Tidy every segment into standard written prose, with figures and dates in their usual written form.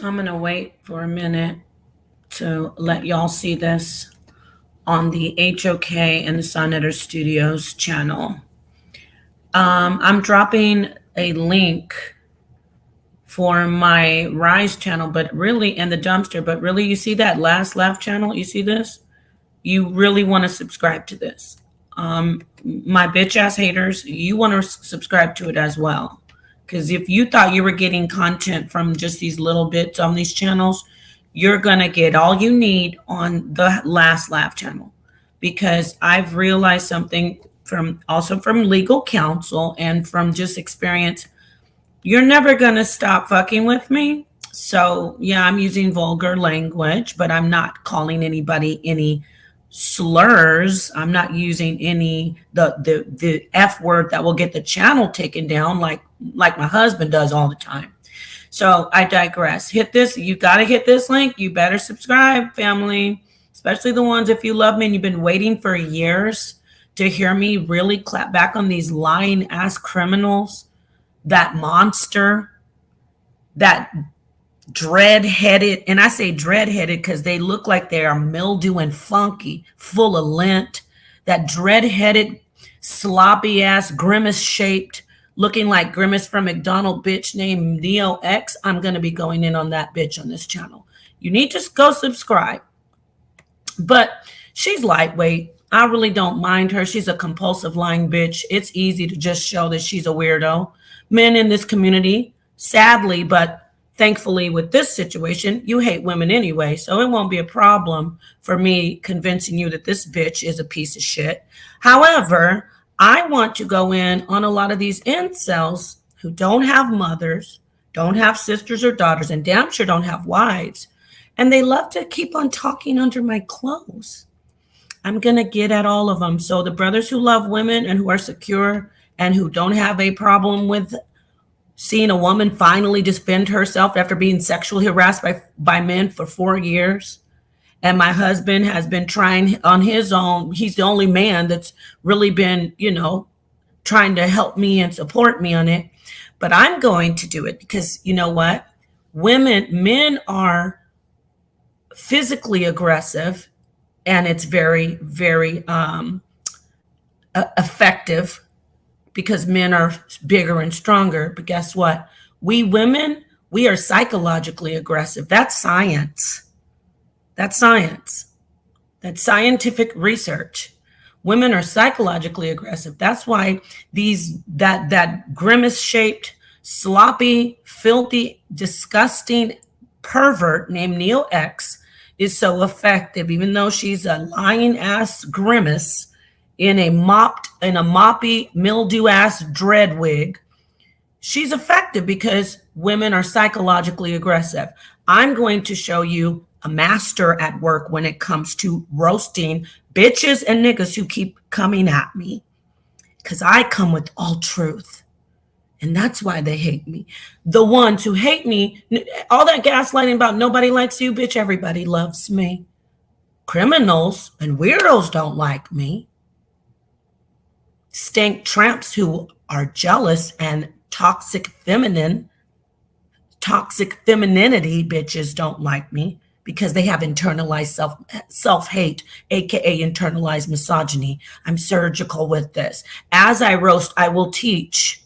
I'm going to wait for a minute to let y'all see this on the HOK and the Sonnetter Studios channel. I'm dropping a link for my Rise channel, but really, and the Dumpster, but really, you see that last laugh channel? You see this? You really want to subscribe to this. My bitch ass haters, you want to subscribe to it as well. Because if you thought you were getting content from just these little bits on these channels, you're going to get all you need on the last laugh channel. Because I've realized something from legal counsel and from just experience. You're never going to stop fucking with me. So, yeah, I'm using vulgar language, but I'm not calling anybody any slurs. I'm not using any the F word that will get the channel taken down like my husband does all the time. So I digress. Hit this. You got to hit this link. You better subscribe, family, especially the ones if you love me and you've been waiting for years to hear me really clap back on these lying ass criminals, that monster, that dread-headed, and I say dread-headed because they look like they are mildew and funky, full of lint, that dread-headed, sloppy-ass, grimace-shaped, looking like Grimace from McDonald bitch named Neo X. I'm going to be going in on that bitch on this channel. You need to go subscribe. But she's lightweight. I really don't mind her. She's a compulsive lying bitch. It's easy to just show that she's a weirdo. Men in this community, sadly, but thankfully, with this situation, you hate women anyway, so it won't be a problem for me convincing you that this bitch is a piece of shit. However, I want to go in on a lot of these incels who don't have mothers, don't have sisters or daughters, and damn sure don't have wives, and they love to keep on talking under my clothes. I'm going to get at all of them. So the brothers who love women and who are secure and who don't have a problem with seeing a woman finally defend herself after being sexually harassed by men for 4 years. And my husband has been trying on his own. He's the only man that's really been, trying to help me and support me on it. But I'm going to do it because you know what? Men are physically aggressive, and it's very, very effective because men are bigger and stronger. But guess what? We women, we are psychologically aggressive. That's science. That's science. That's scientific research. Women are psychologically aggressive. That's why that grimace-shaped, sloppy, filthy, disgusting pervert named Neo X is so effective, even though she's a lying ass grimace in a moppy, mildew ass dread wig. She's effective because women are psychologically aggressive. I'm going to show you a master at work when it comes to roasting bitches and niggas who keep coming at me, because I come with all truth. And that's why they hate me. The ones who hate me, all that gaslighting about nobody likes you, bitch, everybody loves me. Criminals and weirdos don't like me. Stank tramps who are jealous and toxic femininity bitches don't like me because they have internalized self-hate, aka internalized misogyny. I'm surgical with this. As I roast, I will teach.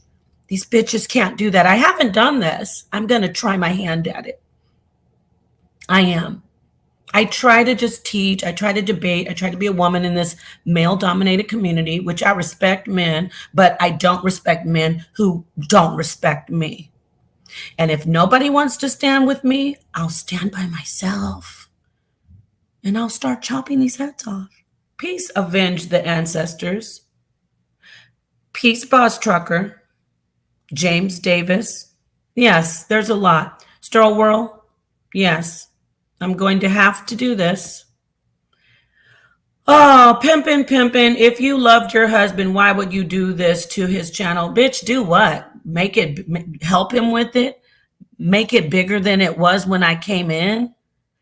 These bitches can't do that. I haven't done this. I'm going to try my hand at it. I am. I try to just teach. I try to debate. I try to be a woman in this male-dominated community, which I respect men, but I don't respect men who don't respect me. And if nobody wants to stand with me, I'll stand by myself. And I'll start chopping these heads off. Peace, avenge the ancestors. Peace, Boss Trucker. James Davis. Yes, there's a lot. Stroll World. Yes. I'm going to have to do this. Oh, pimpin'. If you loved your husband, why would you do this to his channel? Bitch, do what? Help him with it? Make it bigger than it was when I came in?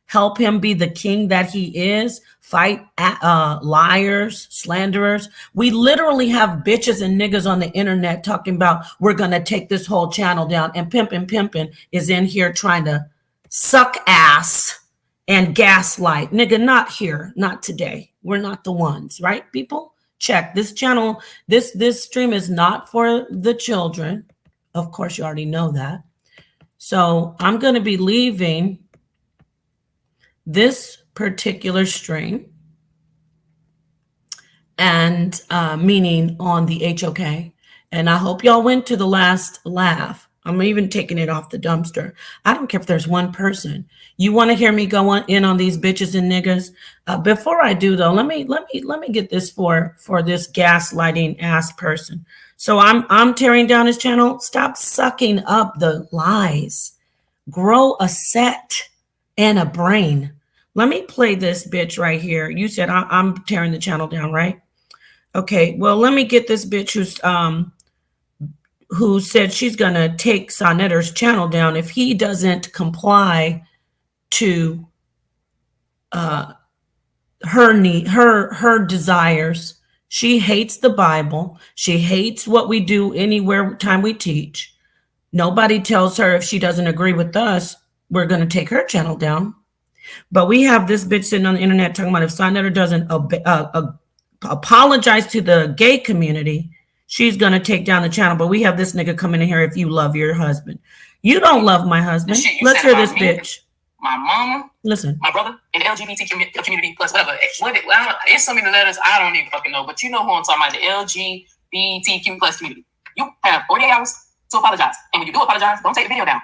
Help him be the king that he is? Fight liars, slanderers? We literally have bitches and niggas on the internet talking about we're going to take this whole channel down, and Pimpin' is in here trying to suck ass and gaslight. Nigga, not here, not today. We're not the ones, right, people? Check this channel. This stream is not for the children. Of course, you already know that. So I'm going to be leaving this particular stream and meaning on the HOK. And I hope y'all went to the last laugh. I'm even taking it off the dumpster. I don't care if there's one person. You want to hear me go in on these bitches and niggas? Before I do though, let me get this for this gaslighting ass person. So I'm tearing down his channel. Stop sucking up the lies. Grow a set and a brain. Let me play this bitch right here. You said I'm tearing the channel down, right? Okay, well, let me get this bitch who said she's gonna take Sonetter's channel down if he doesn't comply to her desires. She hates the Bible. She hates what we do anywhere time we teach. Nobody tells her if she doesn't agree with us, we're gonna take her channel down. But we have this bitch sitting on the internet talking about if Sonetter doesn't apologize to the gay community, she's going to take down the channel. But we have this nigga coming in here if you love your husband. You don't love my husband. Let's hear this bitch. My mama, listen, my brother, and the LGBT community plus whatever. It's so many letters I don't even fucking know. But you know who I'm talking about, the LGBTQ plus community. You have 48 hours to apologize. And when you do apologize, don't take the video down.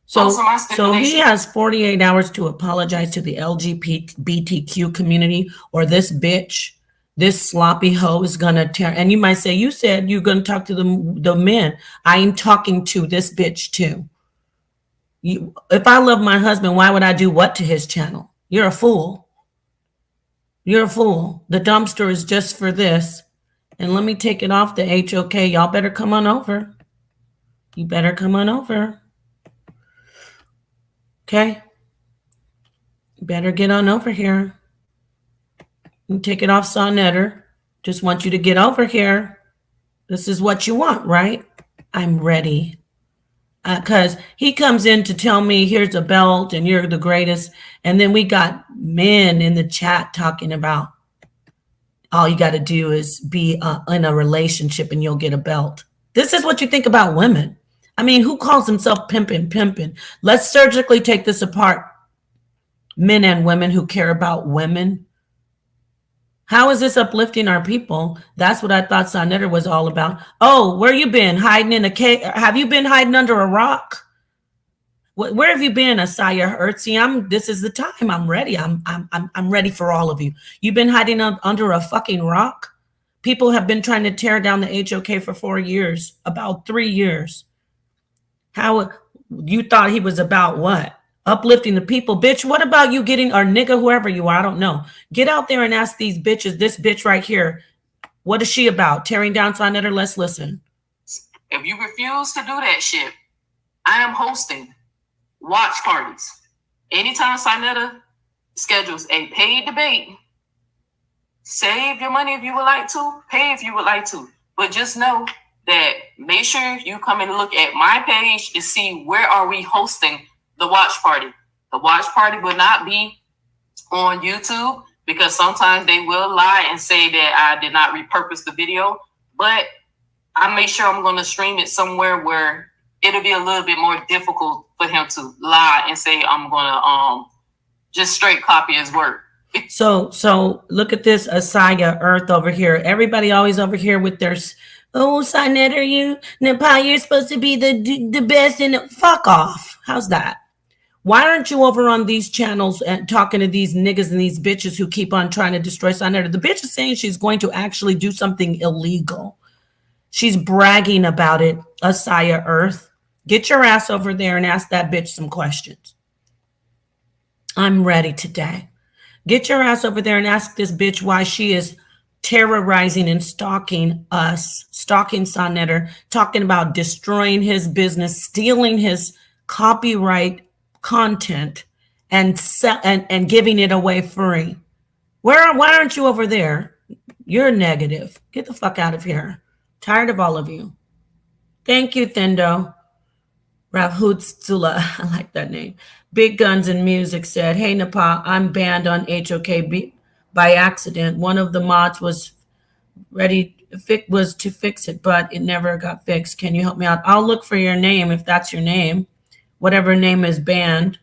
So he has 48 hours to apologize to the LGBTQ community, or this bitch, this sloppy hoe is gonna tear. And you might say, you said you're gonna talk to the men. I am talking to this bitch too. If I love my husband, why would I do what to his channel? You're a fool. You're a fool. The dumpster is just for this. And let me take it off the HOK. Y'all better come on over. You better come on over. Okay, better get on over here. You take it off, Sonetter. Just want you to get over here. This is what you want, right? I'm ready. Because he comes in to tell me, here's a belt and you're the greatest. And then we got men in the chat talking about all you got to do is be in a relationship and you'll get a belt. This is what you think about women. I mean, who calls himself pimping? Let's surgically take this apart. Men and women who care about women. How is this uplifting our people? That's what I thought Sonetter was all about. Oh, where you been? Hiding in a cave? Have you been hiding under a rock? Where have you been, Asaya Ertzi? This is the time. I'm ready. I'm ready for all of you. You've been hiding under a fucking rock? People have been trying to tear down the HOK for 4 years, about 3 years. How you thought he was about what? Uplifting the people. Bitch, what about you getting, or nigga, whoever you are, I don't know. Get out there and ask these bitches, this bitch right here, what is she about? Tearing down Sonetter? Let's listen. If you refuse to do that shit, I am hosting watch parties. Anytime Sonetter schedules a paid debate, save your money if you would like to, pay if you would like to. But just know that make sure you come and look at my page to see where are we hosting the watch party. The watch party will not be on YouTube because sometimes they will lie and say that I did not repurpose the video. But I make sure I'm going to stream it somewhere where it'll be a little bit more difficult for him to lie and say I'm going to just straight copy his work. So look at this Asaya Earth over here. Everybody always over here with their, oh, Sonetter, you're supposed to be the best in it. Fuck off. How's that? Why aren't you over on these channels and talking to these niggas and these bitches who keep on trying to destroy Sonetter? The bitch is saying she's going to actually do something illegal. She's bragging about it, Asaya Earth. Get your ass over there and ask that bitch some questions. I'm ready today. Get your ass over there and ask this bitch why she is terrorizing and stalking us, stalking Sonetter, talking about destroying his business, stealing his copyright content and giving it away free. Why aren't you over there? You're negative. Get the fuck out of here. Tired of all of you. Thank you, Thendo. Rahootsula, I like that name. Big Guns and Music said, "Hey Nepal, I'm banned on HOK by accident. One of the mods was to fix it, but it never got fixed. Can you help me out? I'll look for your name if that's your name. Whatever name is banned.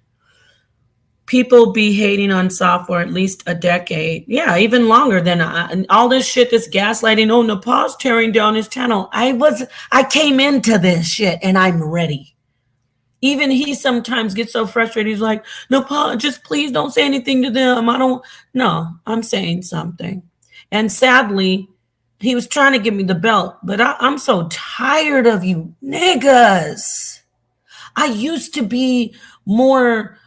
People be hating on software at least a decade. Yeah, even longer than and all this shit, this gaslighting. Oh, Nepal's tearing down his channel. I came into this shit and I'm ready. Even he sometimes gets so frustrated. He's like, Nepal, just please don't say anything to them. No, I'm saying something. And sadly, he was trying to give me the belt, but I'm so tired of you niggas. I used to be more.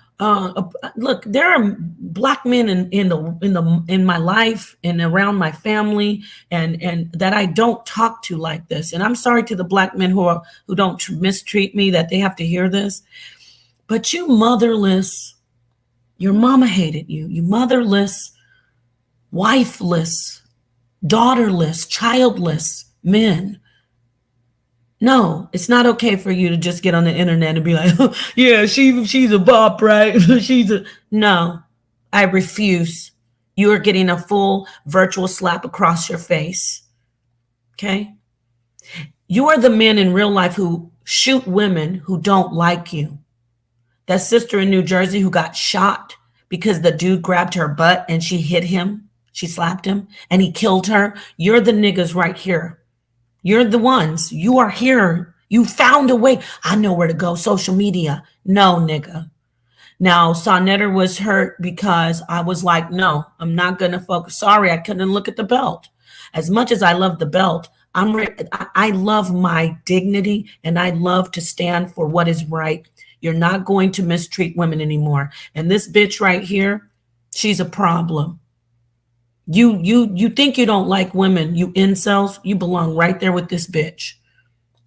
Look, there are black men in my life and around my family, and that I don't talk to like this. And I'm sorry to the black men who don't mistreat me that they have to hear this. But you motherless, your mama hated you. You motherless, wifeless, daughterless, childless men. No, it's not okay for you to just get on the internet and be like, yeah, she's a bop, right? No, I refuse. You are getting a full virtual slap across your face. Okay? You are the men in real life who shoot women who don't like you. That sister in New Jersey who got shot because the dude grabbed her butt and she hit him. She slapped him and he killed her. You're the niggas right here. You're the ones. You are here. You found a way. I know where to go. Social media. No, nigga. Now, Sonnetter was hurt because I was like, no, I'm not going to focus. Sorry, I couldn't look at the belt. As much as I love the belt, I love my dignity and I love to stand for what is right. You're not going to mistreat women anymore. And this bitch right here, she's a problem. You think you don't like women, you incels, you belong right there with this bitch.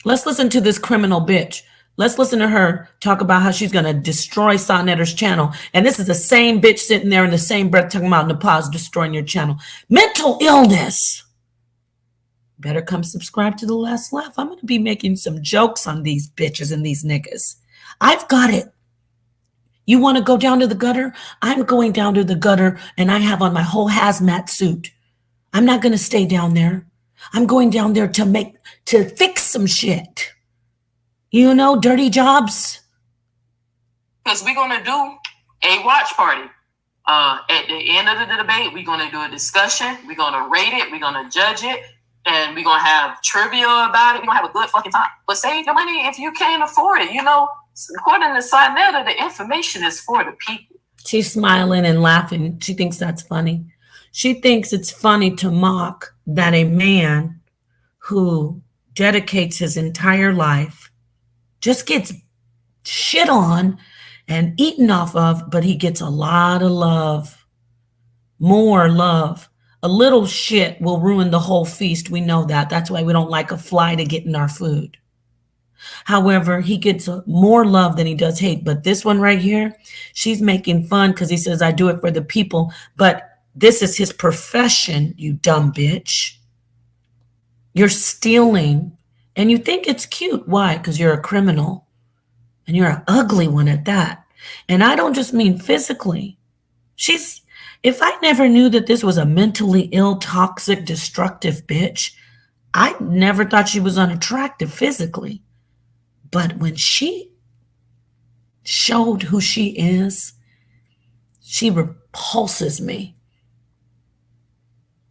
Let's listen to this criminal bitch. Let's listen to her talk about how she's going to destroy Sonnetter's channel. And this is the same bitch sitting there in the same breath talking about Nepal's destroying your channel. Mental illness. Better come subscribe to The Last Laugh. I'm going to be making some jokes on these bitches and these niggas. I've got it. You want to go down to the gutter? I'm going down to the gutter and I have on my whole hazmat suit. I'm not going to stay down there. I'm going down there to fix some shit. You know, dirty jobs. Because we're going to do a watch party. At the end of the debate, we're going to do a discussion. We're going to rate it. We're going to judge it. And we're going to have trivia about it. We're going to have a good fucking time. But save your money if you can't afford it. You know, according to Sinetta, the information is for the people. She's smiling and laughing. She thinks that's funny. She thinks it's funny to mock that a man who dedicates his entire life just gets shit on and eaten off of, but he gets a lot of love, more love. A little shit will ruin the whole feast. We know that. That's why we don't like a fly to get in our food. However, he gets more love than he does hate. But this one right here, she's making fun because he says, I do it for the people. But this is his profession, you dumb bitch. You're stealing. And you think it's cute. Why? Because you're a criminal. And you're an ugly one at that. And I don't just mean physically. If I never knew that this was a mentally ill, toxic, destructive bitch, I never thought she was unattractive physically. But when she showed who she is, she repulses me.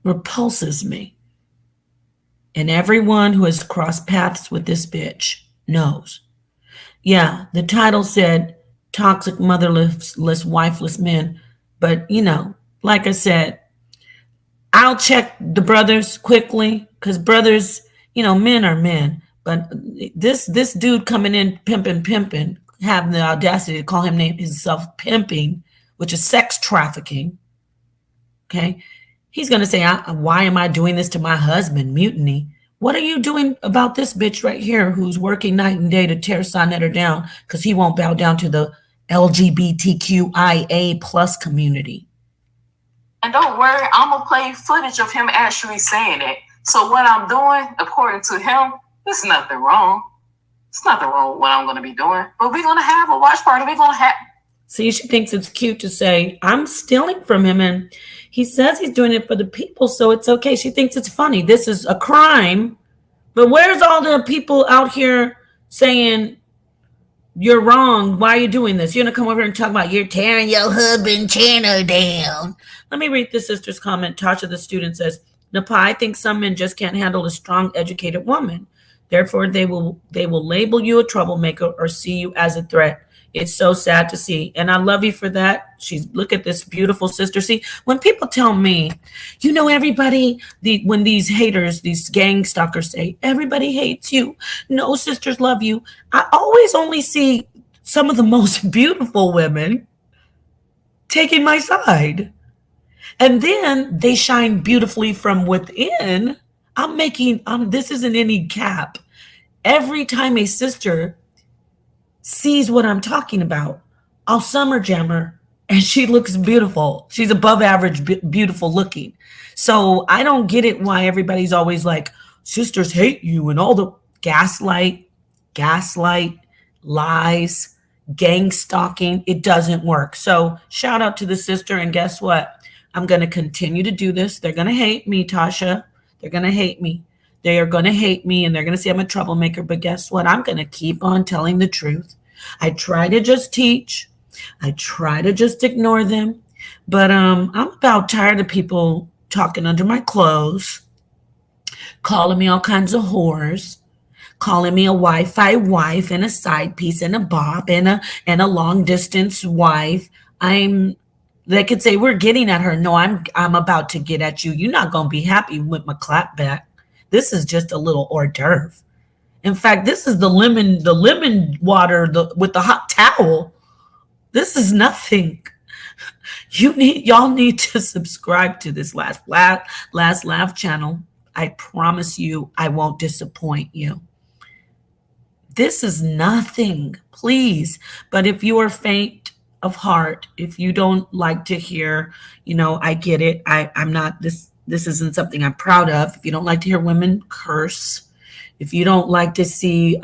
Repulses me. And everyone who has crossed paths with this bitch knows. Yeah, the title said toxic, motherless, wifeless men. But, you know, like I said, I'll check the brothers quickly because brothers, you know, men are men. But this dude coming in pimping, having the audacity to call himself pimping, which is sex trafficking. Okay. He's going to say, why am I doing this to my husband? Mutiny. What are you doing about this bitch right here who's working night and day to tear Sonnetter down because he won't bow down to the LGBTQIA plus community? And don't worry, I'm going to play footage of him actually saying it. So what I'm doing, according to him, there's nothing wrong. It's nothing wrong with what I'm going to be doing, but we're going to have a watch party. We're going to have. See, she thinks it's cute to say, I'm stealing from him and he says he's doing it for the people, so it's okay. She thinks it's funny. This is a crime. But where's all the people out here saying, you're wrong. Why are you doing this? You're going to come over here and talk about you're tearing your husband channel down. Let me read the sister's comment. Tasha, the student, says, Napa, I think some men just can't handle a strong, educated woman. Therefore, they will label you a troublemaker or see you as a threat. It's so sad to see. And I love you for that. Look at this beautiful sister. See, when people tell me, everybody, when these haters, these gang stalkers say, everybody hates you. No sisters love you. I always only see some of the most beautiful women taking my side. And then they shine beautifully from within. This isn't any cap. Every time a sister sees what I'm talking about, I'll summer jam her and she looks beautiful. She's above average beautiful looking. So I don't get it why everybody's always like, sisters hate you and all the gaslight, lies, gang stalking. It doesn't work. So shout out to the sister. And guess what? I'm going to continue to do this. They're going to hate me, Tasha. They're going to hate me. They are going to hate me and they're going to say I'm a troublemaker. But guess what? I'm going to keep on telling the truth. I try to just teach. I try to just ignore them. But I'm about tired of people talking under my clothes, calling me all kinds of whores, calling me a Wi-Fi wife and a side piece and a bop and a long distance wife. They could say we're getting at her. No, I'm about to get at you. You're not gonna be happy with my clap back. This is just a little hors d'oeuvre. In fact, this is the lemon water with the hot towel. This is nothing. Y'all need to subscribe to this last laugh channel. I promise you, I won't disappoint you. This is nothing, please. But if you are faint of heart, if you don't like to hear, I get it. I'm not this isn't something I'm proud of. If you don't like to hear women curse, if you don't like to see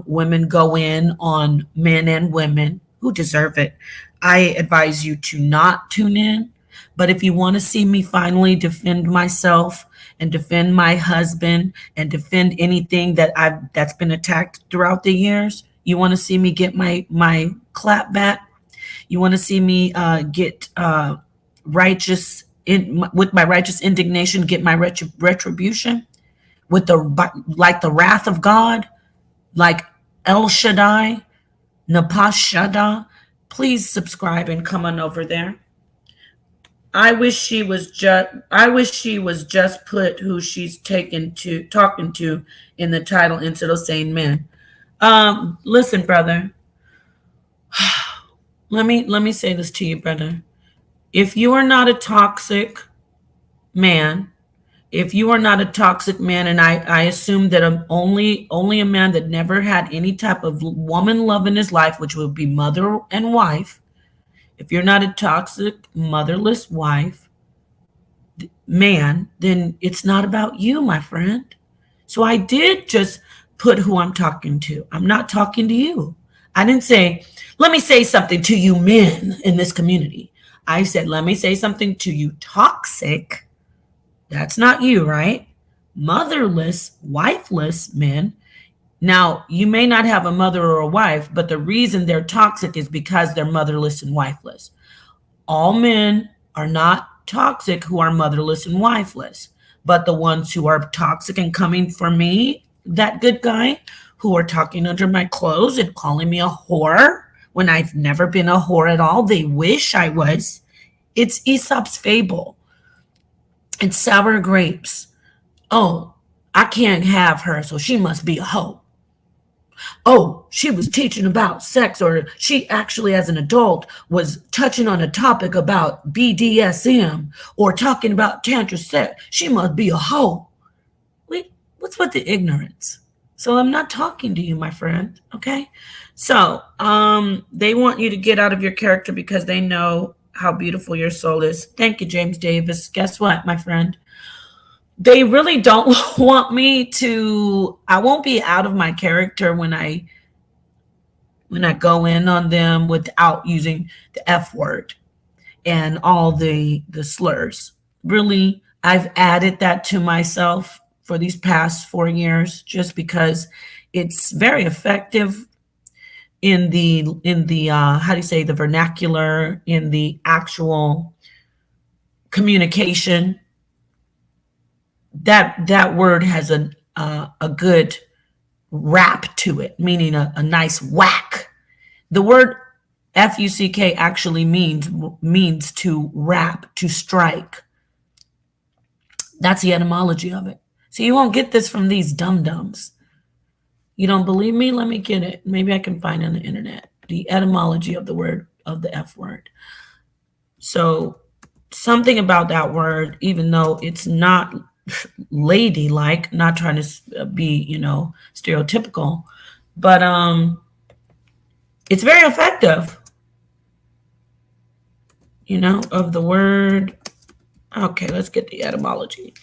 women go in on men and women who deserve it, I advise you to not tune in. But if you want to see me finally defend myself and defend my husband and defend anything that's been attacked throughout the years, you want to see me get my clap back. You want to see me get righteous with my righteous indignation, get my retribution with the wrath of God, like El Shaddai, Napashada. Please subscribe and come on over there. I wish she was just put who she's talking to in the title instead of saying men. Listen, brother. Let me say this to you, brother. If you are not a toxic man, and I assume that only a man that never had any type of woman love in his life, which would be mother and wife, if you're not a toxic, motherless wife, man, then it's not about you, my friend. So I did just put who I'm talking to. I'm not talking to you. I didn't say, let me say something to you men in this community. I said, let me say something to you toxic. That's not you, right? Motherless, wifeless men. Now, you may not have a mother or a wife, but the reason they're toxic is because they're motherless and wifeless. All men are not toxic who are motherless and wifeless, but the ones who are toxic and coming for me, that good guy, who are talking under my clothes and calling me a whore when I've never been a whore at all. They wish I was. It's Aesop's fable. It's sour grapes. Oh, I can't have her, so she must be a hoe. Oh, she was teaching about sex, or she actually, as an adult, was touching on a topic about BDSM or talking about tantra sex. She must be a hoe. Wait, what's with the ignorance? So I'm not talking to you, my friend, okay? So they want you to get out of your character because they know how beautiful your soul is. Thank you, James Davis. Guess what, my friend? they really don't want me to. I won't be out of my character when I go in on them without using the F word and all the slurs. Really, I've added that to myself for these past 4 years just because it's very effective in the how do you say, the vernacular, in the actual communication. That word has a good rap to it, meaning a nice whack. The word fuck actually means to rap, to strike. That's the etymology of it. So you won't get this from these dum dums. You don't believe me? Let me get it. Maybe I can find it on the internet the etymology of the word, of the F word. So something about that word, even though it's not ladylike, not trying to be, stereotypical, but it's very effective, of the word. Okay, let's get the etymology.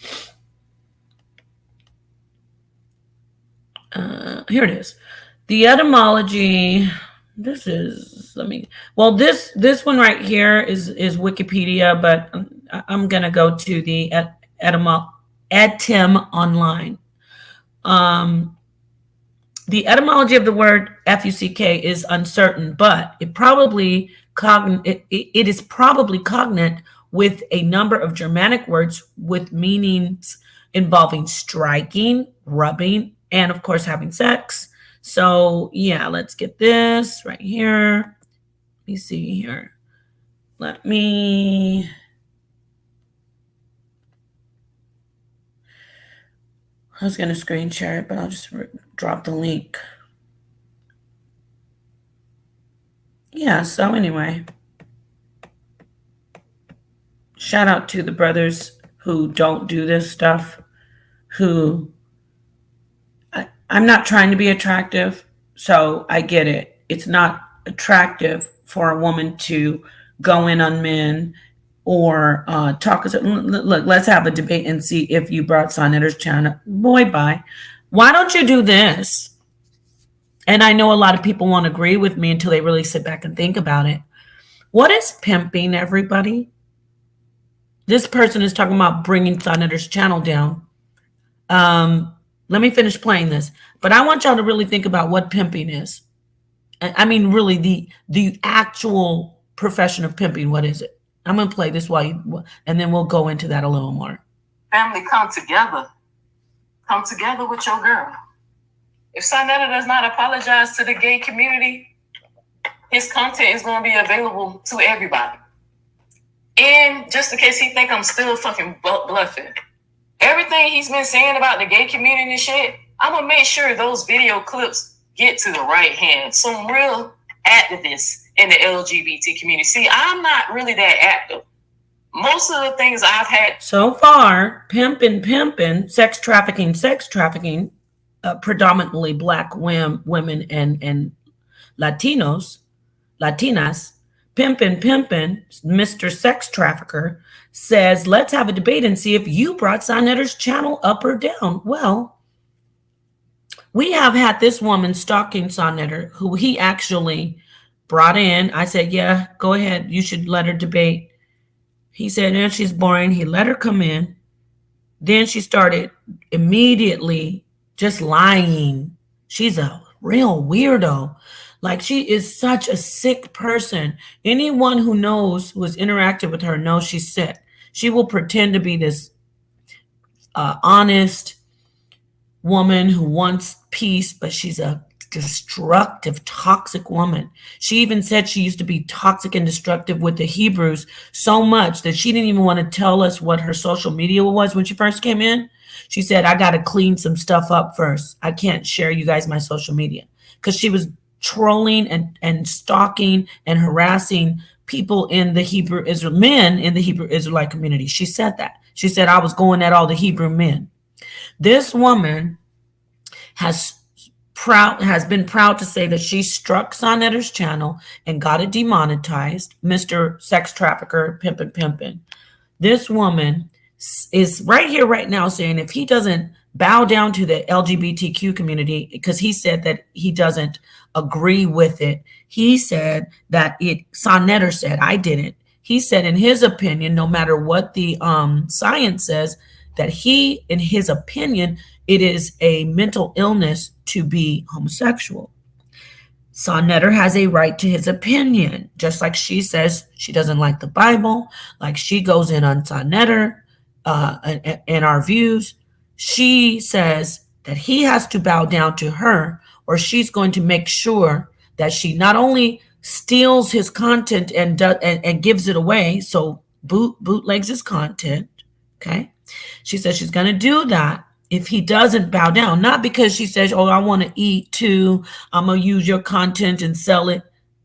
Here it is. The etymology. This is, this one right here is Wikipedia, but I'm gonna go to the etym online. The etymology of the word fuck is uncertain, but it is probably cognate with a number of Germanic words with meanings involving striking, rubbing, and of course having sex. So yeah, let's get this right here. Let me see here. I was going to screen share it, but I'll just drop the link. Yeah, so anyway, shout out to the brothers who don't do this stuff, who I'm not trying to be attractive, so I get it. It's not attractive for a woman to go in on men or talk. Look, let's have a debate and see if you brought Sonetter's channel. Boy, bye. Why don't you do this? And I know a lot of people won't agree with me until they really sit back and think about it. What is pimping, everybody? This person is talking about bringing Sonetter's channel down. Let me finish playing this. But I want y'all to really think about what pimping is. I mean, really, the actual profession of pimping. What is it? I'm going to play this and then we'll go into that a little more. Family, come together. Come together with your girl. If Sonetta does not apologize to the gay community, his content is going to be available to everybody. And just in case he think I'm still fucking bluffing, everything he's been saying about the gay community and shit, I'm going to make sure those video clips get to the right hand. Some real activists in the LGBT community. See, I'm not really that active. Most of the things I've had so far, pimping, sex trafficking, predominantly black women and Latinas, pimping, Mr. Sex Trafficker says, let's have a debate and see if you brought Sonetter's channel up or down. Well, we have had this woman stalking Sonetter, who he actually brought in. I said, yeah, go ahead. You should let her debate. He said, and she's boring. He let her come in. Then she started immediately just lying. She's a real weirdo. Like, she is such a sick person. Anyone who has interacted with her knows she's sick. She will pretend to be this honest woman who wants peace, but she's a destructive, toxic woman. She even said she used to be toxic and destructive with the Hebrews so much that she didn't even want to tell us what her social media was when she first came in. She said, I got to clean some stuff up first. I can't share you guys my social media, because she was trolling and stalking and harassing people in the men in the Hebrew Israelite community. She said that. She said, I was going at all the Hebrew men. This woman has been proud to say that she struck Sonetter's channel and got it demonetized. Mr. Sex Trafficker, pimpin'. This woman is right here, right now, saying if he doesn't bow down to the LGBTQ community, because he said that he doesn't agree with it. He said that Sonnetter said, I didn't. He said, in his opinion, no matter what the science says, that he, in his opinion, it is a mental illness to be homosexual. Sonnetter has a right to his opinion, just like she says she doesn't like the Bible, like she goes in on Sonnetter and our views. She says that he has to bow down to her, or she's going to make sure that she not only steals his content and gives it away, so bootlegs his content. Okay, she says she's going to do that if he doesn't bow down, not because she says, oh, I want to eat too, I'm going to use your content and sell it.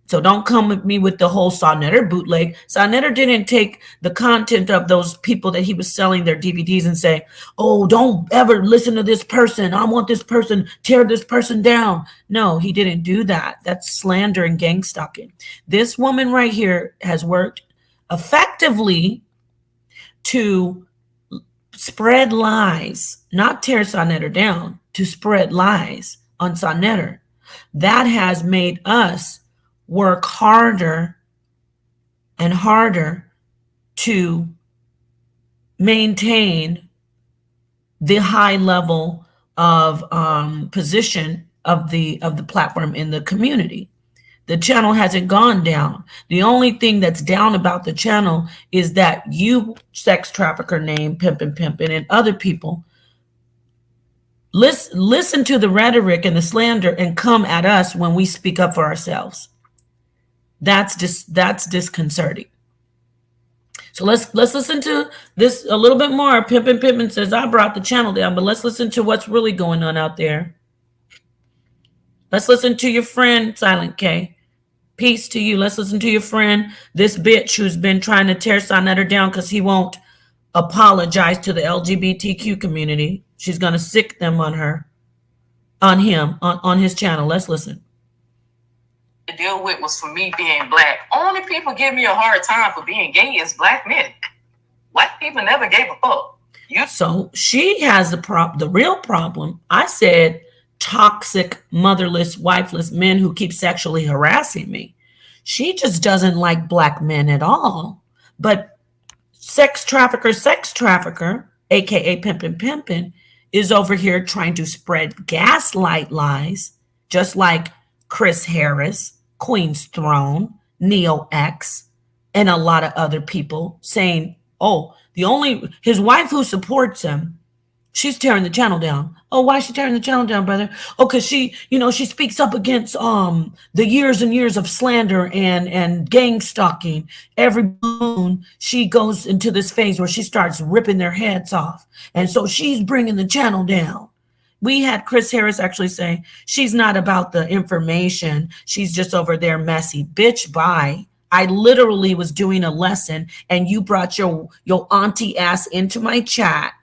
So don't come with me with the whole Sonnetter bootleg. Sonnetter didn't take the content of those people that he was selling their DVDs and say, oh, don't ever listen to this person. I want this person, tear this person down. No, he didn't do that. That's slander and gang stalking. This woman right here has worked effectively to spread lies, not tear Sonnetter down, to spread lies on Sonnetter. That has made us work harder and harder to maintain the high level of position of the platform in the community. The channel hasn't gone down. The only thing that's down about the channel is that you, sex trafficker named Pimpin', and other people listen to the rhetoric and the slander and come at us when we speak up for ourselves. That's disconcerting. So let's listen to this a little bit more. Pimpin' says, I brought the channel down, but let's listen to what's really going on out there. Let's listen to your friend, Silent K. Peace to you. Let's listen to your friend, this bitch who's been trying to tear Sonnetter down because he won't apologize to the LGBTQ community. She's going to sick them on him, on his channel. Let's listen. To deal with was for me being black. Only people give me a hard time for being gay is black men. White people never gave a fuck. So she has the real problem. I said toxic, motherless, wifeless men who keep sexually harassing me. She just doesn't like black men at all. But sex trafficker, aka Pimpin', is over here trying to spread gaslight lies, just like Chris Harris, Queen's Throne, Neo X, and a lot of other people saying, oh, his wife who supports him, she's tearing the channel down. Oh, why is she tearing the channel down, brother? Oh, because she speaks up against the years and years of slander and gang stalking. Every moon, she goes into this phase where she starts ripping their heads off. And so she's bringing the channel down. We had Chris Harris actually say, she's not about the information. She's just over there messy. Bitch, bye. I literally was doing a lesson and you brought your auntie ass into my chat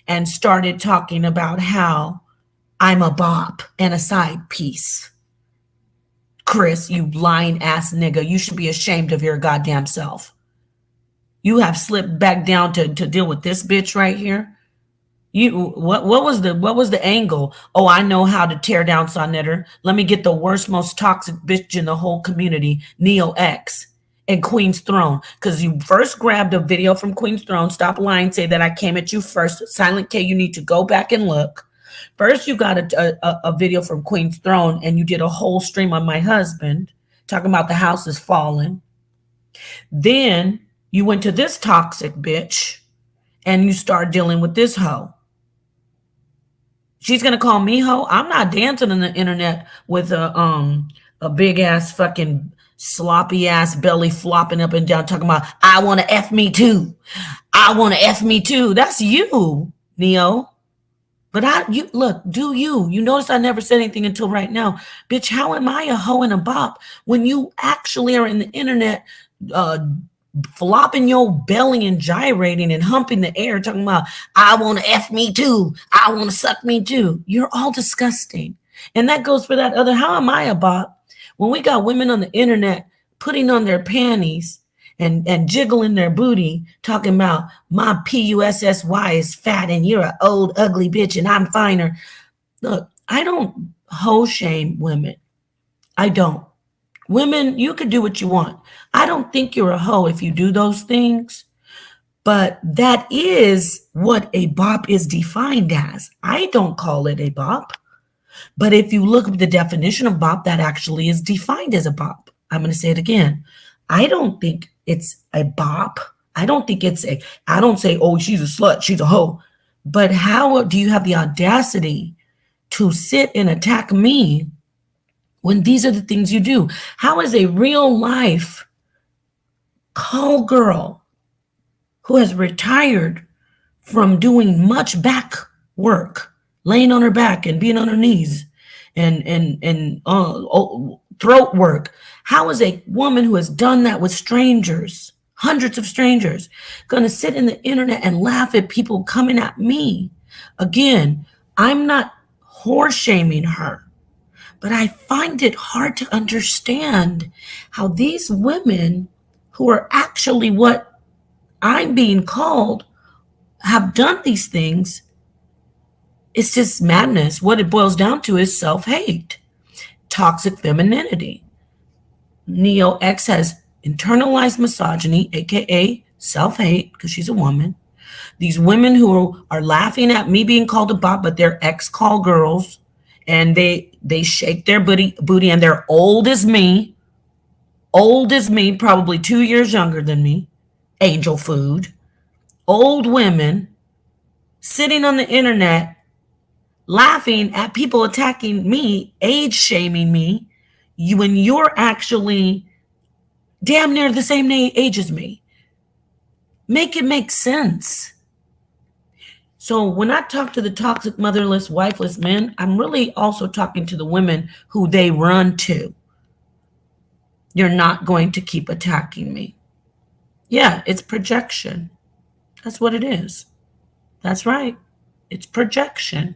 and started talking about how I'm a bop and a side piece. Chris, you lying ass nigga, you should be ashamed of your goddamn self. You have slipped back down to deal with this bitch right here. What was the angle? Oh, I know how to tear down Sonnetter. Let me get the worst, most toxic bitch in the whole community, Neo X. And Queen's Throne, because you first grabbed a video from Queen's Throne. Stop lying, say that I came at you first. Silent K, you need to go back and look. First, you got a video from Queen's Throne, and you did a whole stream on my husband, talking about the house is falling. Then you went to this toxic bitch, and you start dealing with this hoe. She's gonna call me hoe. I'm not dancing on the internet with a big ass fucking sloppy ass belly flopping up and down talking about I want to F me too. I want to F me too. That's you, Neo. But do you notice I never said anything until right now. Bitch, how am I a hoe and a bop when you actually are in the internet flopping your belly and gyrating and humping the air talking about I want to F me too. I want to suck me too. You're all disgusting. And that goes for that other, how am I a bop? When we got women on the internet putting on their panties and jiggling their booty, talking about my PUSSY is fat and you're an old ugly bitch and I'm finer. Look, I don't hoe shame women. I don't. Women, you could do what you want. I don't think you're a hoe if you do those things, but that is what a bop is defined as. I don't call it a bop, but if you look at the definition of bop, that actually is defined as a bop. I'm going to say it again. I don't think it's a bop. I don't think it's a, I don't say, oh, she's a slut, she's a hoe. But how do you have the audacity to sit and attack me when these are the things you do? How is a real life call girl who has retired from doing much back work, laying on her back and being on her knees and throat work, how is a woman who has done that with strangers, hundreds of strangers, going to sit in the internet and laugh at people coming at me? Again, I'm not horse shaming her, but I find it hard to understand how these women who are actually what I'm being called have done these things. It's just madness. What it boils down to is self-hate, toxic femininity. Neo X has internalized misogyny, aka self-hate, because she's a woman. These women who are laughing at me being called a bot, but they're ex-call girls, and they shake their booty, and they're old as me, probably 2 years younger than me, angel food, old women sitting on the internet laughing at people attacking me, age shaming me, when you're actually damn near the same age as me. Make it make sense. So when I talk to the toxic, motherless, wifeless men, I'm really also talking to the women who they run to. You're not going to keep attacking me. Yeah, it's projection. That's what it is. That's right. It's projection.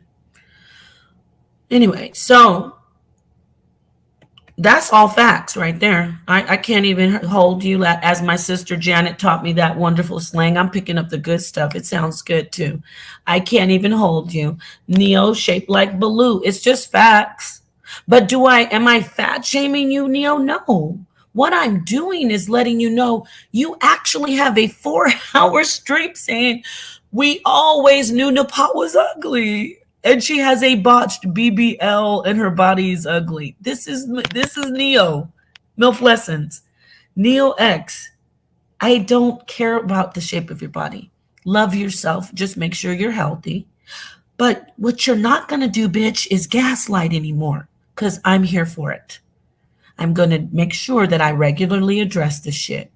Anyway, so that's all facts right there. I can't even hold you as my sister Janet taught me that wonderful slang. I'm picking up the good stuff. It sounds good too. I can't even hold you. Neo shaped like Baloo. It's just facts. But am I fat shaming you, Neo? No. What I'm doing is letting you know you actually have a 4-hour stream saying we always knew Nepal was ugly. And she has a botched BBL and her body is ugly. This is Neo. MILF Lessons. Neo X. I don't care about the shape of your body. Love yourself. Just make sure you're healthy. But what you're not going to do, bitch, is gaslight anymore. Because I'm here for it. I'm going to make sure that I regularly address this shit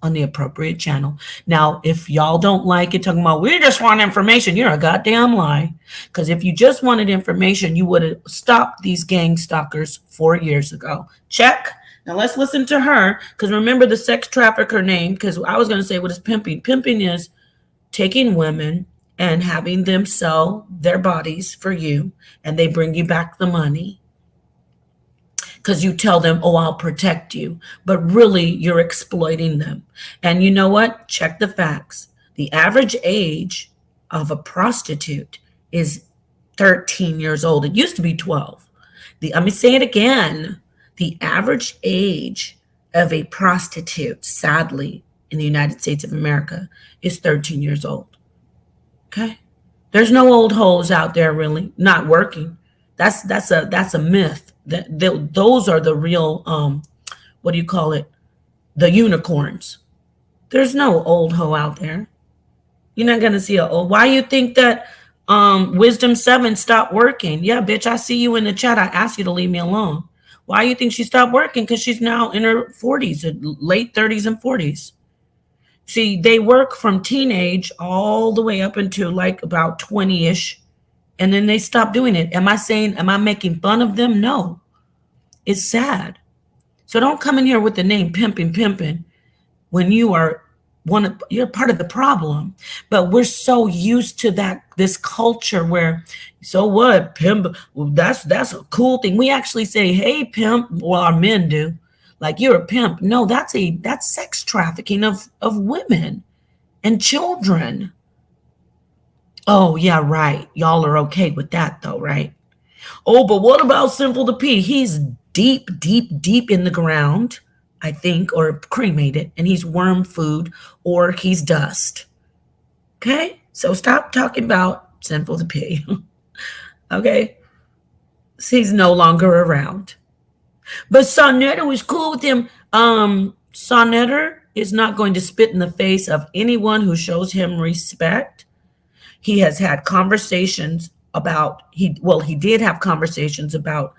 on the appropriate channel. Now, if y'all don't like it, talking about, we just want information, you're a goddamn lie. Because if you just wanted information, you would have stopped these gang stalkers 4 years ago. Check. Now let's listen to her. Because remember the sex trafficker name, because I was going to say, what is pimping? Pimping is taking women and having them sell their bodies for you, and they bring you back the money. Because you tell them, oh, I'll protect you. But really, you're exploiting them. And you know what? Check the facts. The average age of a prostitute is 13 years old. It used to be 12. Let me say it again. The average age of a prostitute, sadly, in the United States of America is 13 years old. Okay? There's no old hoes out there really not working. That's a myth. Those are the real what do you call it? The unicorns. There's no old hoe out there. You're not gonna see a old. Why you think that Wisdom 7 stopped working? Yeah, bitch, I see you in the chat. I asked you to leave me alone. Why you think she stopped working? Because she's now in her 40s, late 30s and 40s. See, they work from teenage all the way up into like about 20-ish. And then they stop doing it. Am I making fun of them? No. It's sad. So don't come in here with the name pimping when you're part of the problem. But we're so used to this culture where, so what, pimp, well, that's a cool thing. We actually say, hey, pimp. Well, our men do. like you're a pimp. No, that's sex trafficking of women and children. Oh yeah, right. Y'all are okay with that though, right? Oh, but what about Simple the P? He's deep, deep, deep in the ground, I think, or cremated, and he's worm food or he's dust. Okay? So stop talking about Simple the P. Okay? He's no longer around. But Sonetta was cool with him. Sonetta is not going to spit in the face of anyone who shows him respect. He has had conversations about he did have conversations about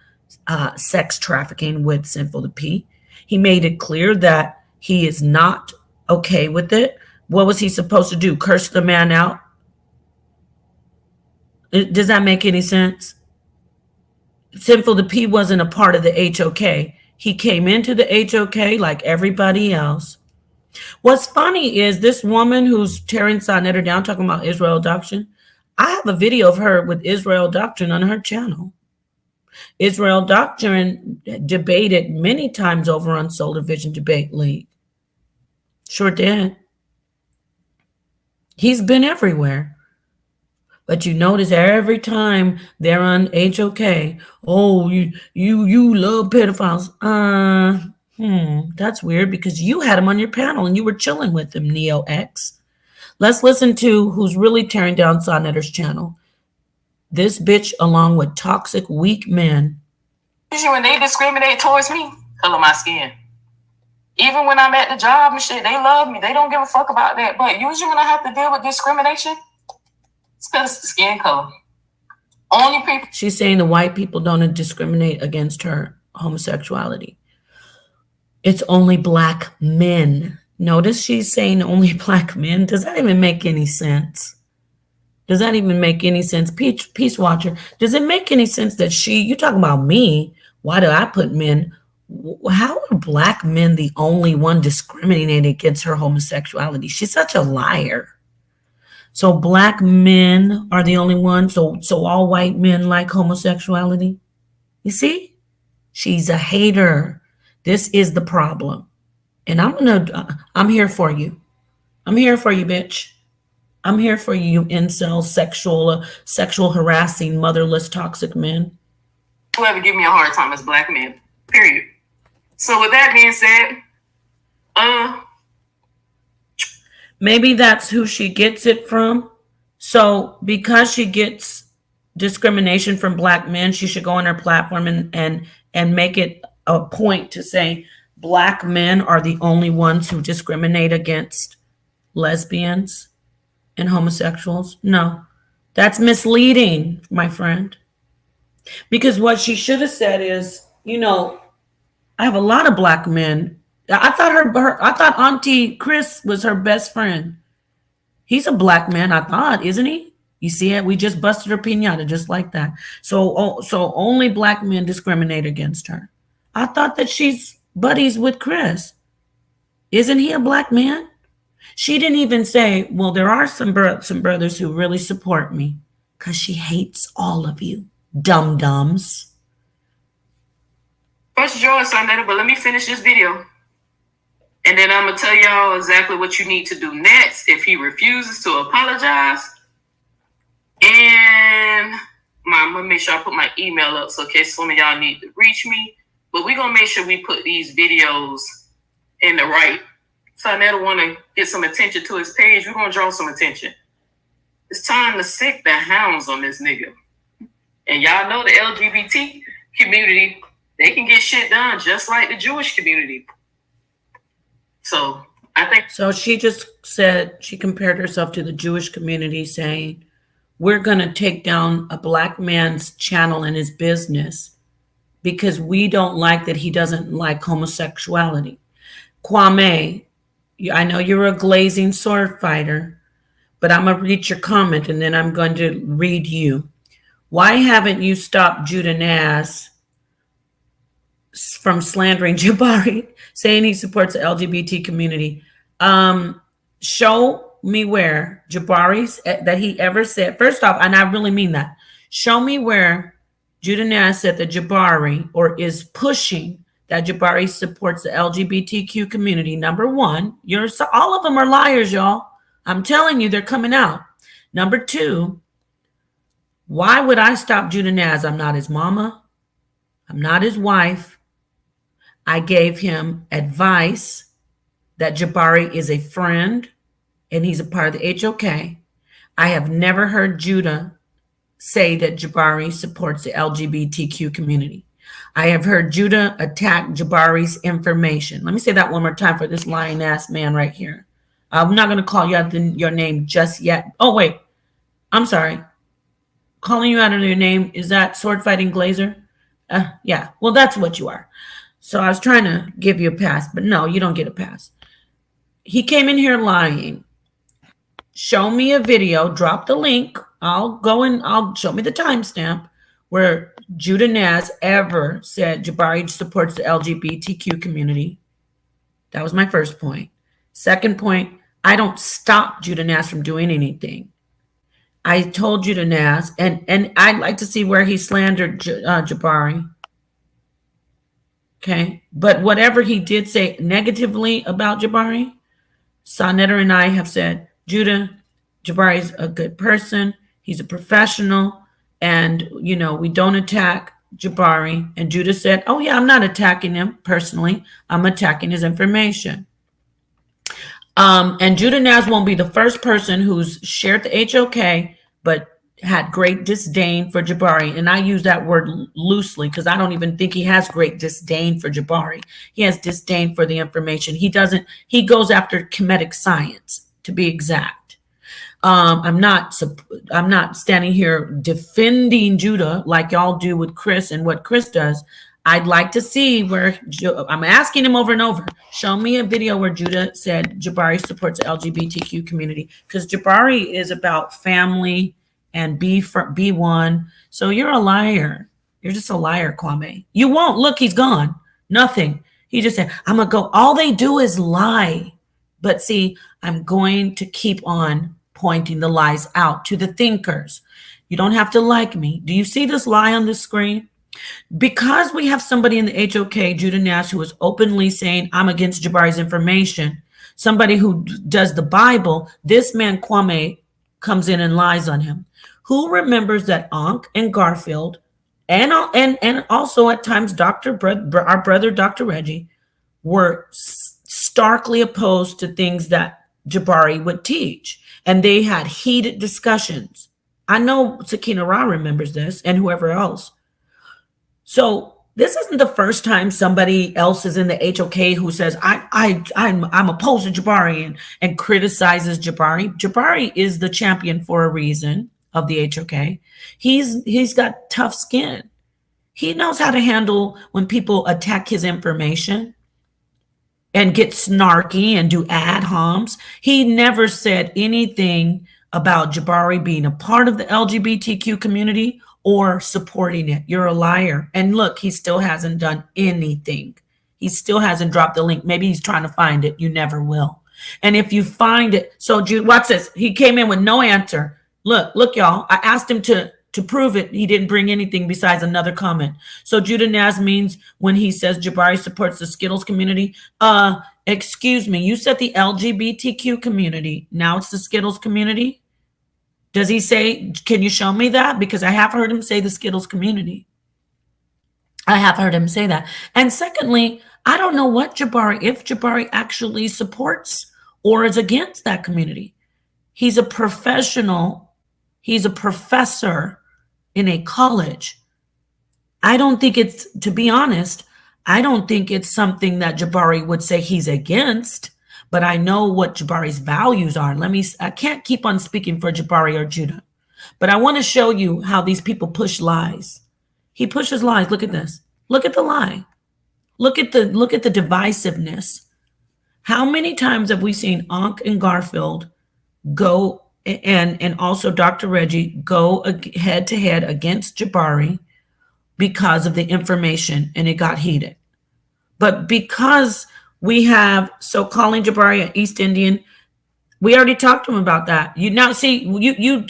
sex trafficking with Sinful the P. He made it clear that he is not okay with it. What was he supposed to do? Curse the man out? Does that make any sense? Sinful the P wasn't a part of the HOK. He came into the HOK like everybody else. What's funny is this woman who's tearing Sonetta down, talking about Israel Doctrine. I have a video of her with Israel Doctrine on her channel. Israel Doctrine debated many times over on Solar Vision Debate League. Sure did. He's been everywhere. But you notice every time they're on HOK, oh, you love pedophiles. That's weird because you had him on your panel and you were chilling with him, Neo X. Let's listen to who's really tearing down Sonetta's channel. This bitch along with toxic, weak men. When they discriminate towards me, color my skin. Even when I'm at the job and shit, they love me. They don't give a fuck about that. But usually when I have to deal with discrimination, it's because the skin color. Only people. She's saying the white people don't discriminate against her homosexuality. It's only black men. Notice she's saying only black men. Does that even make any sense? Does that even make any sense? Peace Watcher, does it make any sense that you talking about me? Why do I put men? How are black men the only one discriminating against her homosexuality? She's such a liar. So black men are the only ones. So all white men like homosexuality. You see? She's a hater. This is the problem. And I'm here for you. I'm here for you, bitch. I'm here for you, incel, sexual harassing, motherless, toxic men. Whoever give me a hard time is black men. Period. So with that being said, maybe that's who she gets it from. So because she gets discrimination from black men, she should go on her platform and make it a point to say black men are the only ones who discriminate against lesbians and homosexuals. No, that's misleading, my friend. Because what she should have said is, I have a lot of black men. I thought Auntie Chris was her best friend. He's a black man, I thought, isn't he? You see it? We just busted her piñata just like that. So only black men discriminate against her. I thought that she's buddies with Chris. Isn't he a black man? She didn't even say, well, there are some brothers who really support me because she hates all of you, dum-dums. First join Sonetta, but let me finish this video. And then I'm going to tell y'all exactly what you need to do next if he refuses to apologize. And I'm going to make sure I put my email up so in case some of y'all need to reach me. But we're going to make sure we put these videos in the right. Sonetta want to get some attention to his page. We're going to draw some attention. It's time to sick the hounds on this nigga. And y'all know the LGBT community, they can get shit done just like the Jewish community. So I think. So she just said, she compared herself to the Jewish community saying, we're going to take down a black man's channel and his business because we don't like that he doesn't like homosexuality. Kwame, I know you're a glazing sword fighter, but I'm going to read your comment and then I'm going to read you. Why haven't you stopped Judah Naz from slandering Jabari, saying he supports the LGBT community? Show me where Jabari's that he ever said. First off, and I really mean that. Show me where Judah Naz said that Jabari or is pushing that Jabari supports the LGBTQ community. Number one, all of them are liars, y'all. I'm telling you, they're coming out. Number two, why would I stop Judah Naz? I'm not his mama. I'm not his wife. I gave him advice that Jabari is a friend and he's a part of the HOK. I have never heard Judah say that Jabari supports the LGBTQ community. I have heard Judah attack Jabari's information. Let me say that one more time for this lying ass man right here. I'm not going to call you out your name just yet. Oh, wait. I'm sorry. Calling you out of your name, is that sword fighting Glazer? Yeah. Well, that's what you are. So I was trying to give you a pass, but no, you don't get a pass. He came in here lying. Show me a video, drop the link. I'll show me the timestamp where Judah Naz ever said Jabari supports the LGBTQ community. That was my first point. Second point, I don't stop Judah Naz from doing anything. I told Judah Naz, and I'd like to see where he slandered Jabari. Okay, but whatever he did say negatively about Jabari, Sonetta and I have said, Judah, Jabari's a good person. He's a professional. And, we don't attack Jabari. And Judah said, oh, yeah, I'm not attacking him personally. I'm attacking his information. And Judah Naz won't be the first person who's shared the HOK, but had great disdain for Jabari. And I use that word loosely because I don't even think he has great disdain for Jabari. He has disdain for the information. He goes after comedic science, to be exact. I'm not standing here defending Judah like y'all do with Chris and what Chris does. I'd like to see where I'm asking him over and over. Show me a video where Judah said Jabari supports the LGBTQ community, because Jabari is about family and be one. So you're a liar. You're just a liar, Kwame. You won't. Look, he's gone. Nothing. He just said, I'm going to go. All they do is lie. But see, I'm going to keep on pointing the lies out to the thinkers. You don't have to like me. Do you see this lie on the screen? Because we have somebody in the HOK, Judah Naz, who is openly saying, I'm against Jabari's information, somebody who does the Bible, this man, Kwame, comes in and lies on him. Who remembers that Ankh and Garfield, and also at times our brother, Dr. Reggie, were starkly opposed to things that Jabari would teach. And they had heated discussions. I know Sakina Ra remembers this, and whoever else. So this isn't the first time somebody else is in the HOK who says, I'm opposed to Jabari and criticizes Jabari. Jabari is the champion for a reason of the HOK. He's got tough skin. He knows how to handle when people attack his information and get snarky and do ad homs. He never said anything about Jabari being a part of the LGBTQ community or supporting it. You're a liar. And look, he still hasn't done anything. He still hasn't dropped the link. Maybe he's trying to find it. You never will. And if you find it, so Jude, watch this. He came in with no answer. Look, y'all. I asked him to prove it. He didn't bring anything besides another comment. So Judah Naz means when he says Jabari supports the Skittles community, excuse me, you said the LGBTQ community. Now it's the Skittles community. Does he say, can you show me that? Because I have heard him say the Skittles community. I have heard him say that. And secondly, I don't know if Jabari actually supports or is against that community. He's a professional. He's a professor in a college. To be honest, I don't think it's something that Jabari would say he's against. But I know what Jabari's values are. I can't keep on speaking for Jabari or Judah, but I want to show you how these people push lies. He pushes lies. Look at this. Look at the lie. Look at the divisiveness. How many times have we seen Ankh and Garfield go and also Dr. Reggie go head to head against Jabari because of the information, and it got heated. But because we have, so calling Jabari an East Indian, we already talked to him about that. You now see,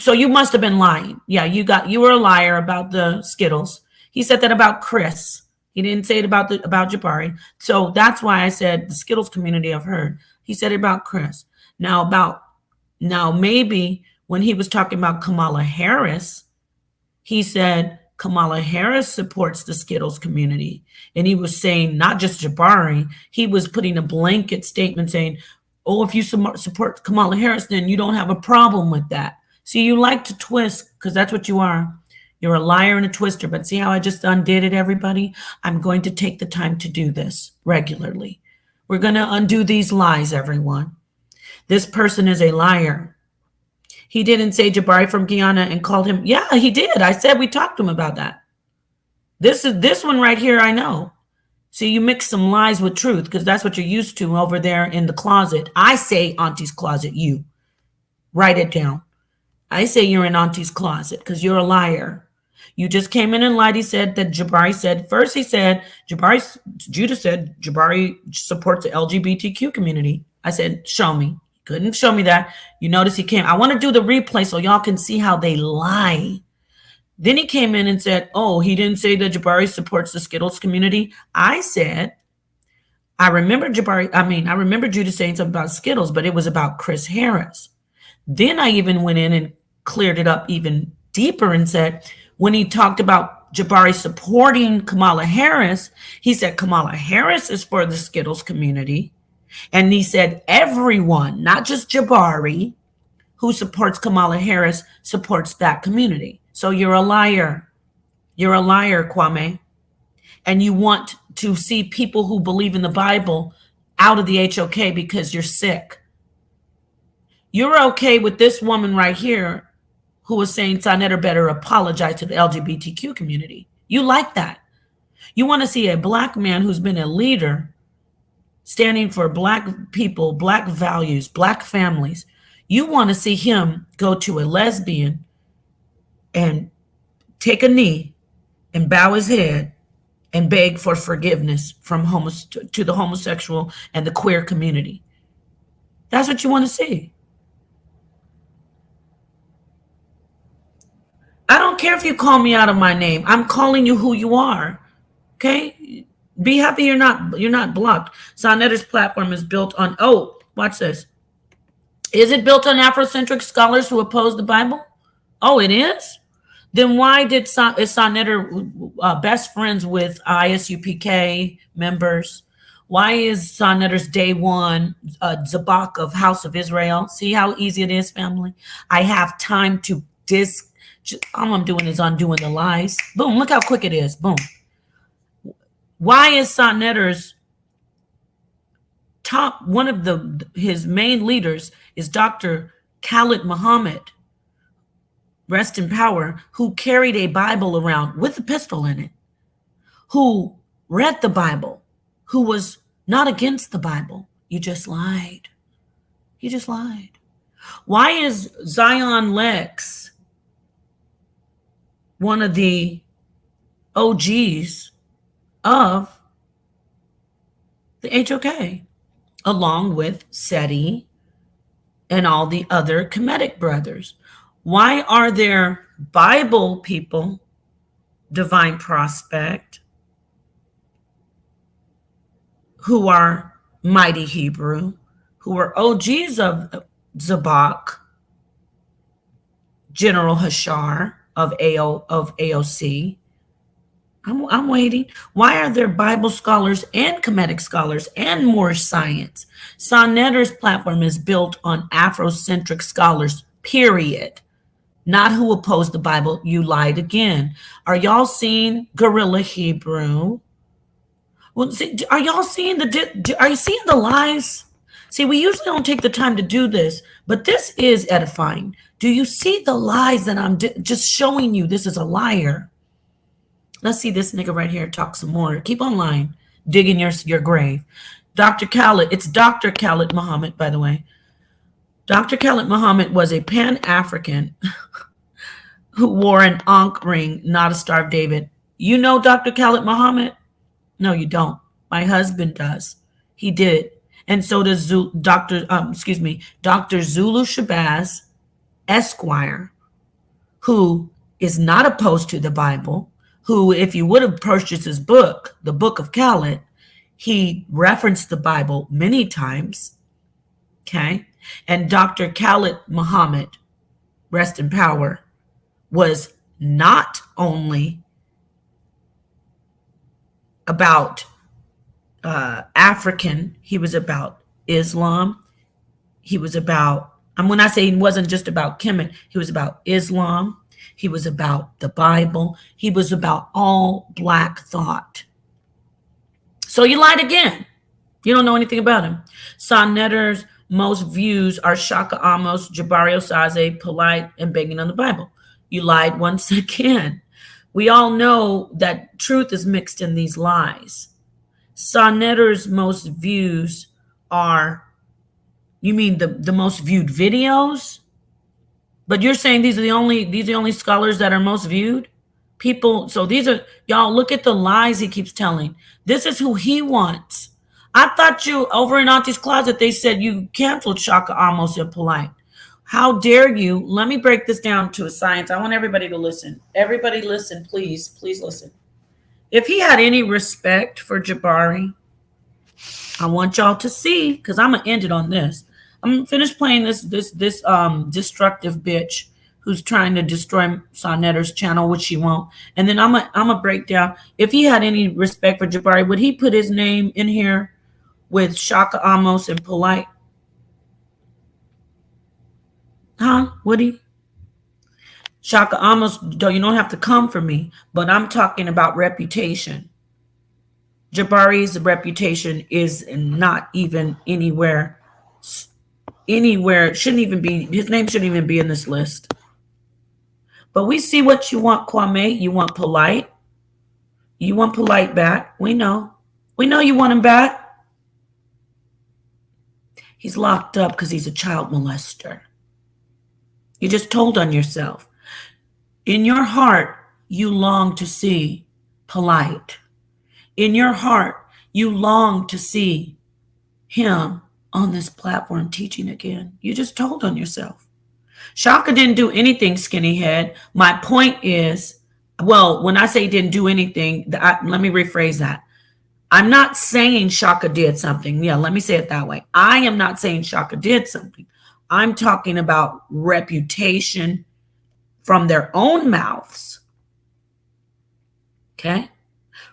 so you must have been lying. Yeah, you were a liar about the Skittles. He said that about Chris. He didn't say it about Jabari. So that's why I said the Skittles community I've heard. He said it about Chris. Now maybe when he was talking about Kamala Harris, he said Kamala Harris supports the Skittles community. And he was saying not just Jabari, he was putting a blanket statement saying, oh, if you support Kamala Harris, then you don't have a problem with that. See, you like to twist because that's what you are. You're a liar and a twister. But see how I just undid it, everybody? I'm going to take the time to do this regularly. We're going to undo these lies, everyone. This person is a liar. He didn't say Jabari from Guyana and called him. Yeah, he did. I said we talked to him about that. This one right here, I know. See, you mix some lies with truth because that's what you're used to over there in the closet. I say Auntie's closet, you. Write it down. I say you're in Auntie's closet because you're a liar. You just came in and lied. He said that Jabari said, first he said, Judah said Jabari supports the LGBTQ community. I said, show me. Couldn't show me that. You notice he came. I want to do the replay so y'all can see how they lie. Then he came in and said, oh, he didn't say that Jabari supports the Skittles community. I said, I remember Judah saying something about Skittles, but it was about Chris Harris. Then I even went in and cleared it up even deeper and said, when he talked about Jabari supporting Kamala Harris, he said Kamala Harris is for the Skittles community. And he said everyone, not just Jabari, who supports Kamala Harris, supports that community. So you're a liar. You're a liar, Kwame. And you want to see people who believe in the Bible out of the HOK because you're sick. You're okay with this woman right here who was saying Sonetta better apologize to the LGBTQ community. You like that. You want to see a black man who's been a leader standing for black people, black values, black families. You want to see him go to a lesbian and take a knee and bow his head and beg for forgiveness from to the homosexual and the queer community. That's what you want to see. I don't care if you call me out of my name. I'm calling you who you are. Okay? Be happy you're not blocked. Sonetta's platform is built on, oh, watch this. Is it built on Afrocentric scholars who oppose the Bible? Oh, it is? Then why is Sonetta best friends with ISUPK members? Why is Sonetta's day one Zabak of House of Israel? See how easy it is, family? I have time to all I'm doing is undoing the lies. Boom, look how quick it is. Boom. Why is Sonetta's one of his main leaders is Dr. Khalid Muhammad, rest in power, who carried a Bible around with a pistol in it, who read the Bible, who was not against the Bible. You just lied. You just lied. Why is Zion Lex one of the OGs of the HOK, along with Seti and all the other Kemetic brothers? Why are there Bible people, Divine Prospect, who are Mighty Hebrew, who are OGs of Zabak, General Hashar of AOC? I'm waiting. Why are there Bible scholars and Kemetic scholars and more science? Sonetta's platform is built on Afrocentric scholars, period. Not who oppose the Bible. You lied again. Are y'all seeing Guerrilla Hebrew? Well, see, are y'all seeing are you seeing the lies? See, we usually don't take the time to do this, but this is edifying. Do you see the lies that I'm just showing you? This is a liar. Let's see this nigga right here talk some more. Keep on lying, digging your grave. Dr. Khalid, it's Dr. Khalid Muhammad, by the way. Dr. Khalid Muhammad was a Pan-African who wore an Ankh ring, not a Star of David. You know Dr. Khalid Muhammad? No, you don't. My husband does. He did. And so does Dr. Zulu Shabazz, Esquire, who is not opposed to the Bible, who, if you would have purchased his book, the Book of Khaled, he referenced the Bible many times. Okay. And Dr. Khaled Muhammad, rest in power, was not only about African, he was about Islam. He was about, and when I say he wasn't just about Kemet, he was about Islam. He was about the Bible. He was about all black thought. So you lied again. You don't know anything about him. Sonetter's most views are Shaka Amos, Jabari Osaze, Polite, and begging on the Bible. You lied once again. We all know that truth is mixed in these lies. Sonetter's most views are, you mean the most viewed videos? But you're saying these are the only scholars that are most viewed? People, so these are, y'all, look at the lies he keeps telling. This is who he wants. I thought you, over in Auntie's Closet, they said you canceled Shaka Amos and Polite. How dare you? Let me break this down to a science. I want everybody to listen. Everybody listen, please. Please listen. If he had any respect for Jabari, I want y'all to see, because I'm going to end it on this. I'm going to finish playing this destructive bitch who's trying to destroy Sonetter's channel, which she won't. And then I'm gonna break down. If he had any respect for Jabari, would he put his name in here with Shaka Amos and Polite? Huh? Would he? Shaka Amos, you don't have to come for me, but I'm talking about reputation. Jabari's reputation is not even anywhere, shouldn't even be, his name shouldn't even be in this list. But we see what you want, Kwame. You want Polite. You want Polite back. We know. We know you want him back. He's locked up because he's a child molester. You just told on yourself. In your heart, you long to see Polite. In your heart, you long to see him on this platform teaching again. You just told on yourself. Shaka didn't do anything, skinny head. My point is, well, when I say didn't do anything, let me rephrase that. I'm not saying Shaka did something. Yeah, let me say it that way. I am not saying Shaka did something. I'm talking about reputation from their own mouths. Okay?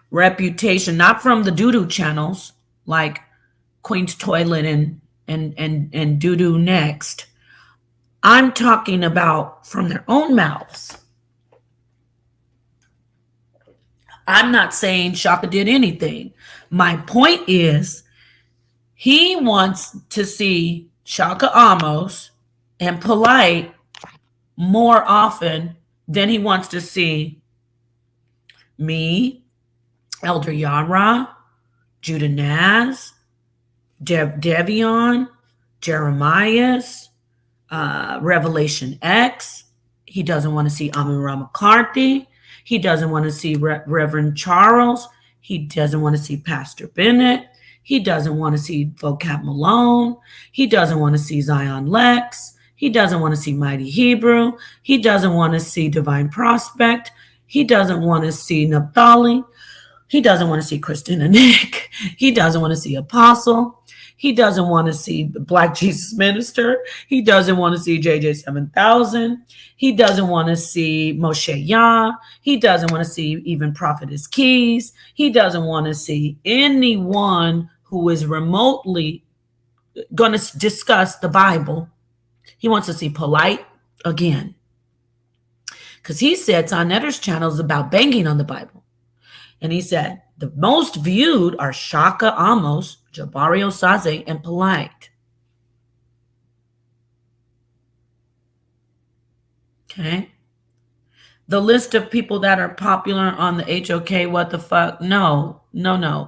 Reputation, not from the doo-doo channels like Queen's Toilet and Doo-Doo Next. I'm talking about from their own mouths. I'm not saying Shaka did anything. My point is, he wants to see Shaka Amos and Polite more often than he wants to see me, Elder Yara, Judah Naz, Devion, Jeremias, Revelation X. He doesn't want to see Amira McCarthy. He doesn't want to see Reverend Charles. He doesn't want to see Pastor Bennett. He doesn't want to see Vocab Malone. He doesn't want to see Zion Lex. He doesn't want to see Mighty Hebrew. He doesn't want to see Divine Prospect. He doesn't want to see Naphtali. He doesn't want to see Christina Nick. He doesn't want to see Apostle. He doesn't want to see Black Jesus Minister. He doesn't want to see JJ 7000. He doesn't want to see Moshe Yah. He doesn't want to see even Prophetess Keys. He doesn't want to see anyone who is remotely going to discuss the Bible. He wants to see Polite again. Because he said Sonetter's channel is about banging on the Bible. And he said, the most viewed are Shaka Amos, Jabari Osaze, and Polite. Okay. The list of people that are popular on the HOK, what the fuck? No.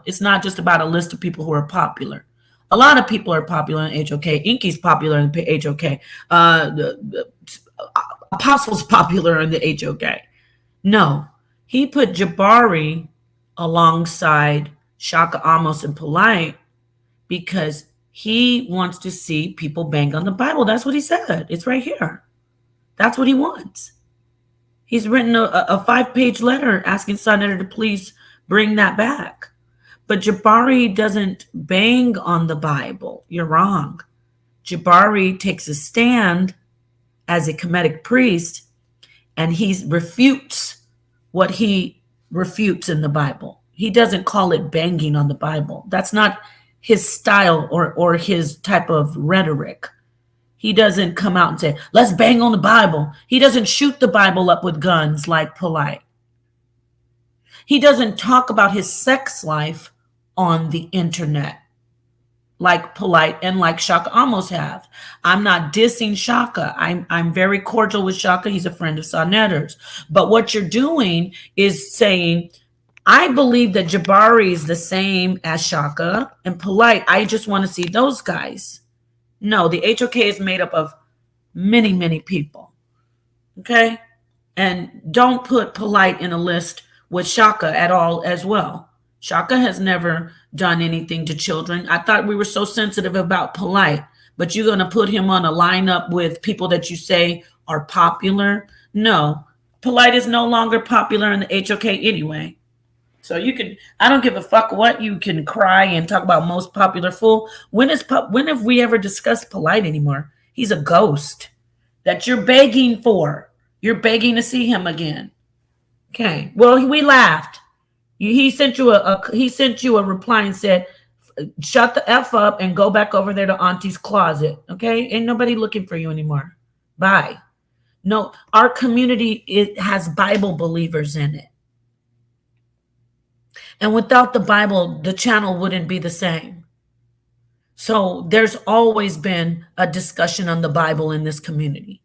It's not just about a list of people who are popular. A lot of people are popular in HOK. Inky's popular in the HOK. Apostle's popular in the HOK. No. He put Jabari alongside Shaka Amos and Polite because he wants to see people bang on the Bible. That's what he said. It's right here. That's what he wants. He's written a 5-page letter asking Sonetta to please bring that back. But Jabari doesn't bang on the Bible. You're wrong. Jabari takes a stand as a Kemetic priest, and he refutes what he refutes in the Bible. He doesn't call it banging on the Bible. That's not his style or his type of rhetoric. He doesn't come out and say, let's bang on the Bible. He doesn't shoot the Bible up with guns like Polite. He doesn't talk about his sex life on the internet like Polite and like Shaka almost have. I'm not dissing Shaka. I'm very cordial with Shaka. He's a friend of Sonetter's. But what you're doing is saying, I believe that Jabari is the same as Shaka and Polite. I just want to see those guys. No, the HOK is made up of many, many people. Okay? And don't put Polite in a list with Shaka at all as well. Shaka has never done anything to children. I thought we were so sensitive about Polite, but you're going to put him on a lineup with people that you say are popular? No, Polite is no longer popular in the HOK anyway. So you can, I don't give a fuck what you can cry and talk about most popular fool. When have we ever discussed Polite anymore? He's a ghost that you're begging for. You're begging to see him again. Okay. Well, we laughed. He sent you a reply and said, shut the F up and go back over there to Auntie's closet. Okay. Ain't nobody looking for you anymore. Bye. No, our community, it has Bible believers in it. And without the Bible, the channel wouldn't be the same. So there's always been a discussion on the Bible in this community.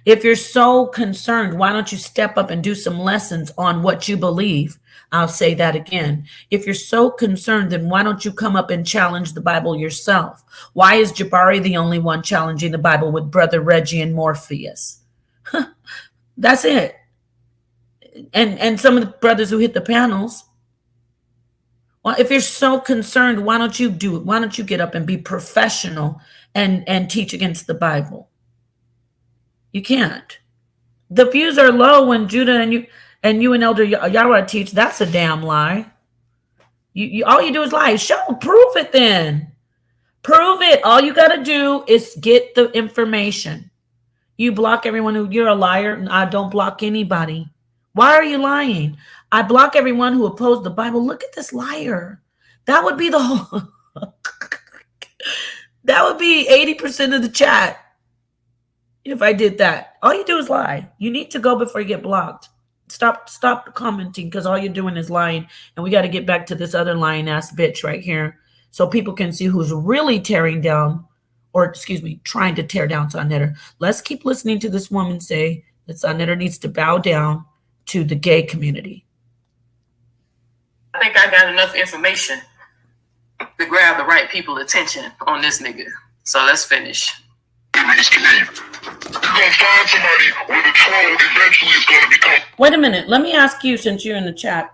If you're so concerned, why don't you step up and do some lessons on what you believe? I'll say that again. If you're so concerned, then why don't you come up and challenge the Bible yourself? Why is Jabari the only one challenging the Bible with Brother Reggie and Morpheus? That's it. And some of the brothers who hit the panels. Well, if you're so concerned, why don't you do it? Why don't you get up and be professional and teach against the Bible? You can't. The views are low when Judah and you and Elder Yara teach. That's a damn lie. You all you do is lie. Prove it then. Prove it. All you got to do is get the information. You block everyone who you're a liar, and I don't block anybody. Why are you lying? I block everyone who opposed the Bible. Look at this liar. That would be the whole. That would be 80% of the chat. If I did that, all you do is lie. You need to go before you get blocked. Stop commenting because all you're doing is lying. And we got to get back to this other lying ass bitch right here so people can see who's really trying to tear down Sonetta. Let's keep listening to this woman say that Sonetta needs to bow down to the gay community. I think I got enough information to grab the right people's attention on this nigga. So let's finish. Wait a minute. Let me ask you, since you're in the chat,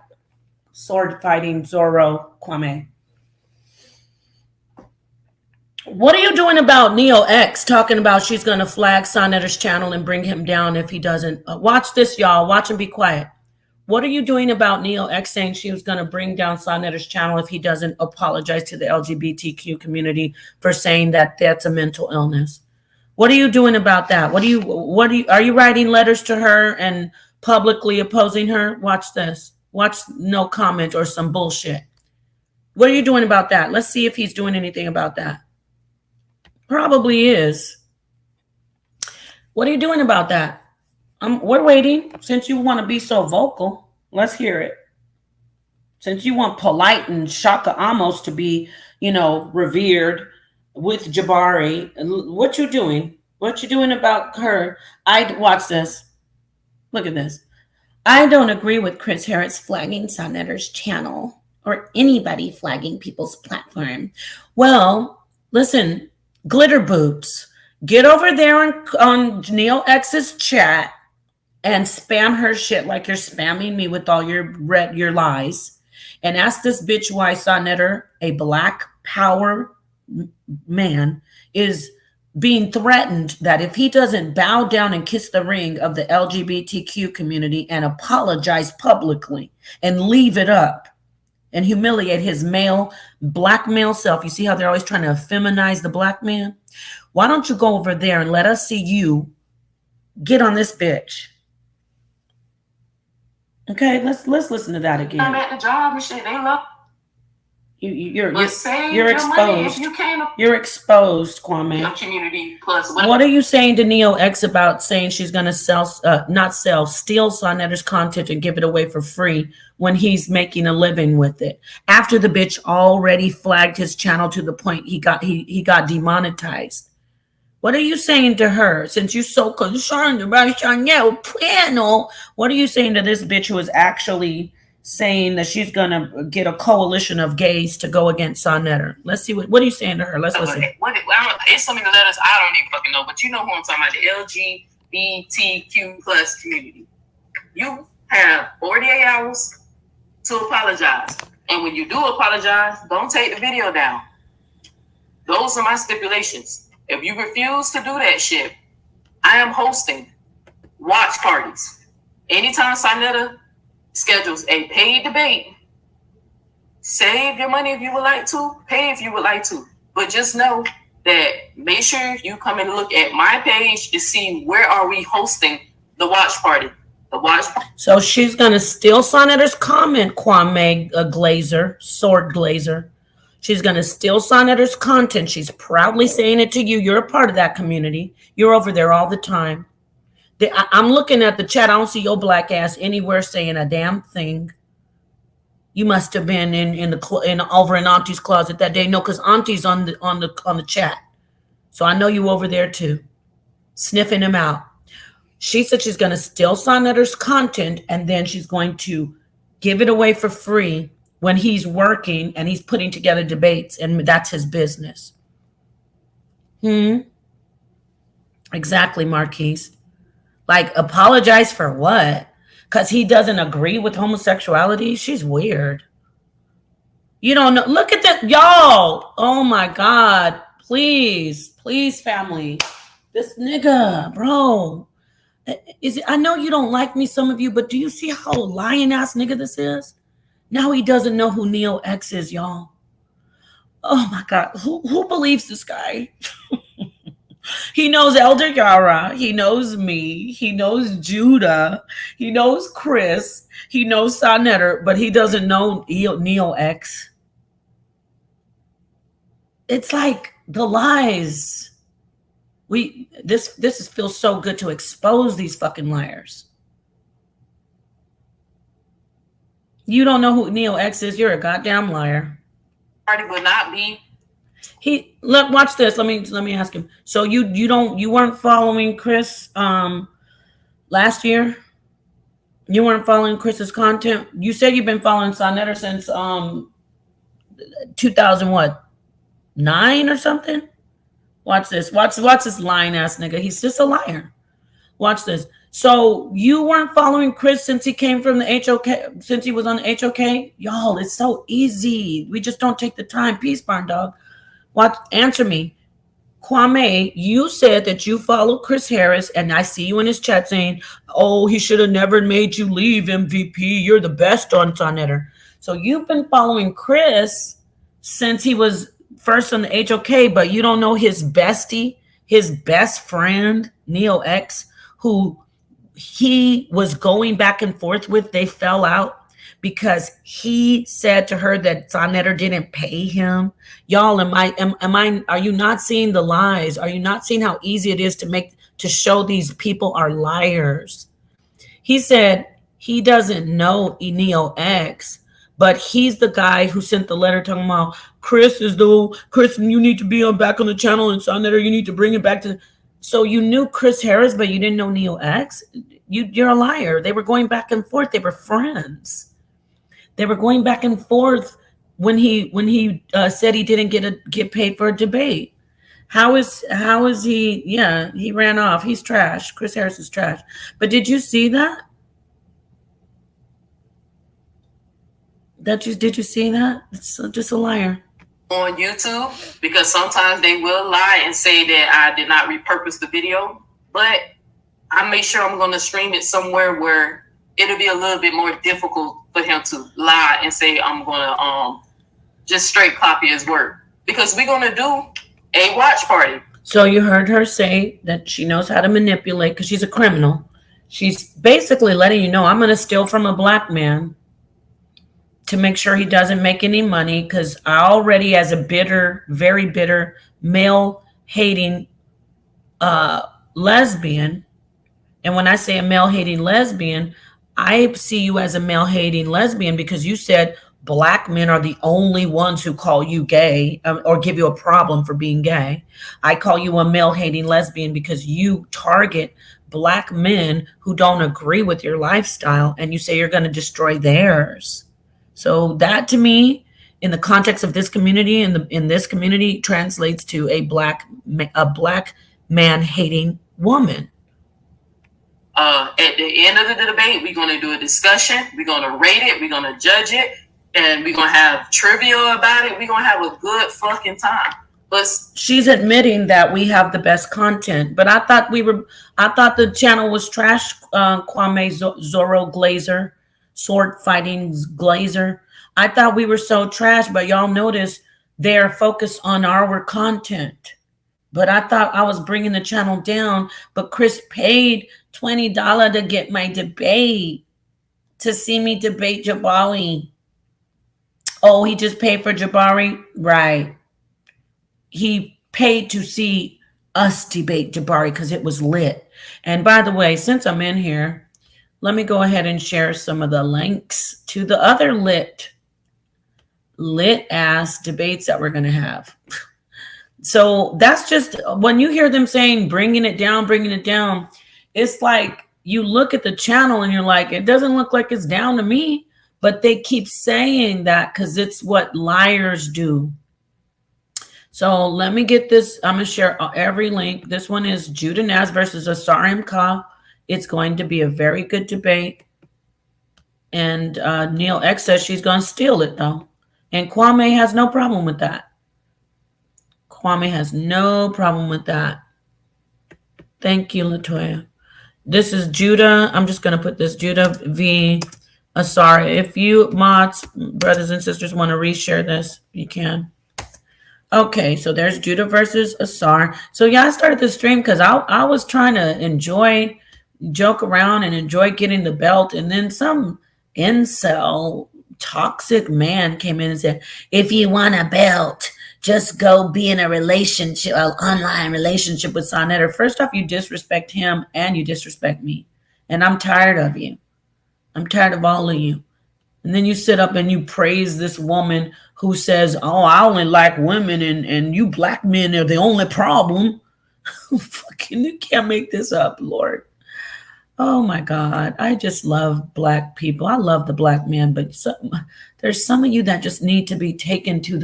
sword fighting Zoro Kwame. What are you doing about Neo X talking about she's going to flag Sonetta's channel and bring him down if he doesn't? Watch this, y'all. Watch and be quiet. What are you doing about Neo X saying she was going to bring down Sonetta's channel if he doesn't apologize to the LGBTQ community for saying that that's a mental illness? What are you doing about that? Are you writing letters to her and publicly opposing her? Watch this. Watch no comment or some bullshit. What are you doing about that? Let's see if he's doing anything about that. Probably is. What are you doing about that? We're waiting. Since you want to be so vocal, let's hear it. Since you want Polite and Shaka Amos to be, revered with Jabari, what you doing? What you doing about her? Watch this. Look at this. I don't agree with Chris Harris flagging Sonetta's channel or anybody flagging people's platform. Well, listen, glitter boots, get over there on Neo X's chat and spam her shit like you're spamming me with all your lies, and ask this bitch why Sonetta, a black power man, is being threatened that if he doesn't bow down and kiss the ring of the LGBTQ community and apologize publicly and leave it up and humiliate his black male self. You see how they're always trying to feminize the black man? Why don't you go over there and let us see you get on this bitch? Okay, let's listen to that again. I'm at the job and shit. They love. You're You're exposed. You can't. You're exposed, Kwame. Your community plus. What are you saying to Neo X about saying she's going to steal Sonetter's content and give it away for free when he's making a living with it? After the bitch already flagged his channel to the point he got demonetized. What are you saying to her? Since you're so concerned about Chanel panel, what are you saying to this bitch who is actually saying that she's gonna get a coalition of gays to go against Sonetter? Let's see what are you saying to her? Let's listen. It's so many letters I don't even fucking know, but you know who I'm talking about, the LGBTQ plus community. You have 48 hours to apologize. And when you do apologize, don't take the video down. Those are my stipulations. If you refuse to do that shit, I am hosting watch parties. Anytime Sonetta schedules a paid debate, save your money if you would like to, pay if you would like to. But just know that make sure you come and look at my page to see where are we hosting the watch party. So she's going to steal Sonetter's comment, Kwame Sword Glazer. She's going to steal Sonetter's content. She's proudly saying it to you. You're a part of that community. You're over there all the time. I'm looking at the chat. I don't see your black ass anywhere saying a damn thing. You must have been over in Auntie's closet that day. No, because Auntie's on the chat. So I know you over there too, sniffing him out. She said she's going to steal Sonetter's content and then she's going to give it away for free when he's working and he's putting together debates, and that's his business. Exactly, Marquise. Like, apologize for what? Because he doesn't agree with homosexuality? She's weird. You don't know. Look at that, y'all. Oh my God. Please, family. This nigga, bro. I know you don't like me, some of you, but do you see how lying ass nigga this is? Now he doesn't know who Neo X is, y'all. Oh my God. Who believes this guy? He knows Elder Yara. He knows me. He knows Judah. He knows Chris. He knows Sonetter, but he doesn't know Neo X. It's like the lies. This feels so good to expose these fucking liars. You don't know who Neo X is. You're a goddamn liar. Party will not be. Look, watch this. Let me ask him. So you weren't following Chris last year? You weren't following Chris's content? You said you've been following Sonetter since 2009 or something? Watch this. Watch this lying ass nigga. He's just a liar. Watch this. So you weren't following Chris since he came from the HOK, since he was on the HOK? Y'all, it's so easy. We just don't take the time. Peace, Barn Dog. Answer me. Kwame, you said that you follow Chris Harris, and I see you in his chat saying, oh, he should have never made you leave, MVP. You're the best on Sonetter. So you've been following Chris since he was first on the HOK, but you don't know his bestie, his best friend, Neo X, who he was going back and forth with. They fell out because he said to her that Sonetter didn't pay him. Y'all, are you not seeing the lies? Are you not seeing how easy it is to show these people are liars? He said he doesn't know Neo X, but he's the guy who sent the letter talking about Chris, you need to be back on the channel, and Sonetter, you need to bring it back to. So you knew Chris Harris, but you didn't know Neo X? You're a liar. They were going back and forth. They were friends. They were going back and forth when he said he didn't get paid for a debate. How is he? Yeah, he ran off. He's trash. Chris Harris is trash. But did you see that? Did you see that? It's just a liar. on YouTube, because sometimes they will lie and say that I did not repurpose the video, but I make sure I'm going to stream it somewhere where it'll be a little bit more difficult for him to lie and say I'm going to just straight copy his work, because we're going to do a watch party. So you heard her say that she knows how to manipulate because she's a criminal. She's basically letting you know, I'm going to steal from a black man to make sure he doesn't make any money, because I already, as a bitter, very bitter, male hating lesbian, and when I say a male hating lesbian, I see you as a male hating lesbian because you said black men are the only ones who call you gay, or give you a problem for being gay. I call you a male hating lesbian because you target black men who don't agree with your lifestyle, and you say you're going to destroy theirs. So that, to me, in the context of this community, in this community, translates to a black man hating woman. At the end of the debate, we're going to do a discussion. We're going to rate it. We're going to judge it. And we're going to have trivia about it. We're going to have a good fucking time. But she's admitting that we have the best content. But I thought the channel was trash. Kwame Zorro Glazer, sword fighting Glazer. I thought we were so trash, but y'all notice they're focused on our content. But I thought I was bringing the channel down. But Chris paid $20 to get my debate, to see me debate Jabari. Oh, he just paid for Jabari? Right. He paid to see us debate Jabari because it was lit. And by the way, since I'm in here, let me go ahead and share some of the links to the other lit ass debates that we're going to have. So that's just, when you hear them saying bringing it down, it's like you look at the channel and you're like, it doesn't look like it's down to me. But they keep saying that because it's what liars do. So let me get this. I'm going to share every link. This one is Judah Naz versus Asar Mka. It's going to be a very good debate. And Neil X says she's going to steal it, though. And Kwame has no problem with that. Kwame has no problem with that. Thank you, Latoya. This is Judah. I'm just going to put this Judah v. Asar. If you mods, brothers and sisters, want to reshare this, you can. Okay, so there's Judah versus Asar. So yeah, I started the stream because I was trying to joke around and enjoy getting the belt. And then some incel toxic man came in and said, if you want a belt, just go be in a relationship, an online relationship with Sonetta. First off, you disrespect him and you disrespect me. And I'm tired of you. I'm tired of all of you. And then you sit up and you praise this woman who says, oh, I only like women and you black men are the only problem. Fucking, you can't make this up, Lord. Oh my God. I just love black people. I love the black man, but there's some of you that just need to be taken to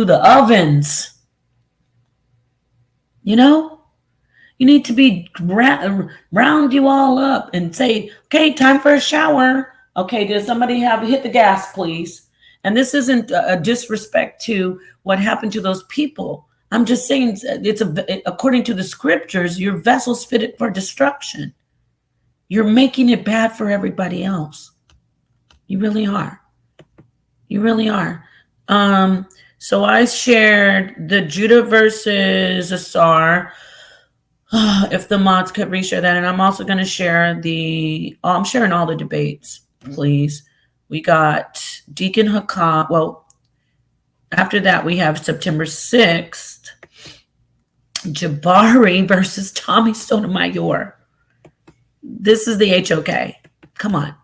the ovens. You know? You need to be round you all up and say, okay, time for a shower. Okay, does somebody hit the gas, please? And this isn't a disrespect to what happened to those people. I'm just saying according to the scriptures, your vessel's fitted for destruction. You're making it bad for everybody else. You really are. You really are. So I shared the Judah versus Asar. If the mods could reshare that. And I'm also going to share I'm sharing all the debates, please. We got Deacon Hakan. Well, after that, we have September 6th, Jabari versus Tommy Sotomayor. This is the HOK. Come on.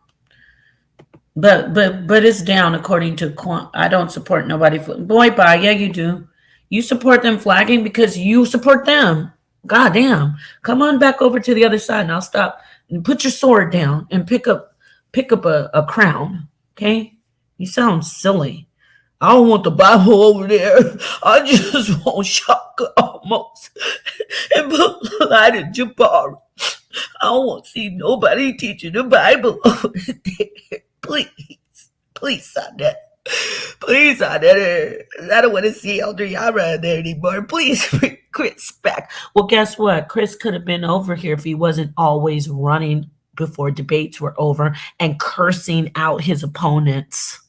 But it's down according to I don't support nobody. Boy, bye. Yeah, you do. You support them flagging because you support them. God damn. Come on back over to the other side and I'll stop. And put your sword down and pick up a crown. Okay? You sound silly. I don't want the Bible over there. I just want Shaka almost. And put light in Jabari. I don't want to see nobody teaching the Bible over there. Please. Please, Sonette. Please, I don't want to see Elder Yara in there anymore. Please bring Chris back. Well, guess what? Chris could have been over here if he wasn't always running before debates were over and cursing out his opponents.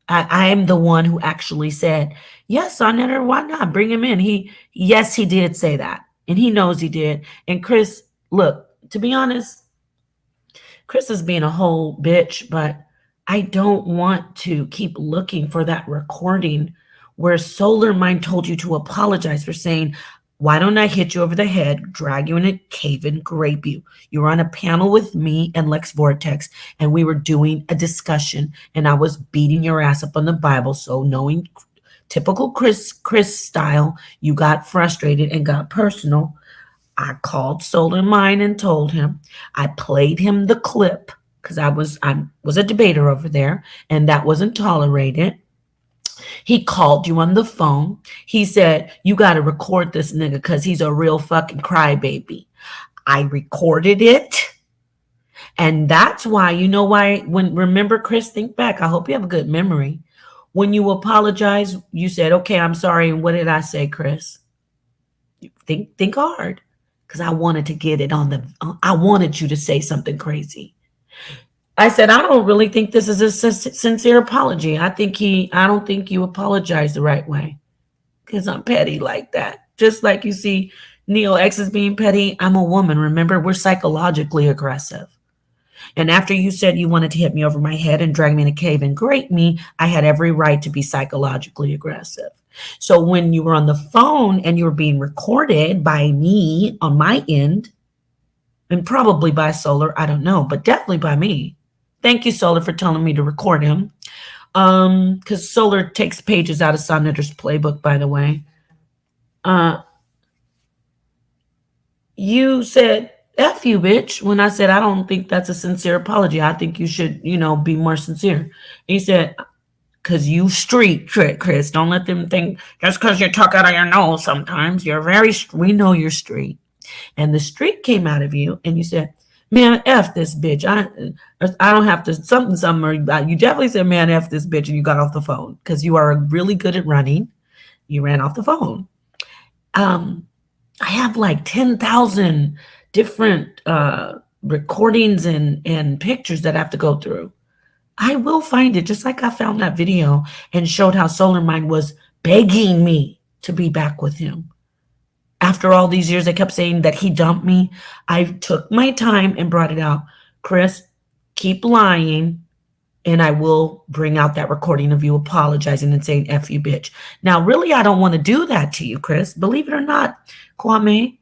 I am the one who actually said, yes, Sonetter, why not? Bring him in. Yes, he did say that. And he knows he did. And Chris, look, to be honest, Chris is being a whole bitch, but I don't want to keep looking for that recording where Solar Mind told you to apologize for saying, why don't I hit you over the head, drag you in a cave and grape you? You were on a panel with me and Lex Vortex, and we were doing a discussion, and I was beating your ass up on the Bible. So knowing typical Chris style, you got frustrated and got personal. I called Solar Mind and told him. I played him the clip because I was a debater over there, and that wasn't tolerated. He called you on the phone. He said, you got to record this nigga because he's a real fucking crybaby. I recorded it. And that's why, you know why, remember, Chris, think back. I hope you have a good memory. When you apologize, you said, okay, I'm sorry. And what did I say, Chris? Think hard. Because I wanted to get it I wanted you to say something crazy. I said, I don't really think this is a sincere apology. I don't think you apologize the right way. Because I'm petty like that. Just like you see Neo X is being petty, I'm a woman. Remember, we're psychologically aggressive. And after you said you wanted to hit me over my head and drag me in a cave and grate me, I had every right to be psychologically aggressive. So when you were on the phone and you were being recorded by me on my end, and probably by Solar, I don't know, but definitely by me. Thank you, Solar, for telling me to record him. Because Solar takes pages out of Sonetter's playbook, by the way. You said, F you, bitch, when I said, I don't think that's a sincere apology. I think you should, be more sincere. And he said, because you street trick, Chris. Don't let them think just because you talk out of your nose sometimes. We know you're street. And the street came out of you, and you said, man, F this bitch. I don't have to something. Or you definitely said, man, F this bitch, and you got off the phone because you are really good at running. You ran off the phone. I have like 10,000 different recordings and pictures that I have to go through. I will find it, just like I found that video and showed how Solar Mind was begging me to be back with him. After all these years, I kept saying that he dumped me. I took my time and brought it out. Chris, keep lying, and I will bring out that recording of you apologizing and saying, F you, bitch. Now, really, I don't want to do that to you, Chris. Believe it or not, Kwame.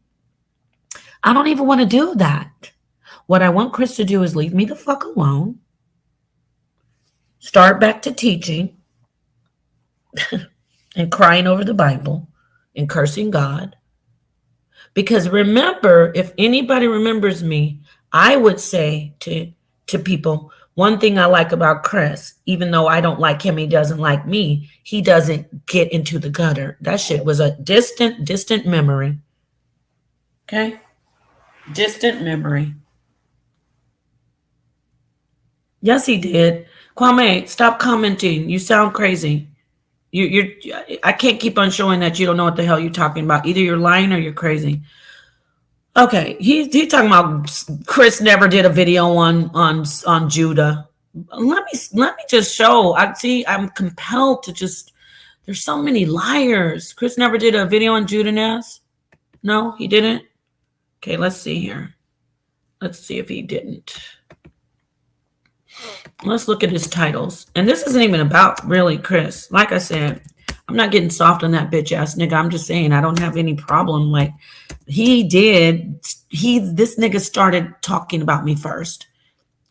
I don't even want to do that. What I want Chris to do is leave me the fuck alone. Start back to teaching and crying over the Bible and cursing God. Because remember, if anybody remembers me, I would say to people, one thing I like about Chris, even though I don't like him, he doesn't like me, he doesn't get into the gutter. That shit was a distant memory. Okay? Distant memory. Yes, he did. Kwame, stop commenting. You sound crazy. I can't keep on showing that you don't know what the hell you're talking about. Either you're lying or you're crazy. Okay, he's talking about Chris never did a video on Judah. Let me just show. I'm compelled to just. There's so many liars. Chris never did a video on Judah Ness. No, he didn't. Okay, let's see here. Let's see if he didn't. Let's look at his titles. And this isn't even about really Chris. Like I said, I'm not getting soft on that bitch ass nigga. I'm just saying I don't have any problem. Like this nigga started talking about me first.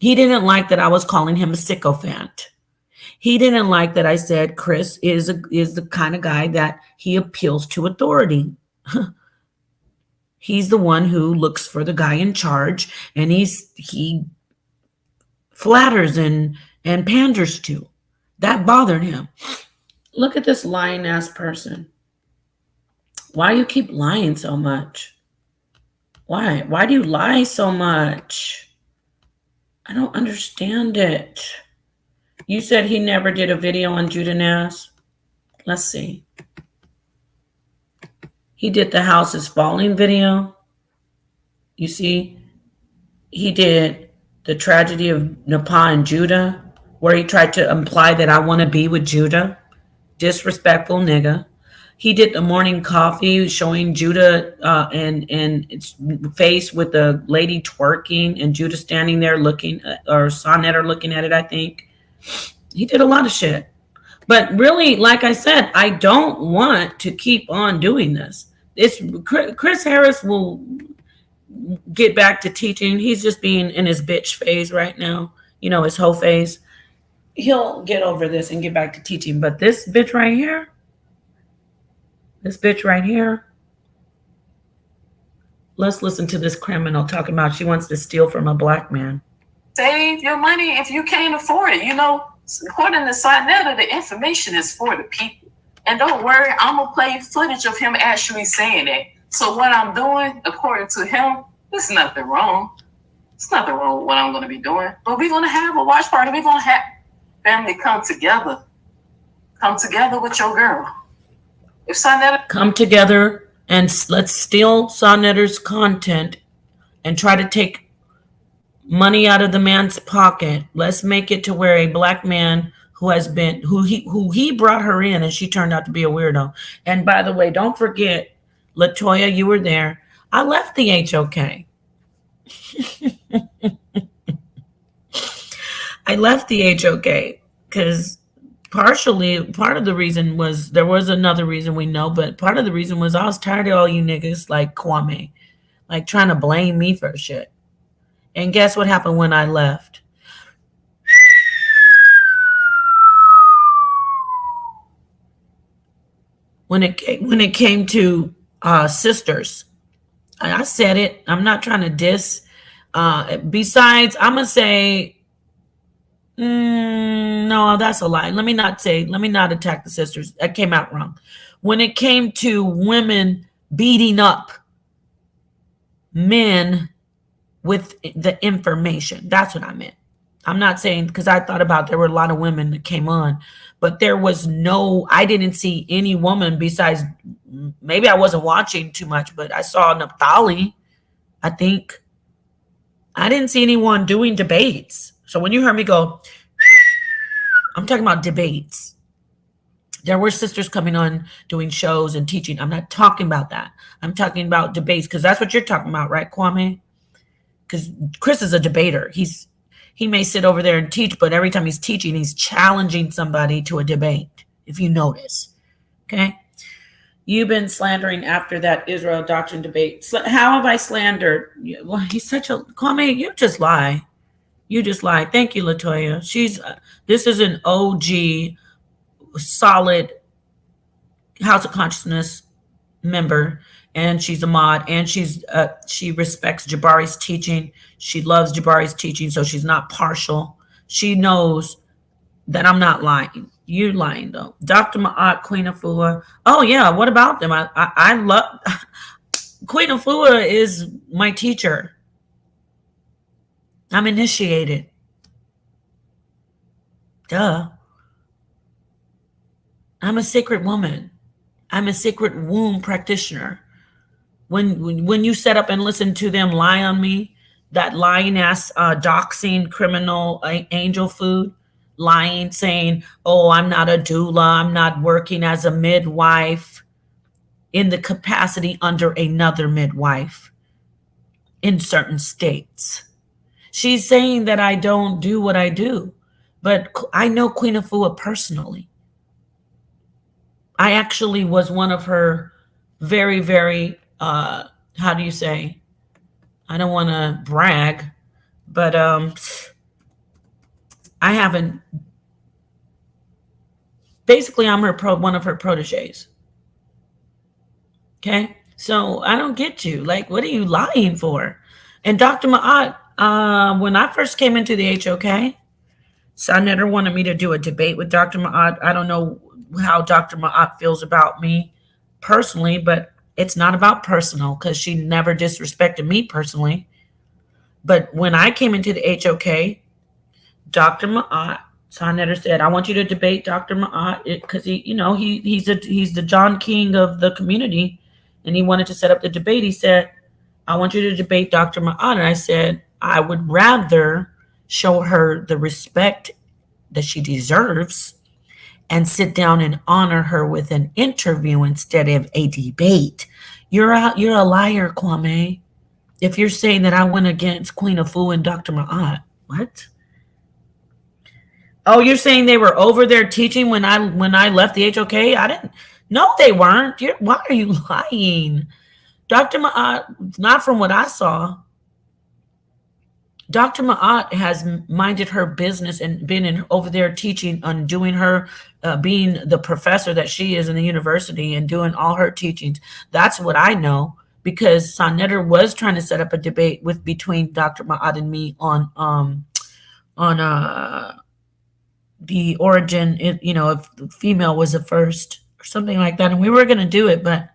He didn't like that I was calling him a sycophant. He didn't like that I said Chris is the kind of guy that he appeals to authority. He's the one who looks for the guy in charge, and he flatters and panders to. That bothered him. Look at this lying ass person. Why do you keep lying so much? Why? Why do you lie so much? I don't understand it. You said he never did a video on Judah Nass. Let's see. He did the House is Falling video. You see, he did the tragedy of Nepal and Judah, where he tried to imply that I want to be with Judah. Disrespectful nigga. He did the morning coffee showing Judah and its face with the lady twerking and Judah standing there looking, or Sonetta looking at it, I think. He did a lot of shit. But really, like I said, I don't want to keep on doing this. It's Chris Harris will get back to teaching. He's just being in his bitch phase right now. You know, his whole phase. He'll get over this and get back to teaching. But this bitch right here, let's listen to this criminal talking about she wants to steal from a black man. Save your money if you can't afford it. You know, according to Sinetta, the information is for the people. And don't worry, I'm going to play footage of him actually saying that. So what I'm doing, according to him, there's nothing wrong. There's nothing wrong with what I'm going to be doing. But we're going to have a watch party. We're going to have family come together. Come together with your girl. If Sonetta... Come together and let's steal Sonetta's content and try to take money out of the man's pocket. Let's make it to where a black man who he brought her in and she turned out to be a weirdo. And by the way, don't forget, Latoya, you were there. I left the HOK. I left the HOK because part of the reason was, there was another reason we know, but part of the reason was I was tired of all you niggas like Kwame, like trying to blame me for shit. And guess what happened when I left? When it came to sisters, I said it. I'm not trying to diss. Besides, I'm gonna say, no, that's a lie. Let me not attack the sisters. That came out wrong. When it came to women beating up men with the information, that's what I meant. I'm not saying, because I thought about, there were a lot of women that came on, but there was I didn't see any woman besides, maybe I wasn't watching too much, but I saw Naphtali, I think. I didn't see anyone doing debates. So when you heard me go, I'm talking about debates. There were sisters coming on doing shows and teaching. I'm not talking about that. I'm talking about debates, because that's what you're talking about, right, Kwame? Because Chris is a debater. He may sit over there and teach, but every time he's teaching, he's challenging somebody to a debate, if you notice. Okay? You've been slandering after that Israel doctrine debate. How have I slandered? Well, he's such a... Kwame, you just lie. You just lie. Thank you, Latoya. This is an OG, solid House of Consciousness member, and she's a mod, and she respects Jabari's teaching. She loves Jabari's teaching, so she's not partial. She knows that I'm not lying. You're lying, though. Dr. Ma'at, Queen Afua. Oh, yeah, what about them? I love... Queen Afua is my teacher. I'm initiated. Duh. I'm a sacred woman. I'm a sacred womb practitioner. When you set up and listen to them lie on me, that lying ass doxing criminal angel food, lying, saying, oh, I'm not a doula, I'm not working as a midwife in the capacity under another midwife in certain states. She's saying that I don't do what I do, but I know Queen Afua personally. I actually was one of her very, very, how do you say? I don't want to brag, but I haven't. Basically, I'm one of her proteges. Okay? So I don't get you. Like, what are you lying for? And Dr. Ma'at, when I first came into the HOK, Sonetta wanted me to do a debate with Dr. Ma'at. I don't know how Dr. Ma'at feels about me personally, but it's not about personal, because she never disrespected me personally. But when I came into the HOK, Dr. Ma'at Sonnetter said, "I want you to debate Dr. Ma'at because he's the John King of the community, and he wanted to set up the debate." He said, "I want you to debate Dr. Ma'at," and I said, "I would rather show her the respect that she deserves and sit down and honor her with an interview instead of a debate." You're a liar, Kwame. If you're saying that I went against Queen Afu and Dr. Ma'at, what? Oh, you're saying they were over there teaching when I left the HOK? I didn't. No, they weren't. Why are you lying, Dr. Ma'at? Not from what I saw. Dr. Ma'at has minded her business and been over there teaching and doing her, being the professor that she is in the university and doing all her teachings. That's what I know, because Sonnetter was trying to set up a debate between Dr. Ma'at and me on the origin, if female was the first or something like that, and we were going to do it, but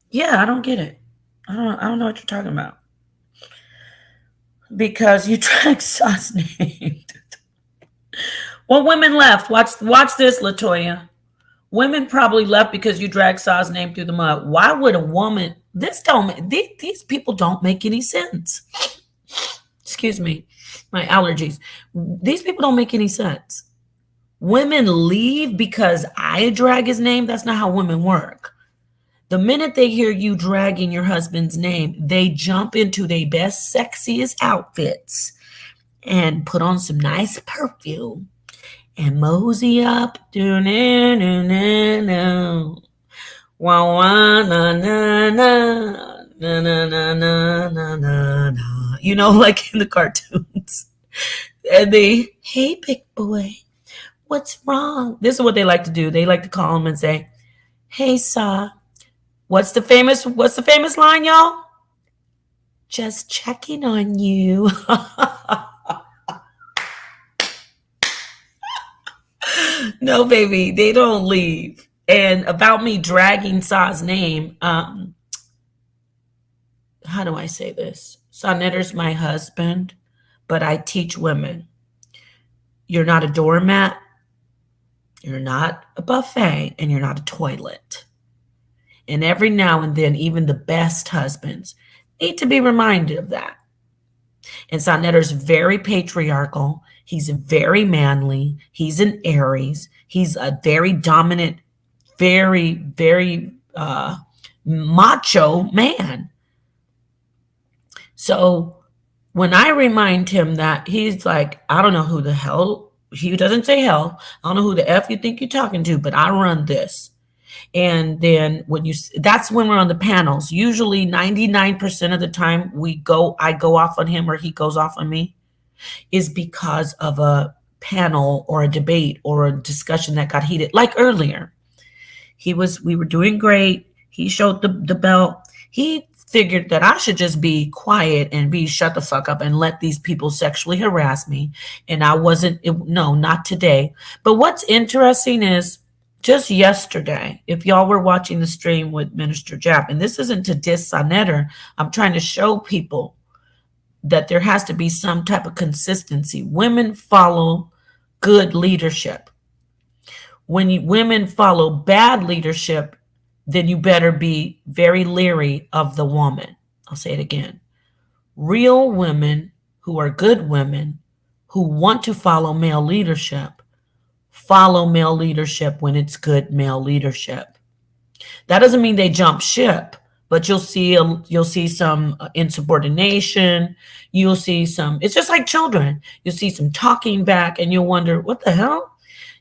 yeah, I don't get it. I don't know what you're talking about. Because you track Sauce name. Well, women left. Watch this, Latoya. Women probably left because you dragged Sauce name through the mud. Why would a woman? These people don't make any sense. Excuse me, my allergies. These people don't make any sense. Women leave because I drag his name. That's not how women work. The minute they hear you dragging your husband's name, they jump into their best, sexiest outfits and put on some nice perfume and mosey up. Do na na na na. Wah wah na na na na na na na na na. Like in the cartoons. And hey, big boy, what's wrong? This is what they like to do. They like to call him and say, "Hey, Saw. What's the famous line, y'all? Just checking on you." No, baby, they don't leave. And about me dragging Saw's name, how do I say this? Sonnetter's my husband, but I teach women. You're not a doormat, you're not a buffet, and you're not a toilet. And every now and then, even the best husbands need to be reminded of that. And Sonnetter's very patriarchal. He's very manly. He's an Aries. He's a very dominant, very, very macho man. So when I remind him that, he's like, I don't know who the hell, he doesn't say hell. I don't know who the F you think you're talking to, but I run this. And then that's when we're on the panels. Usually 99% of the time I go off on him or he goes off on me is because of a panel or a debate or a discussion that got heated. Like earlier, we were doing great. He showed the belt. He figured that I should just be quiet and shut the fuck up and let these people sexually harass me. And I wasn't, no, not today. But what's interesting is, just yesterday, if y'all were watching the stream with Minister Jap, and this isn't to diss Sonnetter, I'm trying to show people that there has to be some type of consistency. Women follow good leadership. When women follow bad leadership, then you better be very leery of the woman. I'll say it again. Real women who are good women who want to follow male leadership when it's good male leadership. That doesn't mean they jump ship, but you'll see some insubordination. You'll see some. It's just like children. You'll see some talking back, and you'll wonder, what the hell?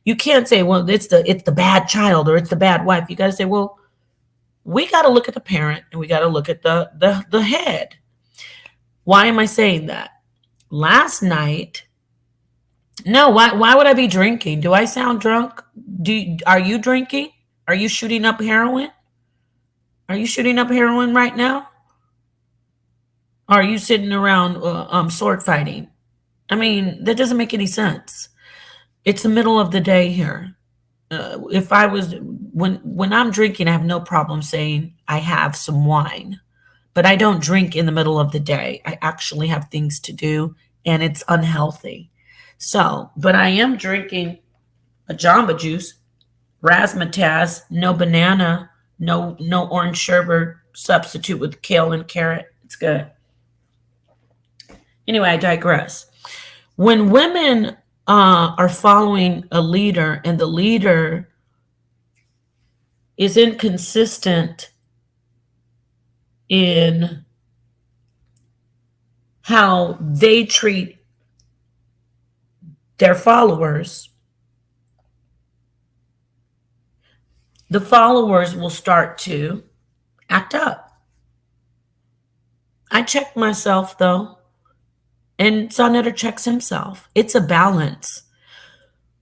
You can't say, well, it's the bad child or it's the bad wife. You got to say, well, we got to look at the parent and we got to look at the head. Why am I saying that? Last night. No, why would I be drinking? Do I sound drunk? Are you drinking? Are you shooting up heroin? Are you shooting up heroin right now? Or are you sitting around sword fighting? I mean, that doesn't make any sense. It's the middle of the day here. If I was, when I'm drinking, I have no problem saying I have some wine. But I don't drink in the middle of the day. I actually have things to do, and it's unhealthy. So, but I am drinking a Jamba Juice, razzmatazz, no banana, no orange sherbet substitute with kale and carrot. It's good. Anyway, I digress. When women are following a leader and the leader is inconsistent in how they treat their followers, the followers will start to act up. I check myself though, and Sonetter checks himself. It's a balance.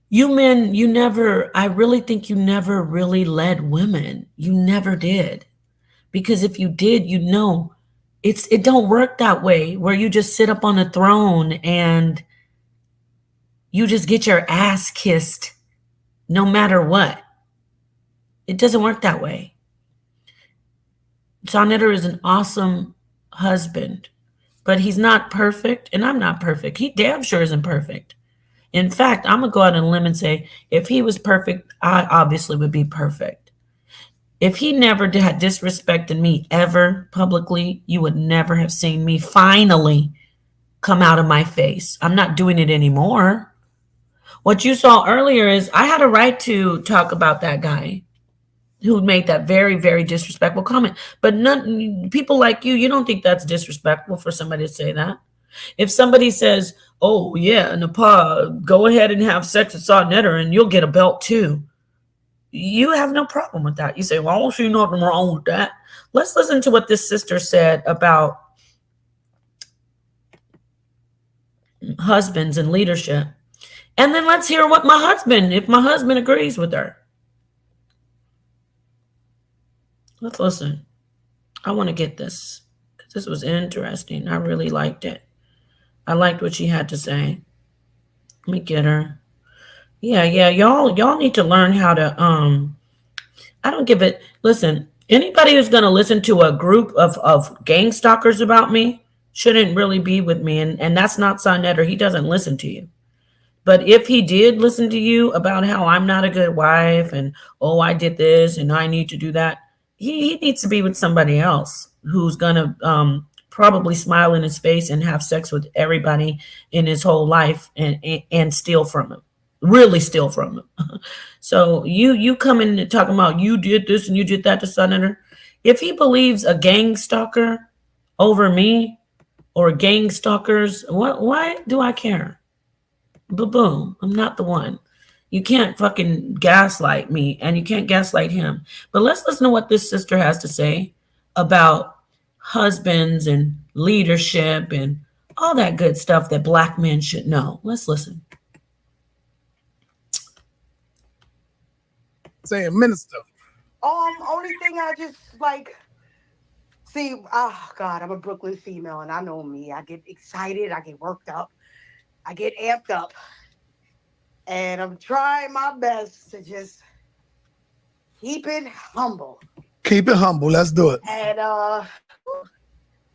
You men, you never, I really think you never really led women. You never did. Because if you did, you know, it don't work that way where you just sit up on a throne and you just get your ass kissed no matter what. It doesn't work that way. Sonetter is an awesome husband, but he's not perfect, and I'm not perfect. He damn sure isn't perfect. In fact, I'm going to go out on a limb and say, if he was perfect, I obviously would be perfect. If he never had disrespected me ever publicly, you would never have seen me finally come out of my face. I'm not doing it anymore. What you saw earlier is I had a right to talk about that guy who made that very, very disrespectful comment. But people like you don't think that's disrespectful for somebody to say that. If somebody says, oh, yeah, Nepal, go ahead and have sex with Sonetter and you'll get a belt too, you have no problem with that. You say, well, I don't see nothing wrong with that. Let's listen to what this sister said about husbands and leadership. And then let's hear what if my husband agrees with her. Let's listen. I want to get this because this was interesting. I really liked it. I liked what she had to say. Let me get her. Yeah. Y'all need to learn how to I don't give it. Listen, anybody who's going to listen to a group of gang stalkers about me shouldn't really be with me. And that's not Sonetter. He doesn't listen to you. But if he did listen to you about how I'm not a good wife and, oh, I did this and I need to do that, he needs to be with somebody else who's going to probably smile in his face and have sex with everybody in his whole life and steal from him, really steal from him. So you come in and talking about you did this and you did that to Sonetter. If he believes a gang stalker over me or gang stalkers, why do I care? Boom, I'm not the one. You can't fucking gaslight me and you can't gaslight him. But let's listen to what this sister has to say about husbands and leadership and all that good stuff that Black men should know. Let's listen. Saying minister. Only thing I just like, see, oh God, I'm a Brooklyn female and I know me. I get excited, I get worked up, I get amped up. And I'm trying my best to just keep it humble. Keep it humble. Let's do it. And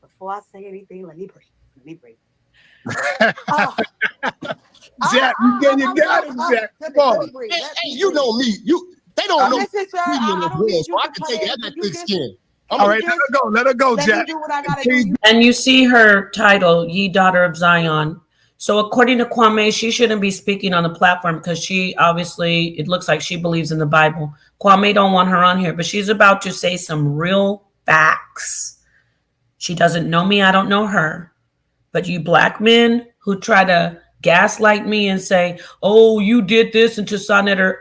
before I say anything, let me breathe. Jack, you got it, Jack. Come on. You know me. They don't know me Listen, sir, in the I don't world, need so you I to can play take it. it. I got You thick just- skin. All right, let her go, Let Jack. me do what I gotta do. And you see her title, Ye Daughter of Zion. So according to Kwame, she shouldn't be speaking on the platform because she obviously, it looks like she believes in the Bible. Kwame don't want her on here, but she's about to say some real facts. She doesn't know me. I don't know her. But you Black men who try to gaslight me and say, oh, you did this into Sonetter.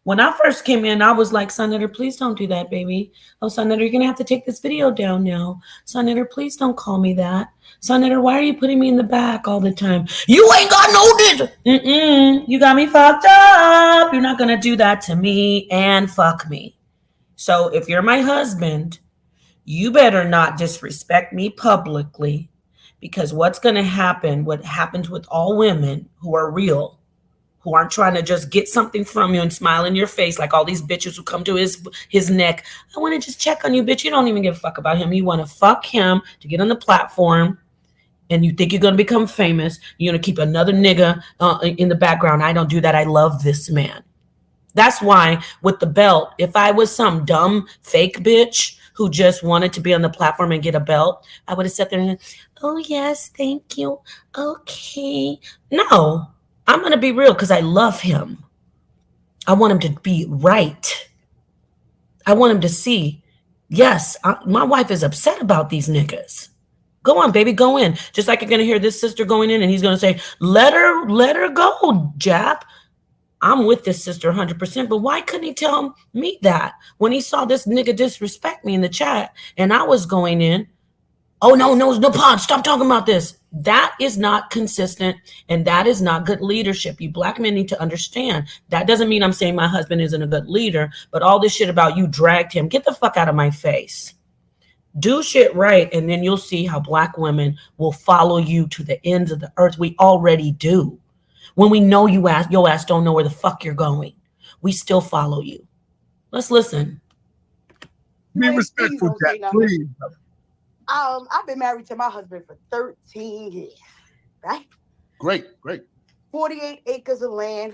When I first came in, I was like, Sonetter, please don't do that, baby. Oh, Sonetter, you're going to have to take this video down now. Sonetter, please don't call me that. Sonetter, why are you putting me in the back all the time? You ain't got no this. You got me fucked up. You're not going to do that to me and fuck me. So if you're my husband, you better not disrespect me publicly, because what's going to happen, what happens with all women who are real, who aren't trying to just get something from you and smile in your face like all these bitches who come to his neck. I want to just check on you, bitch. You don't even give a fuck about him. You want to fuck him to get on the platform and you think you're going to become famous, you're going to keep another nigga in the background. I don't do that. I love this man. That's why with the belt, if I was some dumb fake bitch who just wanted to be on the platform and get a belt, I would have sat there and, oh, yes, thank you. Okay. No, I'm going to be real because I love him. I want him to be right. I want him to see, yes, my wife is upset about these niggas. Go on, baby, go in. Just like you're going to hear this sister going in and he's going to say, let her go, Jap. I'm with this sister 100%, but why couldn't he tell me that when he saw this nigga disrespect me in the chat and I was going in? Oh, no, Pod, stop talking about this. That is not consistent and that is not good leadership. You black men need to understand. That doesn't mean I'm saying my husband isn't a good leader, but all this shit about you dragged him. Get the fuck out of my face. Do shit right, and then you'll see how black women will follow you to the ends of the earth. We already do. When we know your ass don't know where the fuck you're going, we still follow you. Let's listen. Be respectful, Jack, please. I've been married to my husband for 13 years, right? Great. 48 acres of land,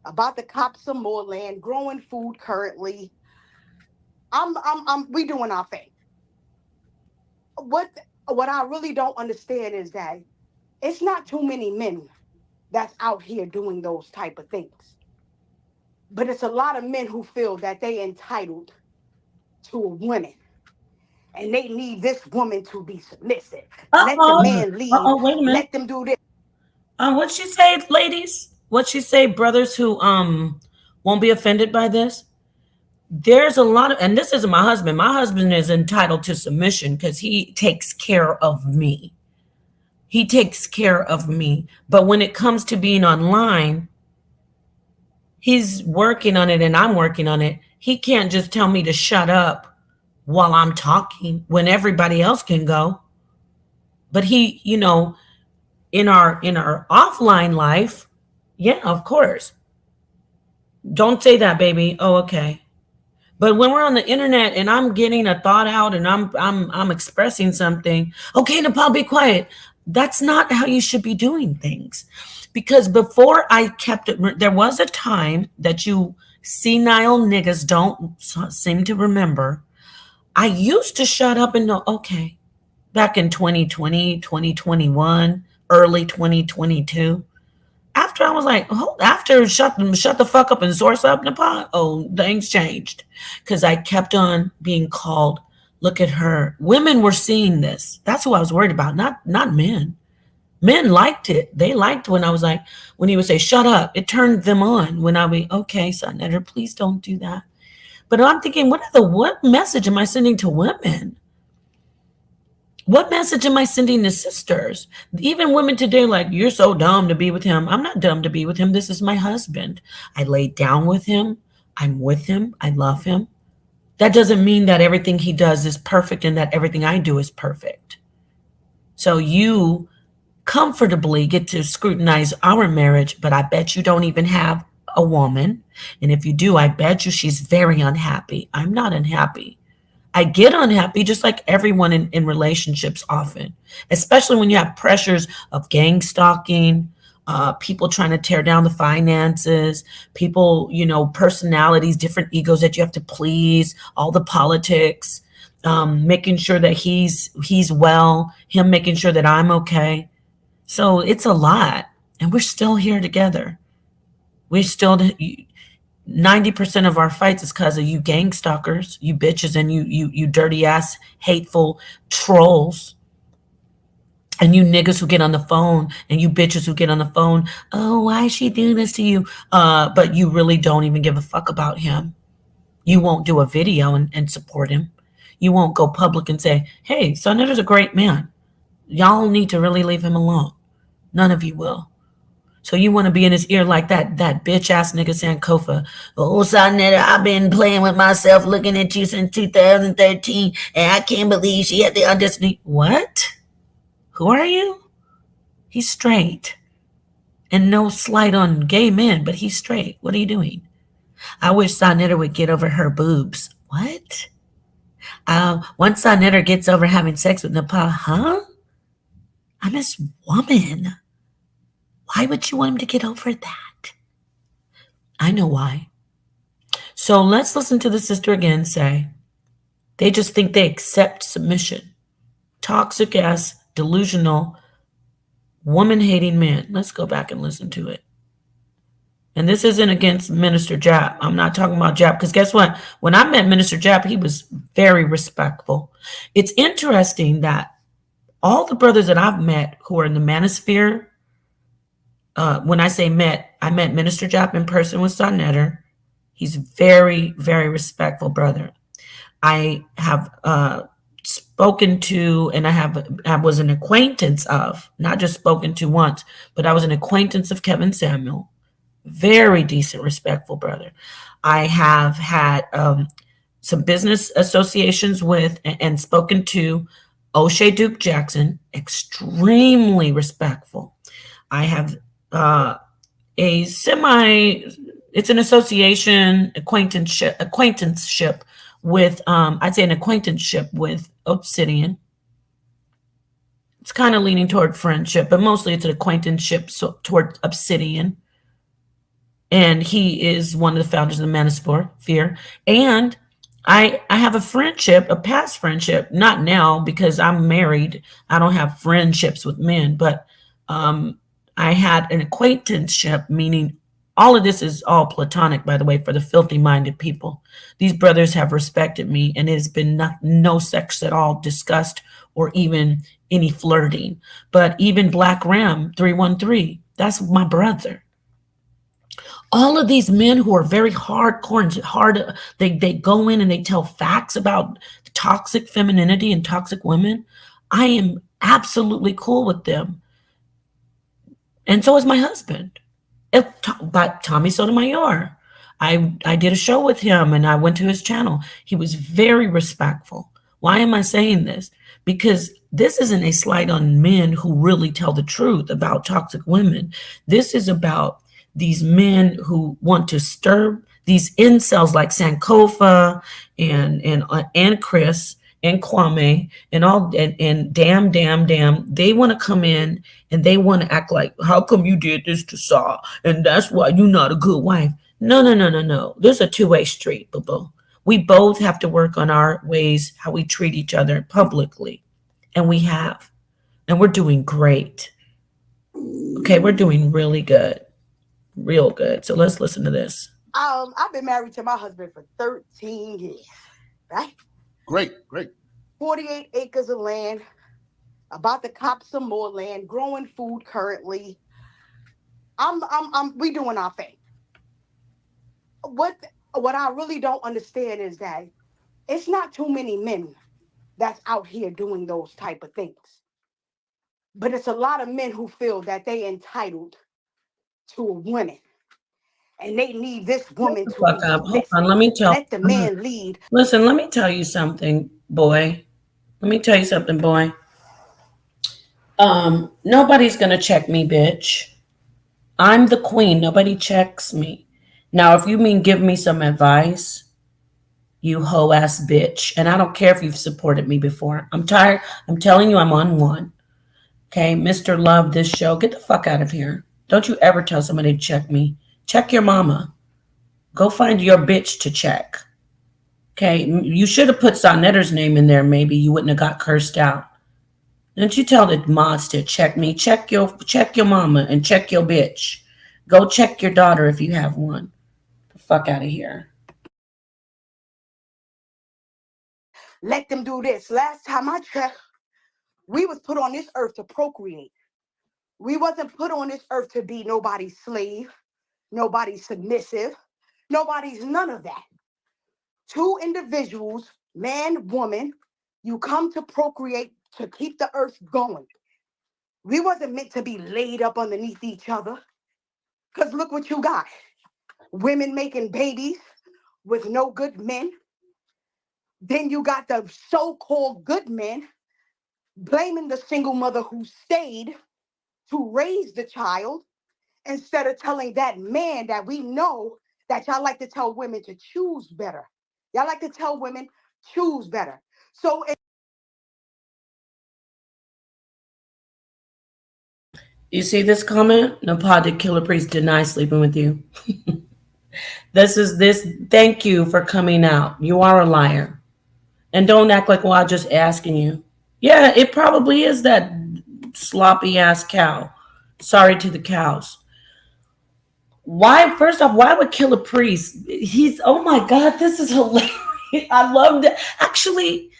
about to cop some more land, growing food currently. We doing our thing. What I really don't understand is that it's not too many men that's out here doing those type of things. But it's a lot of men who feel that they entitled to a woman. And they need this woman to be submissive. Let the man lead. Wait a minute. Let them do this. What'd she say, ladies? What'd she say, brothers who won't be offended by this? There's a lot of, and this isn't my husband. My husband is entitled to submission because he takes care of me. He takes care of me. But when it comes to being online, he's working on it and I'm working on it. He can't just tell me to shut up while I'm talking when everybody else can go. But he, in our offline life, yeah, of course. Don't say that, baby. Oh, okay. But when we're on the internet and I'm getting a thought out and I'm expressing something, okay, Nepal, be quiet. That's not how you should be doing things. Because before I kept it, there was a time that you senile niggas don't seem to remember. I used to shut up and know, okay, back in 2020, 2021, early 2022. After I was like, shut the fuck up and source up, Nepal. Oh, things changed because I kept on being called. Look at her. Women were seeing this. That's who I was worried about, not men. Men liked it. They liked when I was like, when he would say, shut up. It turned them on when I would be, okay, son, Edgar, please don't do that. But I'm thinking, what message am I sending to women? What message am I sending to sisters? Even women today, like, you're so dumb to be with him. I'm not dumb to be with him. This is my husband. I laid down with him. I'm with him. I love him. That doesn't mean that everything he does is perfect and that everything I do is perfect. So you comfortably get to scrutinize our marriage, but I bet you don't even have a woman. And if you do, I bet you she's very unhappy. I'm not unhappy. I get unhappy just like everyone in relationships often, especially when you have pressures of gang stalking, people trying to tear down the finances, people, personalities, different egos that you have to please, all the politics, making sure that he's well, him making sure that I'm okay. So it's a lot, and we're still here together. We're still 90% of our fights is because of you gang stalkers, you bitches, and you dirty ass hateful trolls, and you niggas who get on the phone, and you bitches who get on the phone. Oh, why is she doing this to you? But you really don't even give a fuck about him. You won't do a video and support him. You won't go public and say, hey, Sonetter's a great man. Y'all need to really leave him alone. None of you will. So you want to be in his ear like that bitch ass nigga Sankofa. Oh, Sonetta, I've been playing with myself, looking at you since 2013, and I can't believe she had the audacity. What? Who are you? He's straight. And no slight on gay men, but he's straight. What are you doing? I wish Sonetta would get over her boobs. What? Once Sonetta gets over having sex with Nepal, huh? I'm his woman. Why would you want him to get over that? I know why. So let's listen to the sister again say, they just think they accept submission. Toxic ass, delusional, woman hating man. Let's go back and listen to it. And this isn't against Minister Jap. I'm not talking about Jap because guess what? When I met Minister Jap, he was very respectful. It's interesting that all the brothers that I've met who are in the manosphere, when I say met, I met Minister Jap in person with Sonetter. He's very, very respectful brother. I have spoken to, and I was an acquaintance of, not just spoken to once, but I was an acquaintance of Kevin Samuel. Very decent, respectful brother. I have had some business associations with and spoken to O'Shea Duke Jackson, extremely respectful. I have a it's an association acquaintanceship with, I'd say an acquaintanceship with Obsidian. It's kind of leaning toward friendship, but mostly it's an acquaintanceship toward Obsidian. And he is one of the founders of the Manosphere. And I have a friendship, a past friendship, not now because I'm married. I don't have friendships with men, but I had an acquaintanceship, meaning all of this is all platonic, by the way, for the filthy minded people. These brothers have respected me, and it has been no sex at all discussed or even any flirting. But even Black Ram 313, that's my brother. All of these men who are very hardcore and hard, they go in and they tell facts about toxic femininity and toxic women. I am absolutely cool with them. And so is my husband. But Tommy Sotomayor. I did a show with him and I went to his channel. He was very respectful. Why am I saying this? Because this isn't a slight on men who really tell the truth about toxic women. This is about these men who want to stir these incels like Sankofa and Chris and Kwame and all and damn. They want to come in and they want to act like, how come you did this to Saw? And that's why you're not a good wife. No. There's a two-way street, boo-boo. We both have to work on our ways, how we treat each other publicly. And we have. And we're doing great. Okay, we're doing really good. Real good. So let's listen to this. I've been married to my husband for 13 years, right? Great. 48 acres of land, about to cop some more land, growing food currently. We doing our thing. What I really don't understand is that it's not too many men that's out here doing those type of things. But it's a lot of men who feel that they entitled to a woman. And they need this woman to fuck up. Hold on, let the man lead. Listen, let me tell you something, boy. Nobody's gonna check me, bitch. I'm the queen. Nobody checks me. Now, if you mean give me some advice, you hoe ass bitch. And I don't care if you've supported me before. I'm tired. I'm telling you, I'm on one. Okay, Mr. Love this show. Get the fuck out of here. Don't you ever tell somebody to check me. Check your mama. Go find your bitch to check. Okay, you should have put Sonetter's name in there. Maybe you wouldn't have got cursed out. Don't you tell the mods to check me. Check your mama and check your bitch. Go check your daughter if you have one. The fuck out of here. Let them do this. Last time I checked, we was put on this earth to procreate. We wasn't put on this earth to be nobody's slave, nobody's submissive, nobody's none of that. Two individuals, man, woman, you come to procreate to keep the earth going. We wasn't meant to be laid up underneath each other. Because look what you got. Women making babies with no good men. Then you got the so-called good men blaming the single mother who stayed to raise the child instead of telling that man that we know that y'all like to tell women to choose better. Y'all like to tell women choose better. So You see this comment? No pod did Killer Priest deny sleeping with you. This. Thank you for coming out. You are a liar. And don't act like, well, I'm just asking you. Yeah, it probably is that sloppy ass cow. Sorry to the cows. Why, first off, why would Killer Priest? He's, oh my God, this is hilarious. I love that. Actually,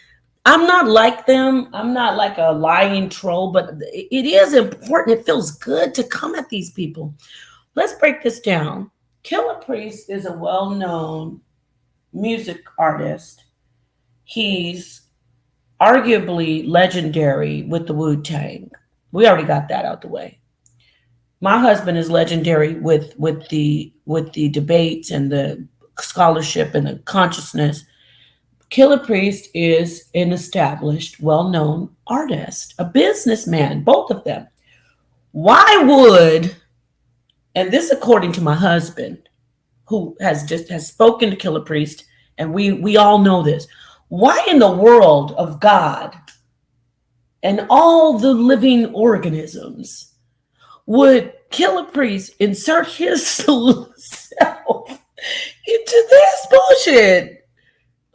I'm not like them. I'm not like a lying troll, but it is important. It feels good to come at these people. Let's break this down. Killer Priest is a well known music artist. He's arguably legendary with the Wu Tang. We already got that out the way. My husband is legendary with the debates and the scholarship and the consciousness. Killer Priest is an established, well-known artist, a businessman, both of them. Why would, and this according to my husband, who has spoken to Killer Priest, and we all know this. Why in the world of God and all the living organisms would Killer Priest insert his self into this bullshit?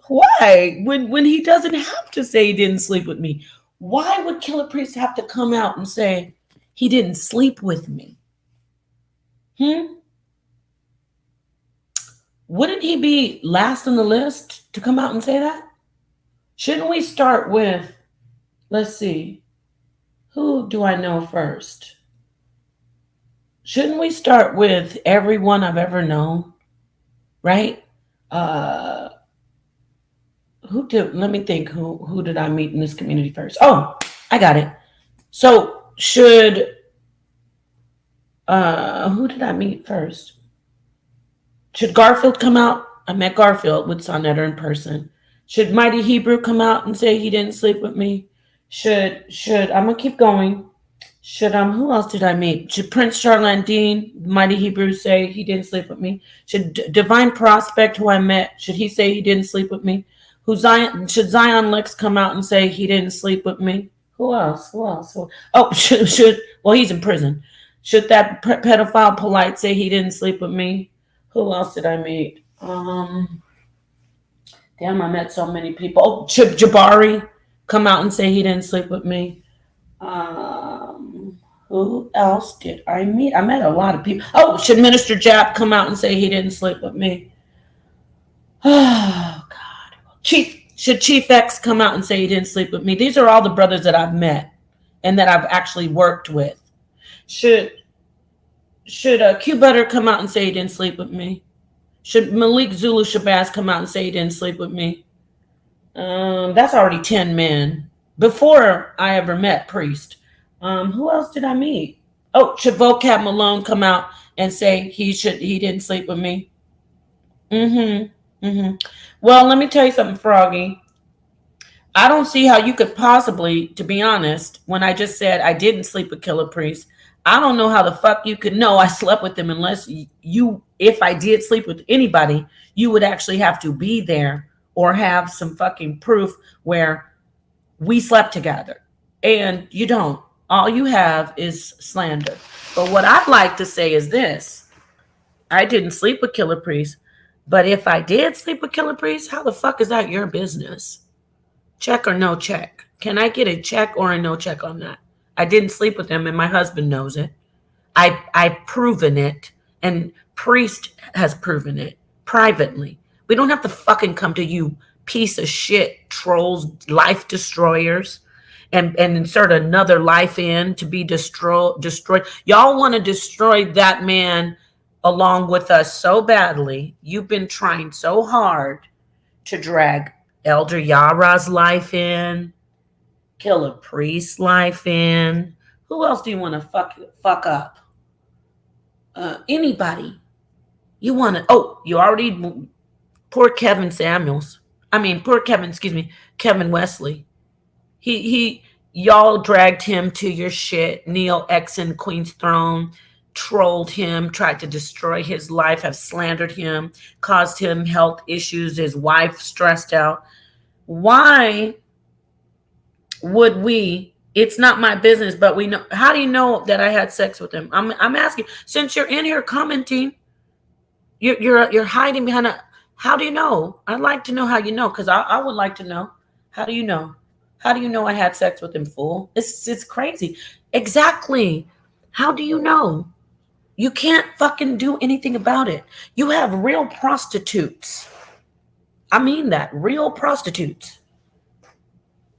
Why? When he doesn't have to say he didn't sleep with me. Why would Killer Priest have to come out and say he didn't sleep with me? Wouldn't he be last on the list to come out and say that? Shouldn't we start with, let's see, who do I know first? Shouldn't we start with everyone I've ever known, right? Let me think, who did I meet in this community first? Oh, I got it. So who did I meet first? Should Garfield come out? I met Garfield with Sonetta in person. Should Mighty Hebrew come out and say he didn't sleep with me? Should I'm gonna keep going. Should who else did I meet? Should Prince Charlene Dean, Mighty Hebrew, say he didn't sleep with me? Should Divine Prospect, who I met, should he say he didn't sleep with me? Should Zion Lex come out and say he didn't sleep with me? Who else? Oh, should well, he's in prison. Should that pedophile Polite say he didn't sleep with me? Who else did I meet? Damn, I met so many people. Oh, should Jabari come out and say he didn't sleep with me? Who else did I meet? I met a lot of people. Oh, should Minister Jap come out and say he didn't sleep with me? Oh, God. Should Chief X come out and say he didn't sleep with me? These are all the brothers that I've met and that I've actually worked with. Should Q Butter come out and say he didn't sleep with me? Should Malik Zulu Shabazz come out and say he didn't sleep with me? That's already 10 men before I ever met Priest. Who else did I meet? Oh, should Vocab Malone come out and say he didn't sleep with me? Well, let me tell you something, Froggy. I don't see how you could possibly, to be honest, when I just said I didn't sleep with Killer Priest, I don't know how the fuck you could know I slept with him unless if I did sleep with anybody, you would actually have to be there or have some fucking proof where we slept together. And you don't. All you have is slander. But what I'd like to say is this. I didn't sleep with Killer Priest, but if I did sleep with Killer Priest, how the fuck is that your business? Check or no check? Can I get a check or a no check on that? I didn't sleep with him and my husband knows it. I've proven it and Priest has proven it privately. We don't have to fucking come to you piece of shit trolls, life destroyers, and insert another life in to be destroyed. Y'all want to destroy that man along with us so badly. You've been trying so hard to drag Elder Yara's life in, Killer Priest's life in. Who else do you want to fuck up? Anybody. You want to, you already, poor Kevin Samuels. Kevin Wesley. Y'all dragged him to your shit. Neil Exon, Queen's Throne, trolled him, tried to destroy his life, have slandered him, caused him health issues, his wife stressed out. Why would we It's not my business, but we know. How do you know that I had sex with him? I'm asking. Since you're in here commenting, you're hiding behind a. How do you know? I'd like to know how you know, because I would like to know. How do you know? How do you know I had sex with him, fool? It's crazy. Exactly. How do you know? You can't fucking do anything about it. You have real prostitutes. I mean that. Real prostitutes.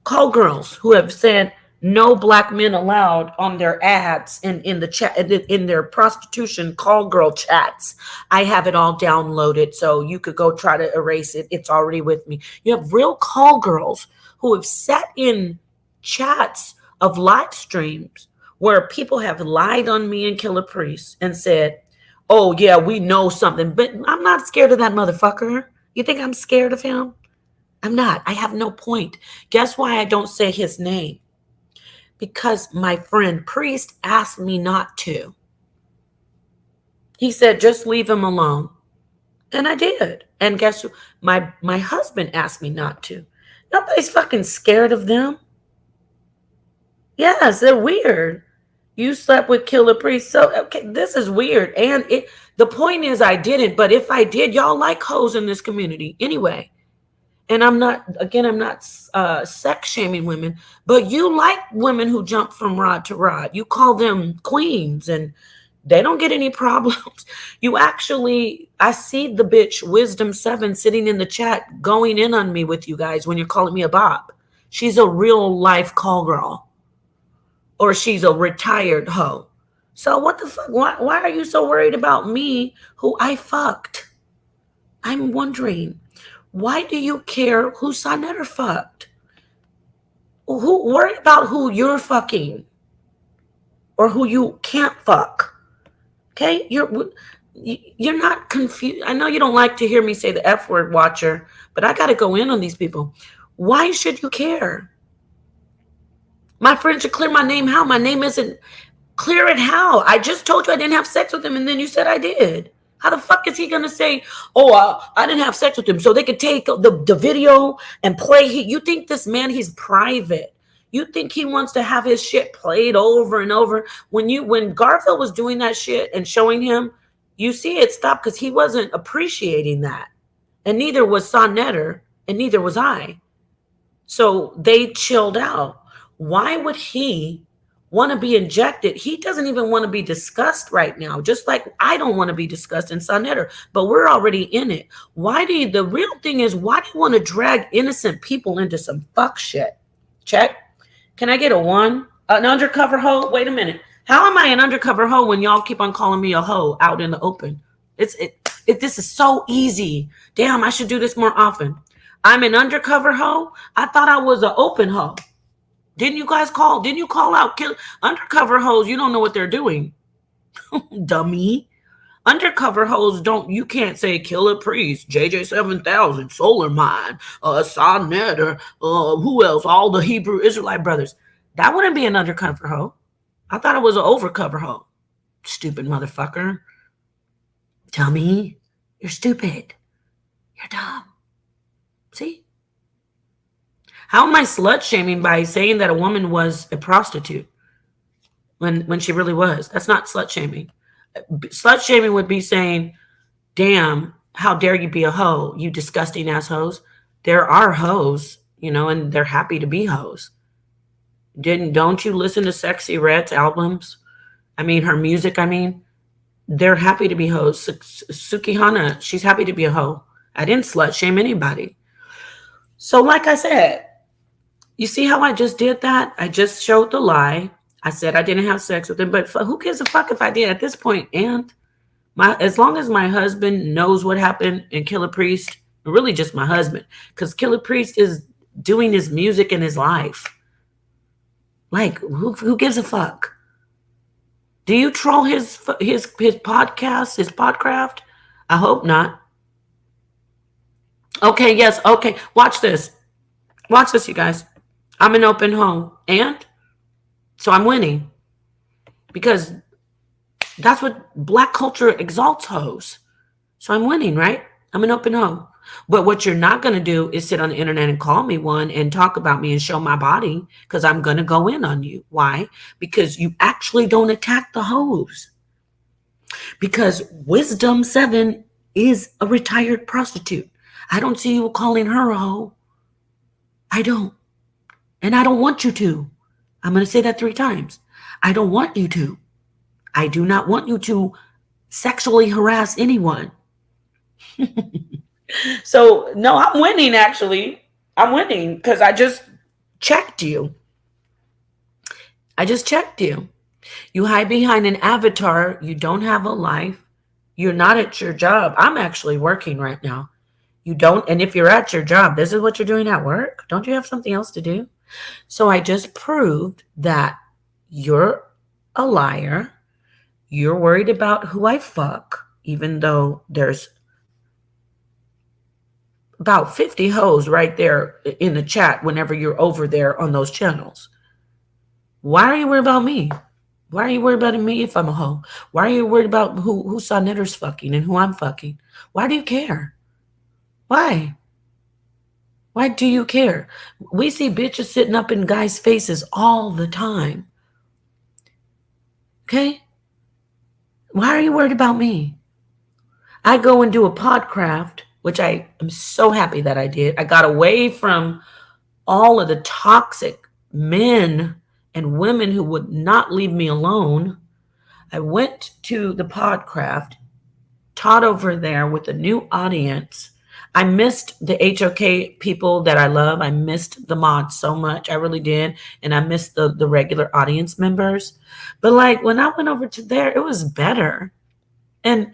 Call girls who have said no black men allowed on their ads in the chat in their prostitution call girl chats. I have it all downloaded, so you could go try to erase it. It's already with me. You have real call girls who have sat in chats of live streams where people have lied on me and Killer Priest and said, oh yeah, we know something, but I'm not scared of that motherfucker. You think I'm scared of him? I'm not. I have no point. Guess why I don't say his name? Because my friend Priest asked me not to. He said, just leave him alone. And I did. And guess what? My husband asked me not to. Nobody's fucking scared of them. Yes, they're weird. You slept with Killer Priest. So, okay, this is weird. And the point is I didn't. But if I did, y'all like hoes in this community. Anyway. And I'm not sex shaming women, but you like women who jump from rod to rod. You call them queens and they don't get any problems. You actually, I see the bitch Wisdom 7 sitting in the chat going in on me with you guys when you're calling me a bop. She's a real life call girl. Or she's a retired hoe. So what the fuck? Why are you so worried about me who I fucked? I'm wondering. Why do you care who Sonetter fucked? Who worry about who you're fucking or who you can't fuck? Okay, you're not confused. I know you don't like to hear me say the F word, Watcher, but I got to go in on these people. Why should you care? My friend should clear my name. How? My name isn't clear it. How? I just told you I didn't have sex with him, and then you said I did. How the fuck is he going to say, oh, I didn't have sex with him, so they could take the video and play? You think this man, he's private. You think he wants to have his shit played over and over? When Garfield was doing that shit and showing him, you see it stopped because he wasn't appreciating that. And neither was Sonetter, and neither was I. So they chilled out. Why would he want to be injected? He doesn't even want to be discussed right now, just like I don't want to be discussed in Sonetter, but we're already in it. The real thing is, why do you want to drag innocent people into some fuck shit? Check. Can I get a 1? An undercover hoe? Wait a minute. How am I an undercover hoe when y'all keep on calling me a hoe out in the open? This is so easy. Damn, I should do this more often. I'm an undercover hoe? I thought I was an open hoe. Didn't you call out undercover hoes? You don't know what they're doing. Dummy. Undercover hoes you can't say Killer Priest, JJ 7000, Solar Mine, Sonetter, who else? All the Hebrew Israelite brothers. That wouldn't be an undercover hoe. I thought it was an overcover hoe. Stupid motherfucker. Dummy. You're stupid. You're dumb. See? How am I slut shaming by saying that a woman was a prostitute when she really was? That's not slut shaming. Slut shaming would be saying, damn, how dare you be a hoe, you disgusting ass hoes. There are hoes, and they're happy to be hoes. Don't you listen to Sexy Red's albums? Her music, they're happy to be hoes. Sukihana, she's happy to be a hoe. I didn't slut shame anybody. So like I said, you see how I just did that? I just showed the lie. I said I didn't have sex with him, but who gives a fuck if I did at this point? And as long as my husband knows what happened and Killer Priest, really just my husband, because Killer Priest is doing his music and his life. Like, who gives a fuck? Do you troll his podcast, his podcraft? I hope not. Okay, yes, okay. Watch this. Watch this, you guys. I'm an open hoe. And so I'm winning. Because that's what black culture exalts hoes. So I'm winning, right? I'm an open hoe. But what you're not going to do is sit on the internet and call me one and talk about me and show my body, because I'm going to go in on you. Why? Because you actually don't attack the hoes. Because Wisdom 7 is a retired prostitute. I don't see you calling her a hoe. I don't. And I don't want you to. I'm going to say that 3 times. I don't want you to. I do not want you to sexually harass anyone. So, no, I'm winning, actually. I'm winning because I just checked you. You hide behind an avatar. You don't have a life. You're not at your job. I'm actually working right now. You don't. And if you're at your job, this is what you're doing at work. Don't you have something else to do? So I just proved that you're a liar. You're worried about who I fuck, even though there's about 50 hoes right there in the chat whenever you're over there on those channels. Why are you worried about me? Why are you worried about me if I'm a hoe? Why are you worried about who Sonetter's fucking and who I'm fucking? Why do you care? Why? Why do you care? We see bitches sitting up in guys' faces all the time. Okay? Why are you worried about me? I go and do a podcraft, which I am so happy that I did. I got away from all of the toxic men and women who would not leave me alone. I went to the podcraft, taught over there with a new audience. I missed the HOK people that I love. I missed the mods so much. I really did. And I missed the regular audience members. But like when I went over to there, it was better. And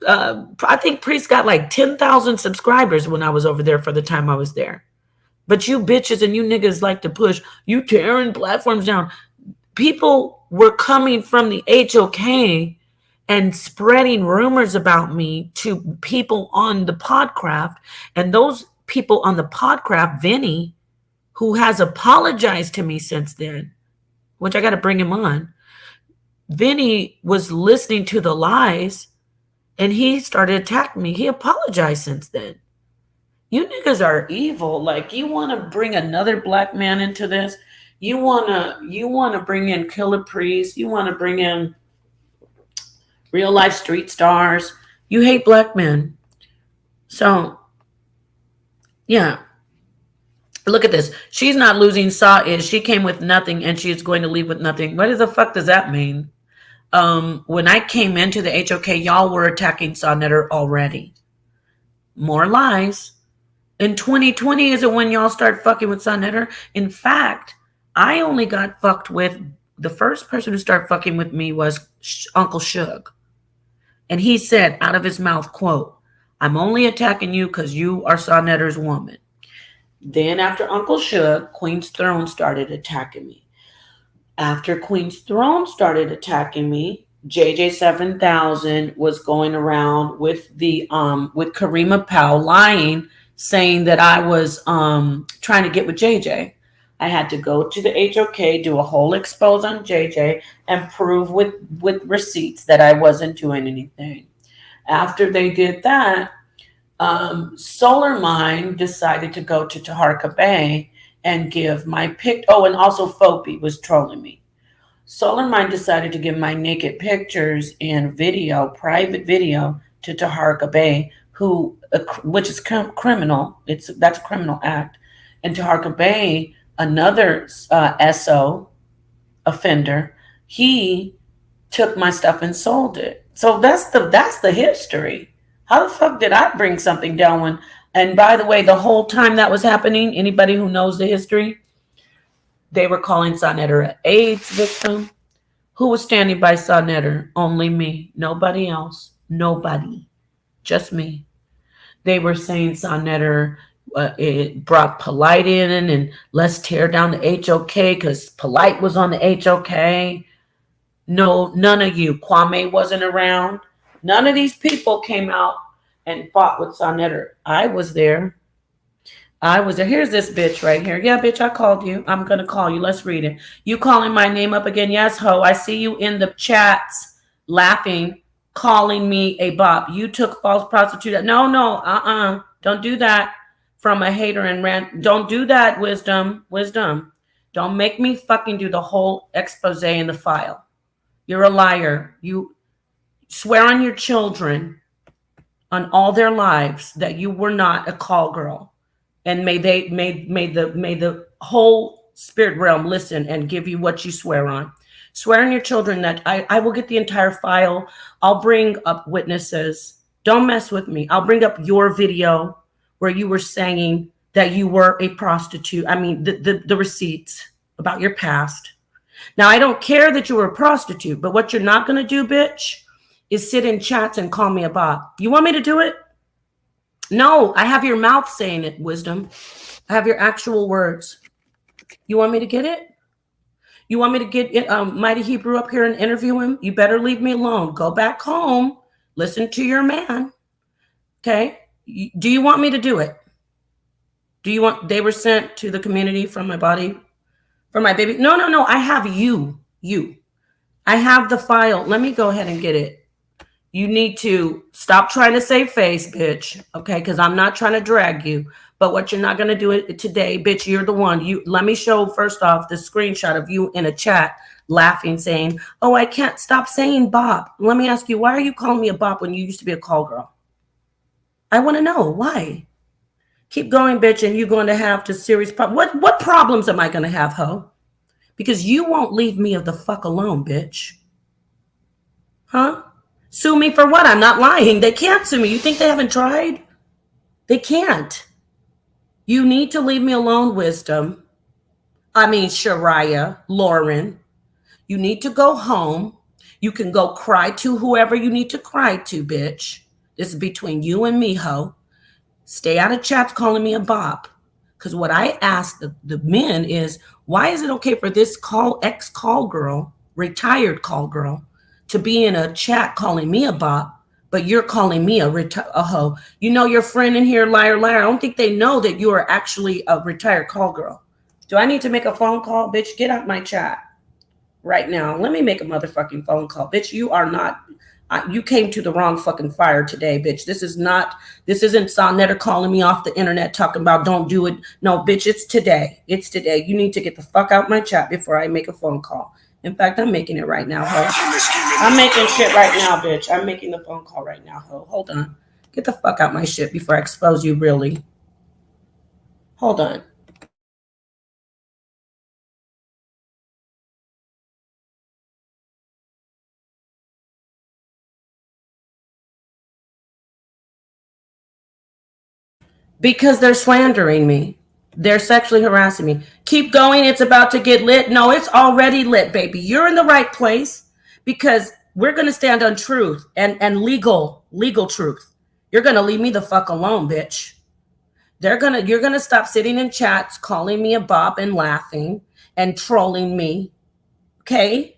I think Priest got like 10,000 subscribers when I was over there for the time I was there. But you bitches and you niggas like to push, you tearing platforms down. People were coming from the HOK and spreading rumors about me to people on the podcraft. And those people on the podcraft, Vinny, who has apologized to me since then, which I got to bring him on. Vinny was listening to the lies and he started attacking me. He apologized since then. You niggas are evil. Like, you want to bring another black man into this. You want to bring in Killer Priest. You want to bring in real life street stars. You hate black men. So, yeah. Look at this. She's not losing. Saw is. She came with nothing and she's going to leave with nothing. What the fuck does that mean? When I came into the HOK, y'all were attacking Sonetter already. More lies. In 2020 is it when y'all start fucking with Sonetter? In fact, I only got fucked with, the first person who started fucking with me was Uncle Suge. And he said out of his mouth, quote, "I'm only attacking you because you are Sonetter's woman." Then after Uncle Suge, Queen's Throne started attacking me. After Queen's Throne started attacking me, JJ 7000 was going around with with Karima Powell lying, saying that I was trying to get with JJ. I had to go to the HOK, do a whole expose on JJ, and prove with receipts that I wasn't doing anything. After they did that, Solar Mind decided to go to Taharka Bay and give my pic. Oh, and also Fopi was trolling me. Solar Mind decided to give my naked pictures and video, private video, to Taharka Bay, which is criminal. That's a criminal act. And Taharka Bay, another SO offender, he took my stuff and sold it. So that's the history. How the fuck did I bring something down when? And by the way, the whole time that was happening, anybody who knows the history, they were calling Sonetter an AIDS victim. Who was standing by Sonetter? Only me. Nobody else. Nobody. Just me. They were saying Sonetter it brought Polite in and let's tear down the HOK because Polite was on the HOK. No, none of you. Kwame wasn't around. None of these people came out and fought with Sonetter. I was there. Here's this bitch right here. Yeah, bitch, I called you. I'm going to call you. Let's read it. You calling my name up again? Yes, ho. I see you in the chats laughing, calling me a bop. You took false prostitute. No. Don't do that from a hater and rant. Don't do that, wisdom. Don't make me fucking do the whole expose in the file. You're a liar. You swear on your children, on all their lives, that you were not a call girl. And may the whole spirit realm listen and give you what you swear on. Swear on your children that I will get the entire file. I'll bring up witnesses. Don't mess with me. I'll bring up your video where you were saying that you were a prostitute. I mean, the receipts about your past. Now, I don't care that you were a prostitute, but what you're not going to do, bitch, is sit in chats and call me a bot. You want me to do it? No, I have your mouth saying it, wisdom. I have your actual words. You want me to get it? You want me to get Mighty Hebrew up here and interview him? You better leave me alone. Go back home. Listen to your man. Okay? Do you want me to do it? Do you want, they were sent to the community from my body, from my baby? No. I have you. I have the file. Let me go ahead and get it. You need to stop trying to save face, bitch. Okay? Because I'm not trying to drag you. But what you're not going to do it today, bitch, you're the one. You let me show first off the screenshot of you in a chat laughing, saying, oh, I can't stop saying bop. Let me ask you, why are you calling me a bop when you used to be a call girl? I want to know why. Keep going, bitch, and you're going to have to serious problems. What problems am I going to have, ho? Because you won't leave me the fuck alone, bitch. Huh? Sue me for what? I'm not lying. They can't sue me. You think they haven't tried? They can't. You need to leave me alone, wisdom. I mean, Shariah, Lauren. You need to go home. You can go cry to whoever you need to cry to, bitch. This is between you and me, ho. Stay out of chats calling me a bop. Because what I ask the men is, why is it okay for this ex-call girl, retired call girl, to be in a chat calling me a bop, but you're calling me a hoe? You know your friend in here, liar. I don't think they know that you are actually a retired call girl. Do I need to make a phone call? Bitch, get out my chat right now. Let me make a motherfucking phone call. Bitch, you are not... you came to the wrong fucking fire today, bitch. This isn't Sonnetter calling me off the internet talking about don't do it. No, bitch, it's today. It's today. You need to get the fuck out my chat before I make a phone call. In fact, I'm making it right now, ho. I'm making shit right now, bitch. I'm making the phone call right now, ho. Hold on. Get the fuck out my shit before I expose you, really. Hold on. Because they're slandering me. They're sexually harassing me. Keep going. It's about to get lit. No, it's already lit, baby. You're in the right place because we're going to stand on truth and legal truth. You're going to leave me the fuck alone, bitch. You're going to stop sitting in chats calling me a bop and laughing and trolling me. Okay?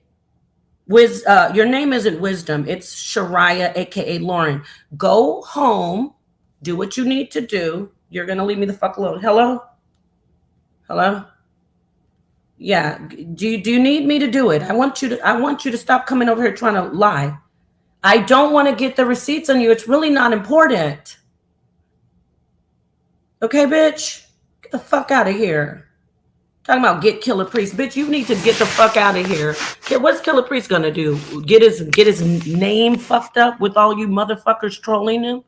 Your name isn't Wisdom. It's Shariah, aka Lauren. Go home. Do what you need to do. You're going to leave me the fuck alone. Hello? Yeah. Do you need me to do it? I want you to stop coming over here trying to lie. I don't want to get the receipts on you. It's really not important. Okay, bitch? Get the fuck out of here. Talking about get Killer Priest. Bitch, you need to get the fuck out of here. Okay, what's Killer Priest going to do? Get his name fucked up with all you motherfuckers trolling him?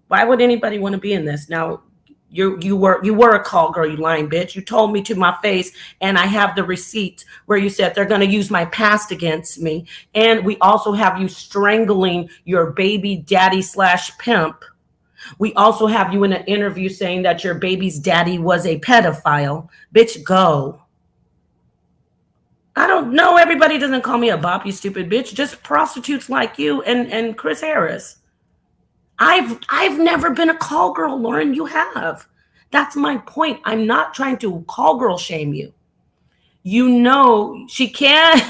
Why would anybody want to be in this? Now, you were a call girl, you lying bitch. You told me to my face, and I have the receipt where you said they're going to use my past against me. And we also have you strangling your baby daddy / pimp. We also have you in an interview saying that your baby's daddy was a pedophile. Bitch, go. I don't know. Everybody doesn't call me a bop, you stupid bitch. Just prostitutes like you and Chris Harris. I've never been a call girl, Lauren. You have. That's my point. I'm not trying to call girl shame you. You know she can't.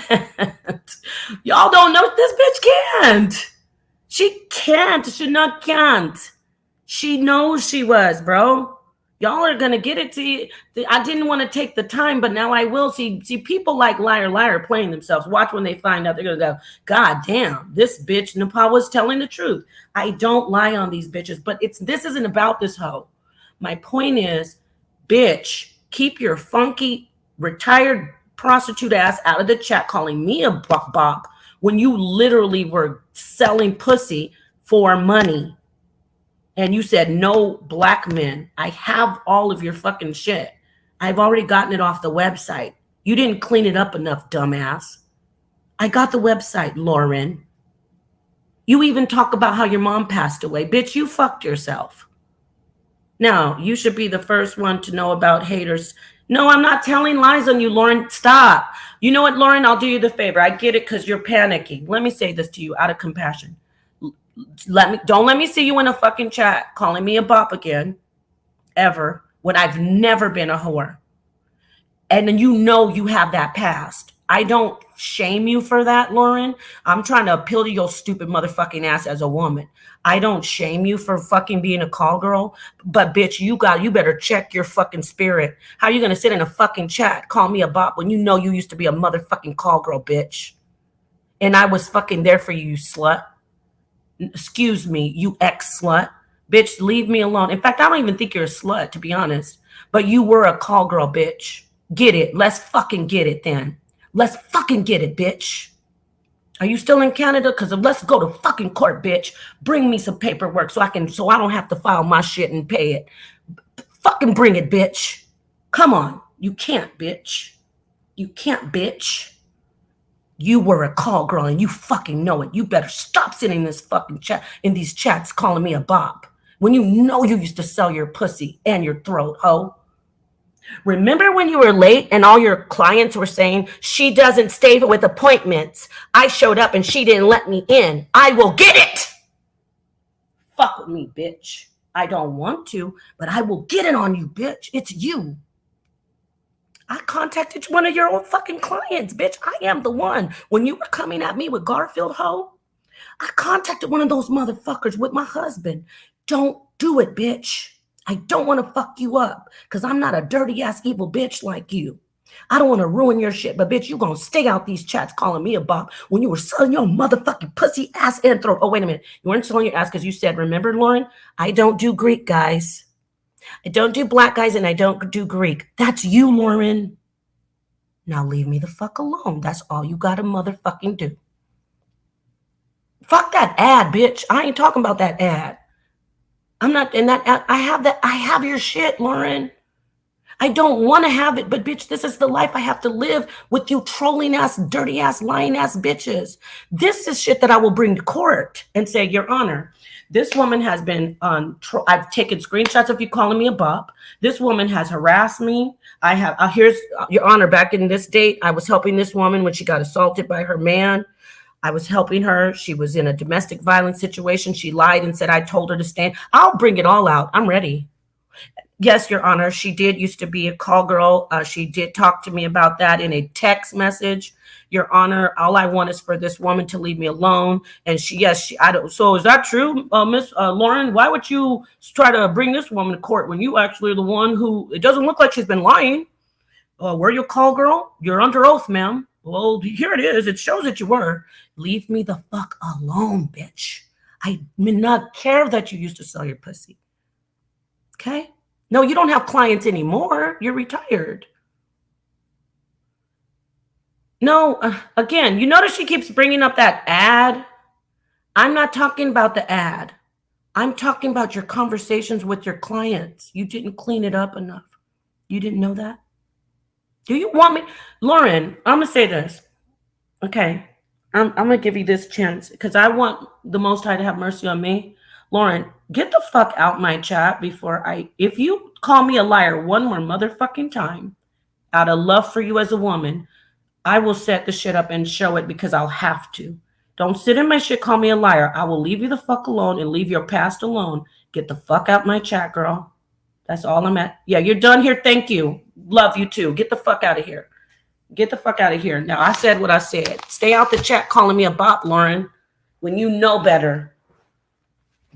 Y'all don't know this bitch can't. She can't. She not can't. She knows she was, bro. Y'all are gonna get it. See, I didn't want to take the time, but now I will. See, people like liar playing themselves. Watch when they find out, they're gonna go, God damn, this bitch Nepal was telling the truth. I don't lie on these bitches, but this isn't about this hoe. My point is, bitch, keep your funky retired prostitute ass out of the chat calling me a bop when you literally were selling pussy for money. And you said no black men. I have all of your fucking shit. I've already gotten it off the website. You didn't clean it up enough, dumbass. I got the website, Lauren. You even talk about how your mom passed away. Bitch, you fucked yourself. Now, you should be the first one to know about haters. No, I'm not telling lies on you, Lauren. Stop. You know what, Lauren? I'll do you the favor. I get it because you're panicking. Let me say this to you out of compassion. Don't let me see you in a fucking chat calling me a bop again, ever, when I've never been a whore. And then you know you have that past. I don't shame you for that, Lauren. I'm trying to appeal to your stupid motherfucking ass as a woman. I don't shame you for fucking being a call girl, but bitch, you better check your fucking spirit. How are you gonna sit in a fucking chat, call me a bop when you know you used to be a motherfucking call girl, bitch? And I was fucking there for you, you slut. Excuse me, you ex-slut. Bitch, leave me alone. In fact, I don't even think you're a slut, to be honest. But you were a call girl, bitch. Get it. Let's fucking get it then. Let's fucking get it, bitch. Are you still in Canada? Because let's go to fucking court, bitch. Bring me some paperwork so I don't have to file my shit and pay it. Fucking bring it, bitch. Come on. You can't, bitch. You can't, bitch. You were a call girl and you fucking know it. You better stop sitting in this fucking chat, in these chats calling me a bop when you know you used to sell your pussy and your throat, ho. Remember when you were late and all your clients were saying, she doesn't stay with appointments. I showed up and she didn't let me in. I will get it. Fuck with me, bitch. I don't want to, but I will get it on you, bitch. It's you. I contacted one of your own fucking clients, bitch. I am the one. When you were coming at me with Garfield, ho, I contacted one of those motherfuckers with my husband. Don't do it, bitch. I don't want to fuck you up because I'm not a dirty ass evil bitch like you. I don't want to ruin your shit, but bitch, you gonna stay out these chats calling me a bop when you were selling your motherfucking pussy ass and throat. Oh, wait a minute. You weren't selling your ass because you said, remember, Lauren, I don't do Greek guys. I don't do black guys and I don't do Greek. That's you, Lauren. Now leave me the fuck alone. That's all you gotta motherfucking do. Fuck that ad, bitch. I ain't talking about that ad. I'm not in that ad. I have your shit, Lauren. I don't want to have it, but bitch, this is the life I have to live with you trolling ass, dirty ass, lying ass bitches. This is shit that I will bring to court and say, Your Honor, this woman has been on. I've taken screenshots of you calling me a bop. This woman has harassed me. I have. Here's Your Honor. Back in this date, I was helping this woman when she got assaulted by her man. I was helping her. She was in a domestic violence situation. She lied and said I told her to stand. I'll bring it all out. I'm ready. Yes, Your Honor. She did used to be a call girl. She did talk to me about that in a text message. Your Honor, all I want is for this woman to leave me alone. And I don't. So is that true, Miss Lauren? Why would you try to bring this woman to court when you actually are the one who? It doesn't look like she's been lying. Were you a call girl? You're under oath, ma'am. Well, here it is. It shows that you were. Leave me the fuck alone, bitch. I may not care that you used to sell your pussy. Okay? No, you don't have clients anymore. You're retired. No, again, you notice she keeps bringing up that ad. I'm not talking about the ad. I'm talking about your conversations with your clients. You didn't clean it up enough. You didn't know that? Do you want me? Lauren, I'm going to say this. Okay. I'm going to give you this chance because I want the Most High to have mercy on me. Lauren, get the fuck out my chat if you call me a liar one more motherfucking time out of love for you as a woman, I will set the shit up and show it because I'll have to. Don't sit in my shit, call me a liar. I will leave you the fuck alone and leave your past alone. Get the fuck out my chat, girl. That's all I'm at. Yeah, you're done here. Thank you. Love you too. Get the fuck out of here. Get the fuck out of here. Now, I said what I said. Stay out the chat calling me a bop, Lauren, when you know better.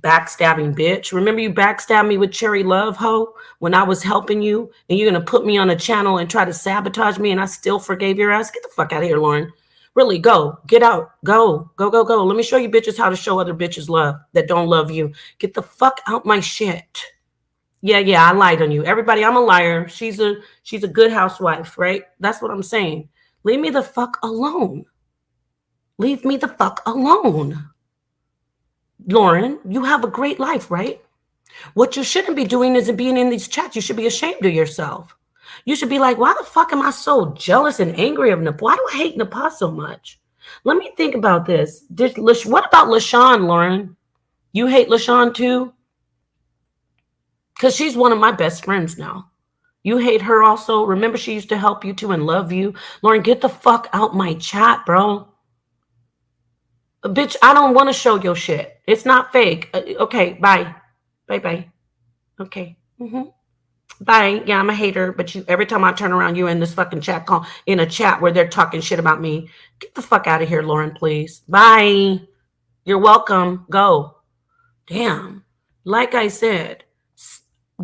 Backstabbing bitch. Remember you backstabbed me with Cherry Love, ho, when I was helping you, and you're gonna put me on a channel and try to sabotage me, and I still forgave your ass? Get the fuck out of here, Lauren. Really, go. Get out. Go. Go, go, go. Let me show you bitches how to show other bitches love that don't love you. Get the fuck out my shit. Yeah, I lied on you. Everybody, I'm a liar. She's a good housewife, right? That's what I'm saying. Leave me the fuck alone. Leave me the fuck alone. Lauren, you have a great life, right? What you shouldn't be doing is being in these chats. You should be ashamed of yourself. You should be like, why the fuck am I so jealous and angry of Nepal? Why do I hate Nepal so much? Let me think about this. What about LaShawn, Lauren? You hate LaShawn too? Because she's one of my best friends now. You hate her also? Remember she used to help you too and love you? Lauren, get the fuck out my chat, bro. Bitch, I don't want to show your shit. It's not fake. Okay, bye. Bye. Okay. Bye. Yeah, I'm a hater, but every time I turn around, you're in this fucking chat call, in a chat where they're talking shit about me. Get the fuck out of here, Lauren, please. Bye. You're welcome. Go. Damn. Like I said,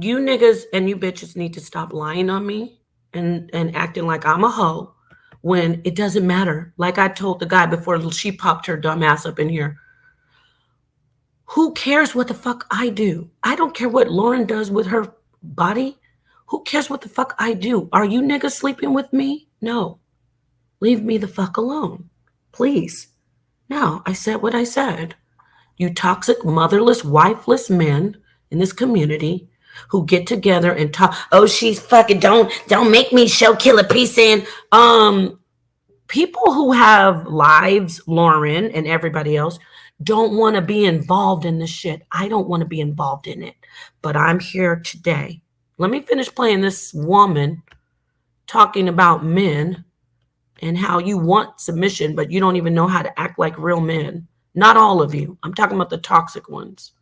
you niggas and you bitches need to stop lying on me and acting like I'm a hoe when it doesn't matter. Like I told the guy before she popped her dumb ass up in here. Who cares what the fuck I do? I don't care what Lauren does with her body. Who cares what the fuck I do? Are you niggas sleeping with me? No. Leave me the fuck alone. Please. Now, I said what I said. You toxic, motherless, wifeless men in this community who get together and talk. Oh, she's fucking, don't make me show Killer Peace in. People who have lives, Lauren and everybody else, don't want to be involved in this shit. I don't want to be involved in it. But I'm here today. Let me finish playing this woman talking about men and how you want submission, but you don't even know how to act like real men. Not all of you. I'm talking about the toxic ones.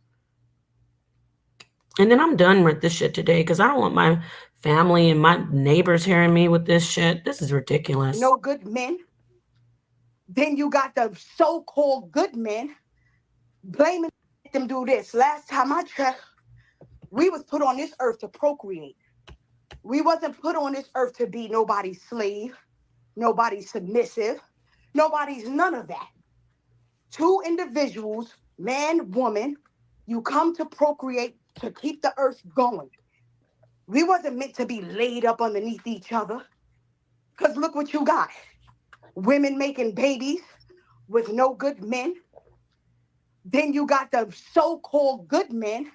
And then I'm done with this shit today because I don't want my family and my neighbors hearing me with this shit. This is ridiculous. No good men. Then you got the so-called good men blaming them do this. Last time I checked, we was put on this earth to procreate. We wasn't put on this earth to be nobody's slave, nobody's submissive, nobody's none of that. Two individuals, man, woman, you come to procreate to keep the earth going. We wasn't meant to be laid up underneath each other. Because look what you got. Women making babies with no good men. Then you got the so-called good men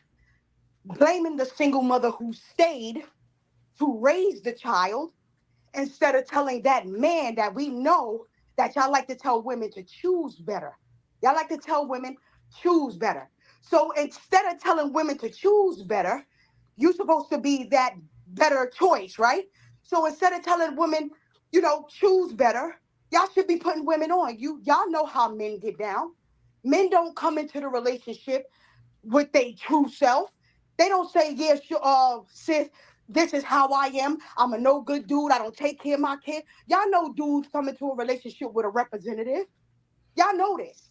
blaming the single mother who stayed to raise the child instead of telling that man that we know that y'all like to tell women to choose better. Y'all like to tell women, choose better. So instead of telling women to choose better, you're supposed to be that better choice, right? So instead of telling women, choose better, y'all should be putting women on. Y'all know how men get down. Men don't come into the relationship with their true self. They don't say, yes, sis, this is how I am. I'm a no good dude. I don't take care of my kid. Y'all know dudes come into a relationship with a representative. Y'all know this.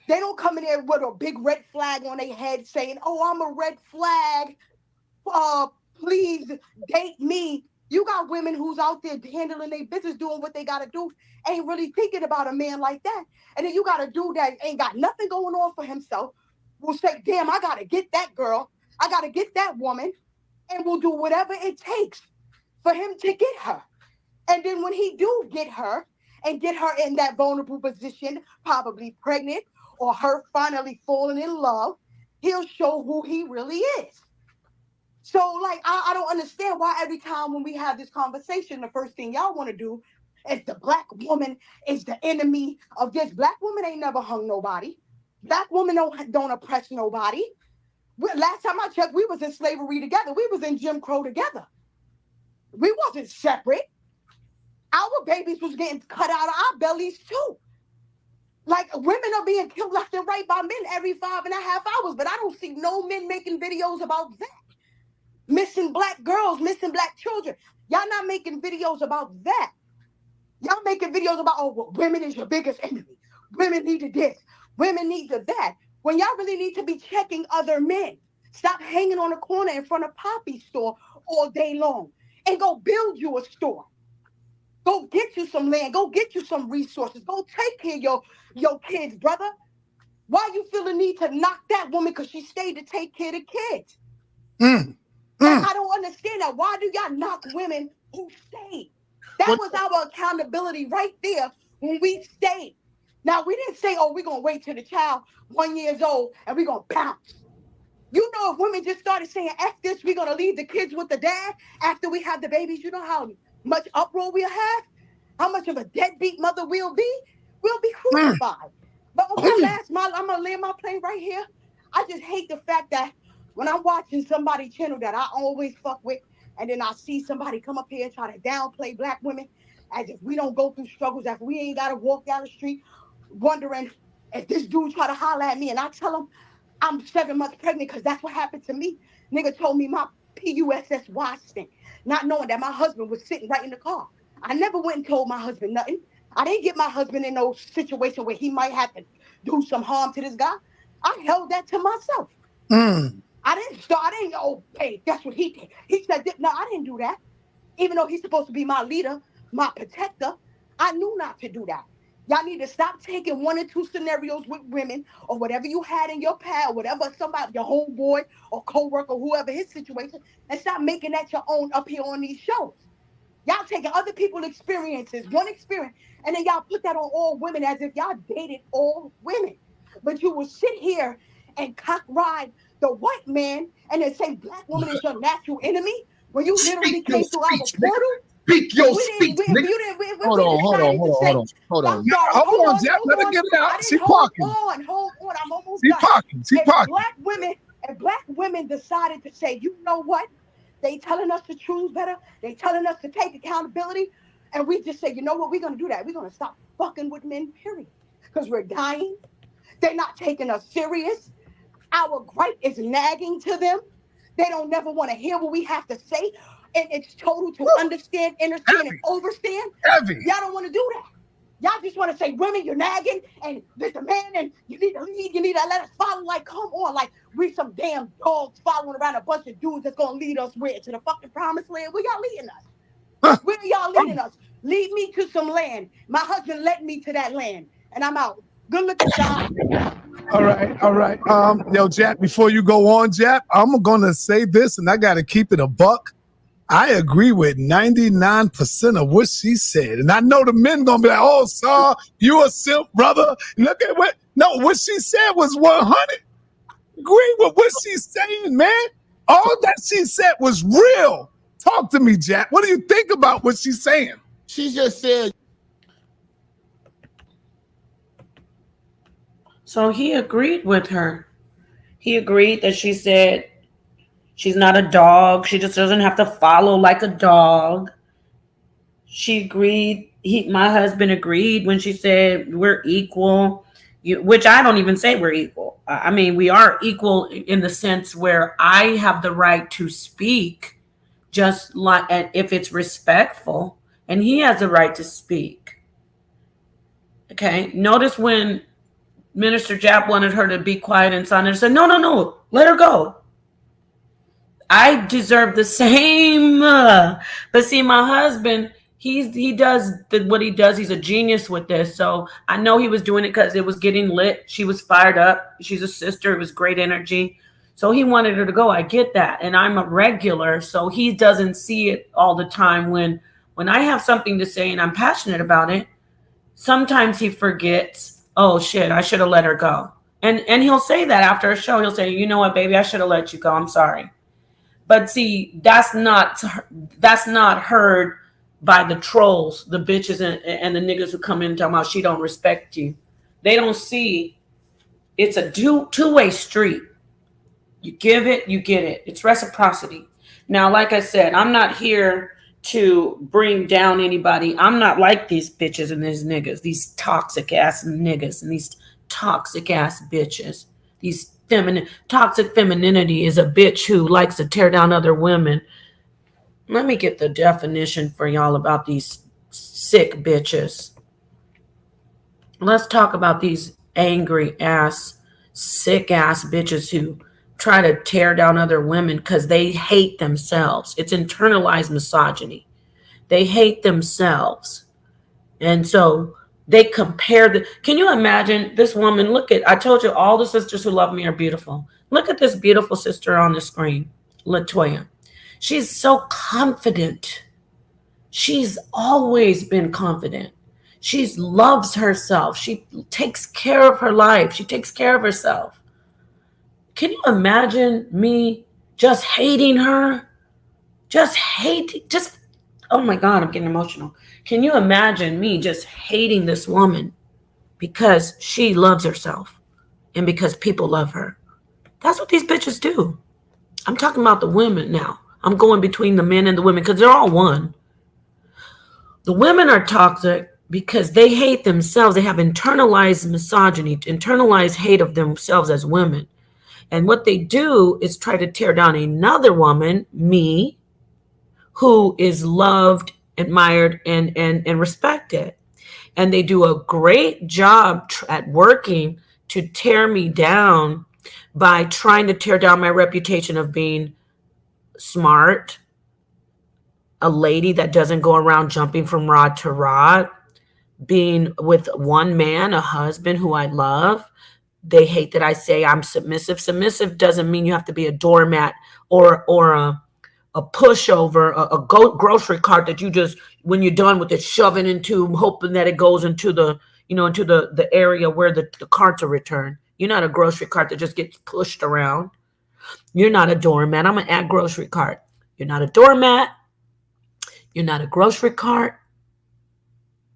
They don't come in there with a big red flag on their head saying, oh, I'm a red flag. Please date me. You got women who's out there handling their business, doing what they got to do, ain't really thinking about a man like that. And then you got a dude that ain't got nothing going on for himself, will say, damn, I got to get that girl. I got to get that woman, and will do whatever it takes for him to get her. And then when he do get her and get her in that vulnerable position, probably pregnant or her finally falling in love, he'll show who he really is. So, I don't understand why every time when we have this conversation, the first thing y'all want to do is the black woman is the enemy of this. Black woman ain't never hung nobody. Black woman don't oppress nobody. Last time I checked, we was in slavery together. We was in Jim Crow together. We wasn't separate. Our babies was getting cut out of our bellies too. Women are being killed left and right by men every 5.5 hours, but I don't see no men making videos about that. Missing black girls, missing black children. Y'all not making videos about that. Y'all making videos about, women is your biggest enemy. Women need to this. Women need to that. when y'all really need to be checking other men. Stop hanging on the corner in front of Poppy's store all day long and go build you a store. Go get you some land. Go get you some resources. Go take care of your kids, brother. Why you feel the need to knock that woman because she stayed to take care of the kids? I don't understand that. Why do y'all knock women who stayed? That was our accountability right there when we stayed. Now, we didn't say, oh, we're going to wait till the child 1 year old and we're going to bounce. You know, if women just started saying, F this, we're going to leave the kids with the dad after we have the babies, you know how much uproar we'll have? How much of a deadbeat mother we'll be? We'll be crucified. But on I'm going to land my plane right here. I just hate the fact that when I'm watching somebody's channel that I always fuck with, and then I see somebody come up here and try to downplay black women as if we don't go through struggles, as if we ain't got to walk down the street wondering if this dude try to holler at me and I tell him I'm 7 months pregnant because that's what happened to me. Nigga told me my PUSSY stink, not knowing that my husband was sitting right in the car. I never went and told my husband nothing. I didn't get my husband in no situation where he might have to do some harm to this guy. I held that to myself. I didn't, oh, hey, that's what he did. He said, no, I didn't do that. Even though he's supposed to be my leader, my protector, I knew not to do that. Y'all need to stop taking 1 or 2 scenarios with women or whatever you had in your past, or whatever somebody, your homeboy or co-worker, whoever his situation, and stop making that your own up here on these shows. Y'all taking other people's experiences, one experience, and then y'all put that on all women as if y'all dated all women. But you will sit here and cock ride the white man and then say black woman is your natural enemy when you literally came through our portal. Speak your speech, nigga. Hold on. Hold on, Jack. Let her get it out. She parking. Hold on. I'm almost done. She parking. Black women decided to say, you know what? They telling us to choose better. They telling us to take accountability. And we just say, you know what? We're going to do that. We're going to stop fucking with men, period. Because we're dying. They're not taking us serious. Our gripe is nagging to them. They don't never want to hear what we have to say. And it's total to understand, understand, and overstand. Y'all don't want to do that. Y'all just want to say, women, you're nagging, and there's a man, and you need to lead, you need to let us follow. Like, come on, like, we some damn dogs following around a bunch of dudes that's going to lead us where? To the fucking promised land? Where y'all leading us? Where are y'all leading us? Lead me to some land. My husband led me to that land, and I'm out. Good looking, John. All right. Yo, Jack, before you go on, Jack, I'm going to say this, and I got to keep it a buck. I agree with 99% of what she said. And I know the men gonna be like, oh, Saul, you a simp, brother. Look at what she said was 100. Agree with what she's saying, man. All that she said was real. Talk to me, Jack. What do you think about what she's saying? She just said. So he agreed with her. He agreed that she said, she's not a dog. She just doesn't have to follow like a dog. She agreed. My husband agreed when she said we're equal, which I don't even say we're equal. I mean, we are equal in the sense where I have the right to speak, just like if it's respectful, and he has the right to speak. Okay. Notice when Minister Jap wanted her to be quiet and silent, said, no, let her go. I deserve the same. But see, my husband, he does what he does. He's a genius with this. So I know he was doing it because it was getting lit. She was fired up. She's a sister. It was great energy. So he wanted her to go. I get that. And I'm a regular. So he doesn't see it all the time. When I have something to say and I'm passionate about it, sometimes he forgets, oh shit, I should have let her go. And he'll say that after a show. He'll say, you know what, baby, I should have let you go. I'm sorry. But see, that's not heard by the trolls, the bitches and the niggas who come in talking about she don't respect you. They don't see it's a two-way street. You give it, you get it. It's reciprocity. Now, like I said, I'm not here to bring down anybody. I'm not like these bitches and these niggas, these toxic ass niggas and these toxic ass bitches. These toxic femininity is a bitch who likes to tear down other women. Let me get the definition for y'all about these sick bitches. Let's talk about these angry ass sick ass bitches who try to tear down other women because they hate themselves. It's internalized misogyny. They hate themselves. And so they compare the. Can you imagine this woman? Look at, I told you all the sisters who love me are beautiful. Look at this beautiful sister on the screen, Latoya. She's so confident. She's always been confident. She loves herself. She takes care of her life. She takes care of herself. Can you imagine me just hating her? Just, oh my God, I'm getting emotional. Can you imagine me just hating this woman because she loves herself and because people love her? That's what these bitches do. I'm talking about the women now. I'm going between the men and the women because they're all one. The women are toxic because they hate themselves. They have internalized misogyny, internalized hate of themselves as women. And what they do is try to tear down another woman, me, who is loved, admired, and respected. And they do a great job at working to tear me down by trying to tear down my reputation of being smart, a lady that doesn't go around jumping from rod to rod, being with one man, a husband who I love. They hate that I say I'm submissive. Submissive doesn't mean you have to be a doormat or a pushover, a grocery cart that you just, when you're done with it, shoving into, hoping that it goes into the, into the area where the carts are returned. You're not a grocery cart that just gets pushed around. You're not a doormat. I'm an at grocery cart. You're not a doormat. You're not a grocery cart.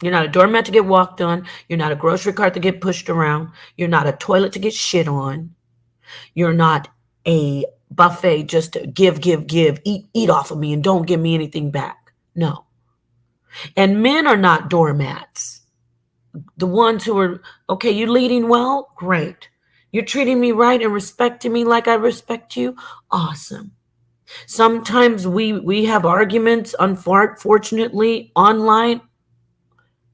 You're not a doormat to get walked on. You're not a grocery cart to get pushed around. You're not a toilet to get shit on. You're not a buffet just to give, eat off of me and don't give me anything back. No. And men are not doormats. The ones who are, okay, you're leading well? Great. You're treating me right and respecting me like I respect you? Awesome. Sometimes we have arguments, unfortunately, online.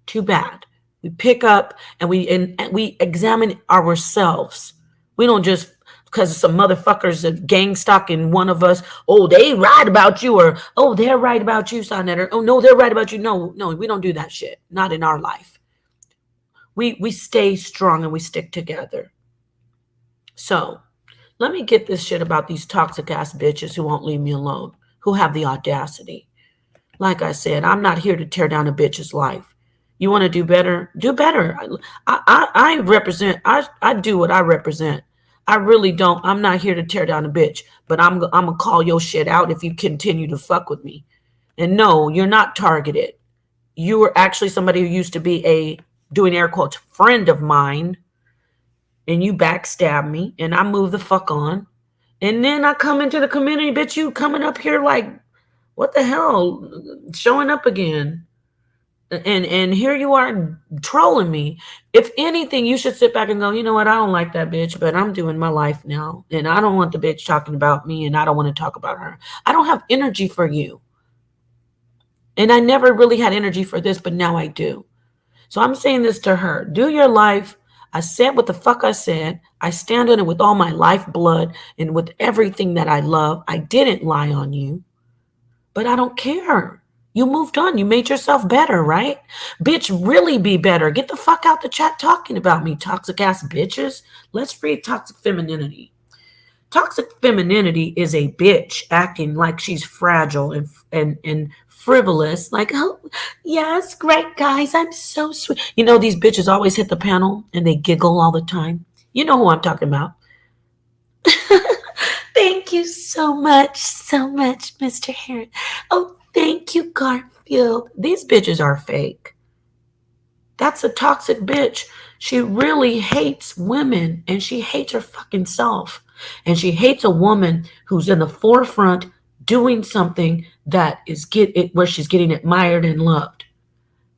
Too bad. We pick up and we examine ourselves. We don't just, because some motherfuckers are gang stalking one of us. Oh, they right about you, or oh, they're right about you, Sonetta. Oh no, they're right about you. No, we don't do that shit. Not in our life. We stay strong and we stick together. So let me get this shit about these toxic ass bitches who won't leave me alone, who have the audacity. Like I said, I'm not here to tear down a bitch's life. You want to do better? Do better. I represent, I do what I represent. I really don't. I'm not here to tear down a bitch, but I'm going to call your shit out if you continue to fuck with me. And no, you're not targeted. You were actually somebody who used to be a, doing air quotes, friend of mine. And you backstab me and I move the fuck on. And then I come into the community, bitch, you coming up here like, what the hell? Showing up again. And here you are trolling me. If anything, you should sit back and go, you know what? I don't like that bitch, but I'm doing my life now. And I don't want the bitch talking about me and I don't want to talk about her. I don't have energy for you. And I never really had energy for this, but now I do. So I'm saying this to her. Do your life. I said what the fuck I said. I stand on it with all my lifeblood and with everything that I love. I didn't lie on you, but I don't care. You moved on. You made yourself better, right? Bitch, really be better. Get the fuck out the chat talking about me, toxic ass bitches. Let's read toxic femininity. Toxic femininity is a bitch acting like she's fragile and frivolous. Like, oh, yes, great guys. I'm so sweet. You know, these bitches always hit the panel and they giggle all the time. You know who I'm talking about. Thank you so much, Mr. Harris. Oh, thank you, Garfield. These bitches are fake. That's a toxic bitch. She really hates women and she hates her fucking self. And she hates a woman who's in the forefront doing something that is where she's getting admired and loved.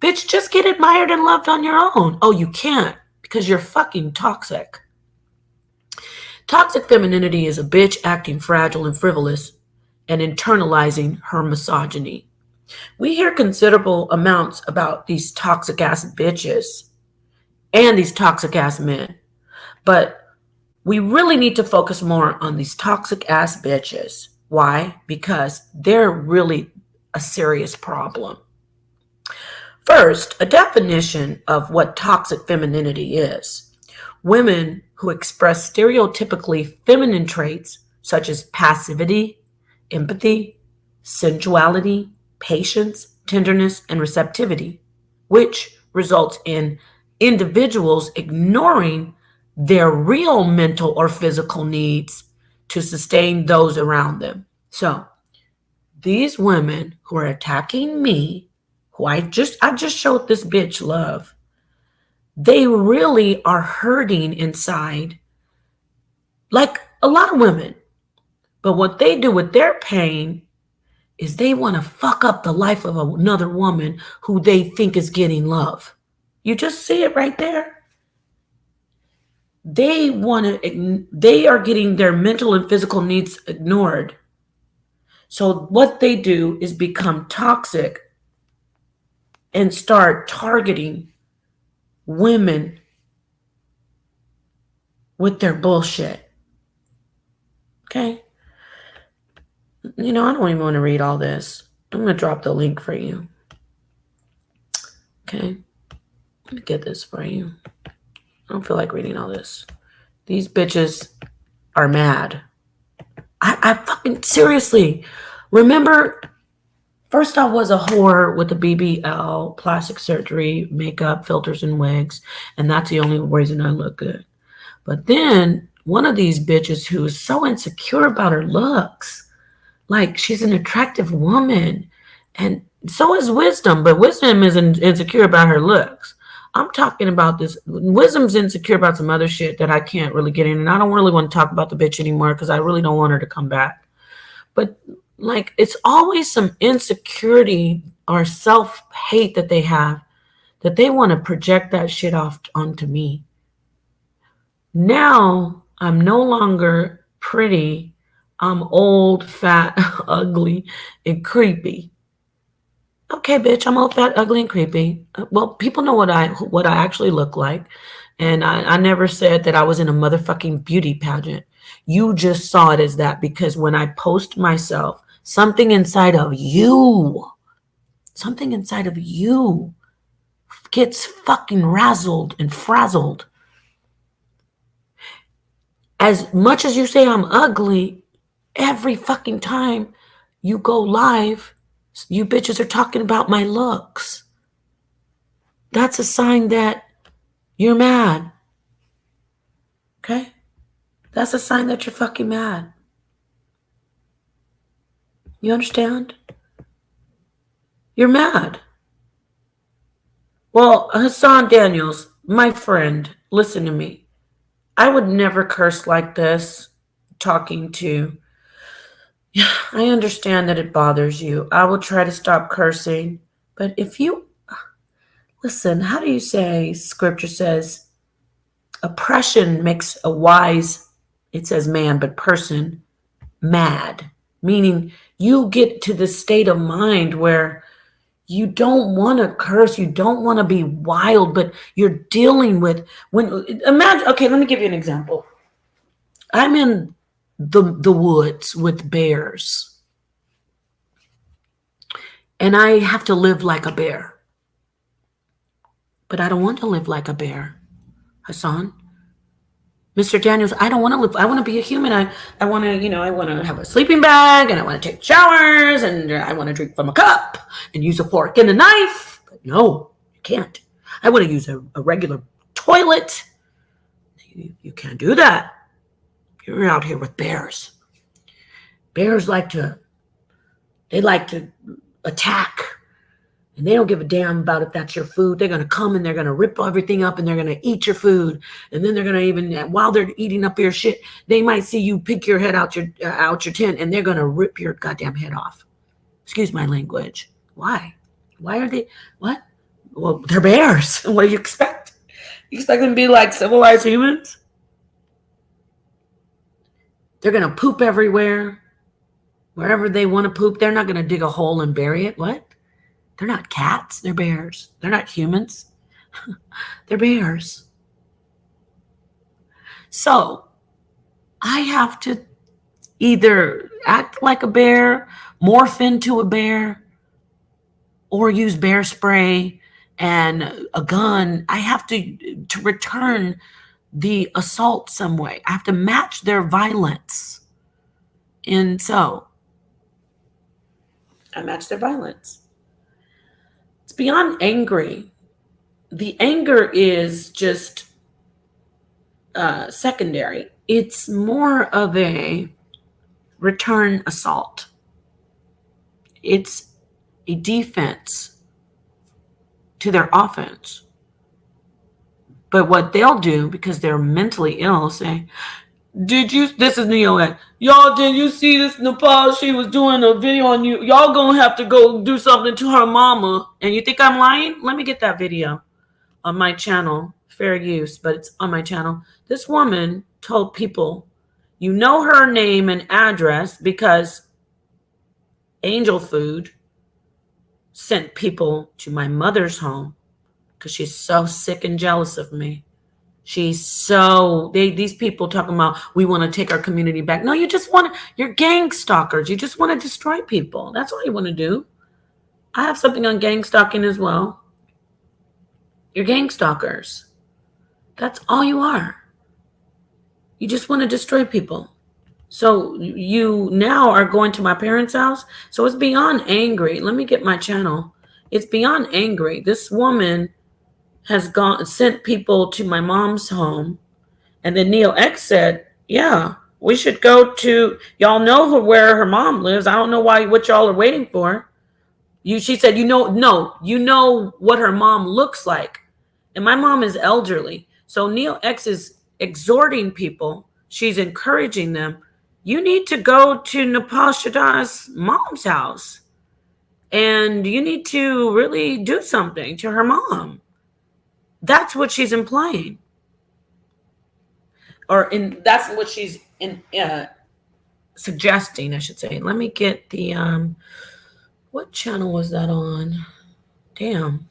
Bitch, just get admired and loved on your own. Oh, you can't because you're fucking toxic. Toxic femininity is a bitch acting fragile and frivolous and internalizing her misogyny. We hear considerable amounts about these toxic ass bitches and these toxic ass men. But we really need to focus more on these toxic ass bitches. Why? Because they're really a serious problem. First, a definition of what toxic femininity is. Women who express stereotypically feminine traits such as passivity, empathy, sensuality, patience, tenderness, and receptivity, which results in individuals ignoring their real mental or physical needs to sustain those around them. So, these women who are attacking me, who I just showed this bitch love, they really are hurting inside, like a lot of women. But what they do with their pain is they want to fuck up the life of another woman who they think is getting love. You just see it right there. They are getting their mental and physical needs ignored. So what they do is become toxic and start targeting women with their bullshit. Okay? I don't even want to read all this. I'm going to drop the link for you. Okay? Let me get this for you. I don't feel like reading all this. These bitches are mad. I fucking seriously. Remember, first I was a whore with a BBL, plastic surgery, makeup, filters, and wigs. And that's the only reason I look good. But then one of these bitches who is so insecure about her looks, like she's an attractive woman, and so is Wisdom, but Wisdom isn't insecure about her looks. I'm talking about this. Wisdom's insecure about some other shit that I can't really get in, and I don't really want to talk about the bitch anymore because I really don't want her to come back. But like, it's always some insecurity or self-hate that they have, that they want to project that shit off onto me. Now I'm no longer pretty. I'm old, fat, ugly, and creepy. Okay, bitch, I'm old, fat, ugly, and creepy. Well, people know what I actually look like. And I never said that I was in a motherfucking beauty pageant. You just saw it as that because when I post myself, something inside of you gets fucking razzled and frazzled. As much as you say I'm ugly, every fucking time you go live, you bitches are talking about my looks. That's a sign that you're mad. Okay? That's a sign that you're fucking mad. You understand? You're mad. Well, Hassan Daniels, my friend, listen to me. I would never curse like this talking to. I understand that it bothers you. I will try to stop cursing. But if you listen, how do you say scripture says oppression makes a wise, it says man, but person mad? Meaning you get to the state of mind where you don't want to curse, you don't want to be wild, but you're dealing with imagine, okay, let me give you an example. I'm in the woods with bears. And I have to live like a bear. But I don't want to live like a bear, Hassan. Mr. Daniels, I don't want to live. I want to be a human. I want to, I want to have a sleeping bag and I want to take showers and I want to drink from a cup and use a fork and a knife. But no, you can't. I want to use a regular toilet. You can't do that. You're out here with bears. Bears like to attack. And they don't give a damn about if that's your food. They're going to come and they're going to rip everything up and they're going to eat your food. And then they're going to even, while they're eating up your shit, they might see you pick your head out your tent and they're going to rip your goddamn head off. Excuse my language. Why? Why are they, what? Well, they're bears. What do you expect? You expect them to be like civilized humans? They're going to poop everywhere. Wherever they want to poop, they're not going to dig a hole and bury it. What? They're not cats. They're bears. They're not humans. They're bears. So I have to either act like a bear, morph into a bear, or use bear spray and a gun. I have to return the assault some way. I have to match their violence. And so I match their violence. It's beyond angry. The anger is just secondary. It's more of a return assault. It's a defense to their offense. But what they'll do, because they're mentally ill, say, did you, this is Neo X, y'all, did you see this Nepal? She was doing a video on you. Y'all gonna have to go do something to her mama. And you think I'm lying? Let me get that video on my channel. Fair use, but it's on my channel. This woman told people, you know her name and address because Angel Food sent people to my mother's home because she's so sick and jealous of me. She's so, these people talking about, we want to take our community back. No, you just want to, you're gang stalkers. You just want to destroy people. That's all you want to do. I have something on gang stalking as well. You're gang stalkers. That's all you are. You just want to destroy people. So you now are going to my parents' house. So it's beyond angry. Let me get my channel. It's beyond angry. This woman has sent people to my mom's home. And then Neo X said, yeah, we should go to, y'all know where her mom lives. I don't know what y'all are waiting for. She said, you know what her mom looks like. And my mom is elderly. So Neo X is exhorting people. She's encouraging them. You need to go to Nepal Shada's mom's house. And you need to really do something to her mom. That's what she's implying. That's what she's suggesting, I should say. Let me get the, what channel was that on? Damn.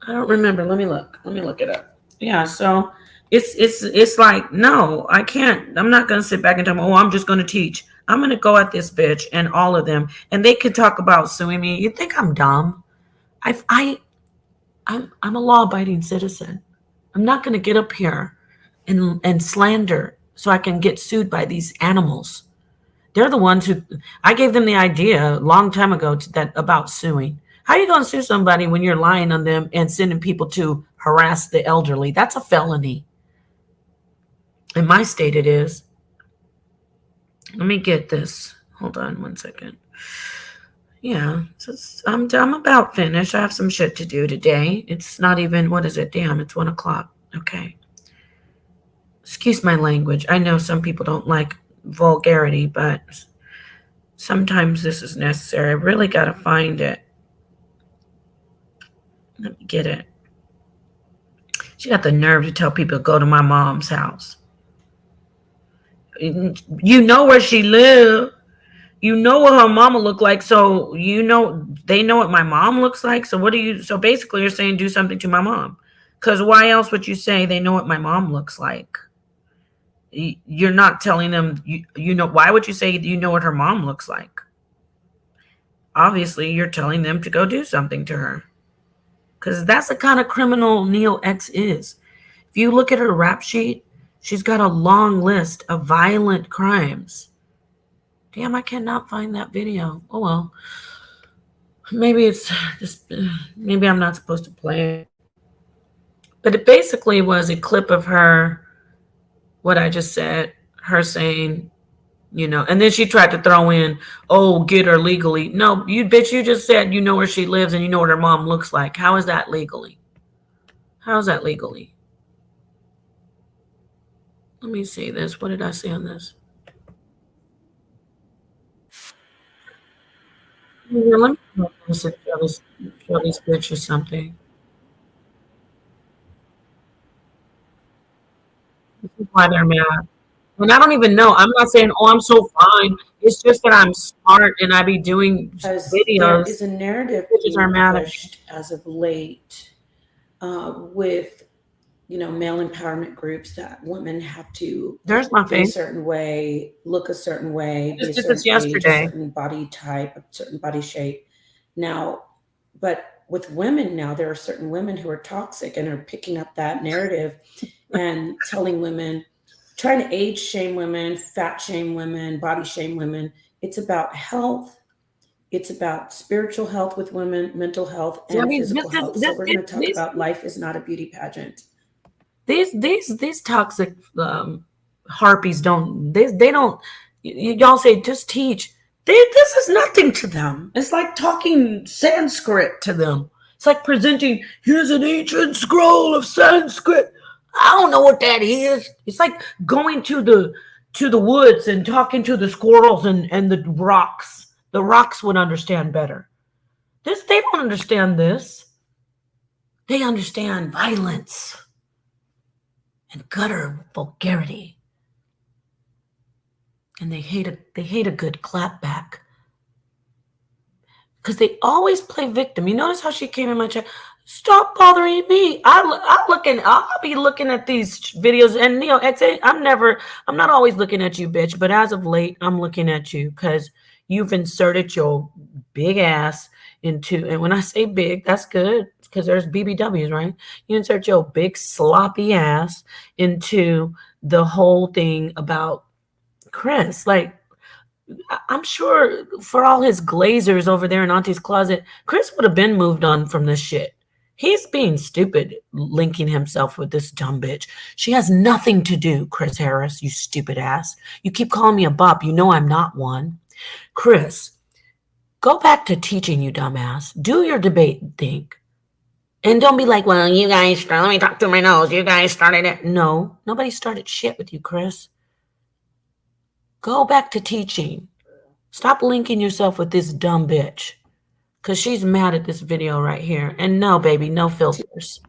I don't remember. Let me look it up. Yeah, so it's like, no, I can't. I'm not going to sit back and talk about, I'm just going to teach. I'm going to go at this bitch and all of them. And they could talk about suing me. You think I'm dumb? I'm a law-abiding citizen. I'm not going to get up here and slander so I can get sued by these animals. They're the ones who, I gave them the idea a long time ago about suing. How are you going to sue somebody when you're lying on them and sending people to harass the elderly? That's a felony. In my state, it is. Let me get this. Hold on one second. Yeah, I'm about finished. I have some shit to do today. It's not even, what is it? Damn, it's 1 o'clock. Okay. Excuse my language. I know some people don't like vulgarity, but sometimes this is necessary. I really got to find it. Let me get it. She got the nerve to tell people to go to my mom's house. You know where she lived. You know what her mama looked like. So they know what my mom looks like. So so basically you're saying do something to my mom. Because why else would you say they know what my mom looks like? You're not telling them, why would you say you know what her mom looks like? Obviously, you're telling them to go do something to her. Because that's the kind of criminal Neo X is. If you look at her rap sheet, she's got a long list of violent crimes. Damn, I cannot find that video. Oh, well. Maybe it's just, maybe I'm not supposed to play it. But it basically was a clip of her, what I just said, her saying, and then she tried to throw in, get her legally. No, you just said you know where she lives and you know what her mom looks like. How is that legally? How is that legally? Let me see this. What did I say on this? Yeah, let me show this bitch or something. This is why they're mad. And I don't even know. I'm not saying, I'm so fine. It's just that I'm smart and I be doing videos. There is a narrative being pushed as of late with male empowerment groups that women have to There's my be a face. certain way, look a certain way, be a Just did this certain age, a yesterday. certain body type, a certain body shape. Now, but with women now, there are certain women who are toxic and are picking up that narrative and telling women, trying to age shame women, fat shame women, body shame women. It's about health. It's about spiritual health with women, mental health, I and mean, physical health. So we're going to talk about life is not a beauty pageant. these toxic harpies don't they don't y'all say just teach. This is nothing to them. It's like talking Sanskrit to them. It's like presenting, here's an ancient scroll of Sanskrit. I don't know what that is. It's like going to the woods and talking to the squirrels and the rocks. The rocks would understand better. They don't understand this. They understand violence and gutter vulgarity. And they hate a good clap back. Because they always play victim. You notice how she came in my chat? Stop bothering me. I'll be looking at these videos, and I'm not always looking at you, bitch, but as of late, I'm looking at you because you've inserted your big ass into, and when I say big, that's good because there's BBWs, right? You insert your big sloppy ass into the whole thing about Chris. Like, I'm sure for all his glazers over there in Auntie's closet, Chris would have been moved on from this shit. He's being stupid, linking himself with this dumb bitch. She has nothing to do, Chris Harris, you stupid ass. You keep calling me a bop. You know I'm not one. Chris, go back to teaching, you dumbass. Do your debate thing. And don't be like, well, you guys, let me talk through my nose. You guys started it. No, nobody started shit with you, Chris. Go back to teaching. Stop linking yourself with this dumb bitch. Because she's mad at this video right here. And no, baby, no filters.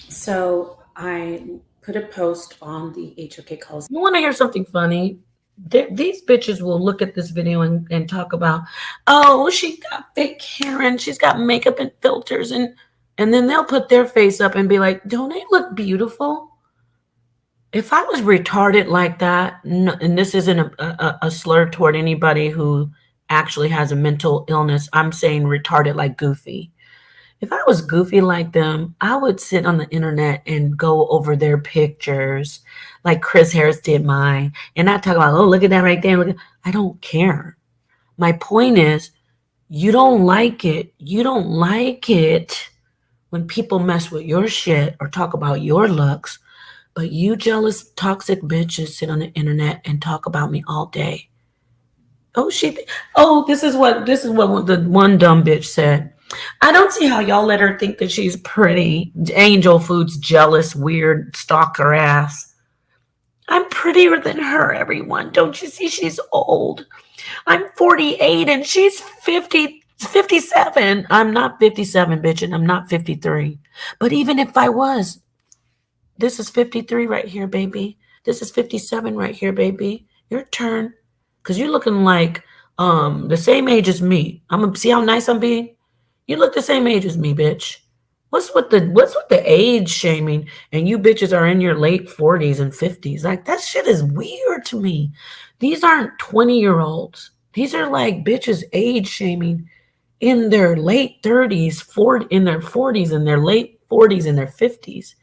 So I put a post on the HOK calls. You want to hear something funny? These bitches will look at this video and talk about, oh, she got fake hair and she's got makeup and filters. And then they'll put their face up and be like, don't they look beautiful? If I was retarded like that, no, and this isn't a slur toward anybody who actually has a mental illness, I'm saying retarded like goofy. If I was goofy like them, I would sit on the internet and go over their pictures like Chris Harris did mine. And I talk about, oh, look at that right there. I don't care. My point is, you don't like it. You don't like it when people mess with your shit or talk about your looks. But you jealous, toxic bitches sit on the internet and talk about me all day. This is what the one dumb bitch said. I don't see how y'all let her think that she's pretty. Angel Food's jealous, weird, stalker ass. I'm prettier than her, everyone. Don't you see she's old? I'm 48 and she's 57. I'm not 57, bitch, and I'm not 53. But even if I was, this is 53 right here, baby. This is 57 right here, baby. Your turn. Because you're looking like the same age as me. I'm gonna see how nice I'm being. You look the same age as me, bitch. What's with the age shaming? And you bitches are in your late 40s and 50s. Like, that shit is weird to me. These aren't 20-year-olds. These are like bitches age shaming in their late 30s, in their 40s, in their late 40s, in their 50s.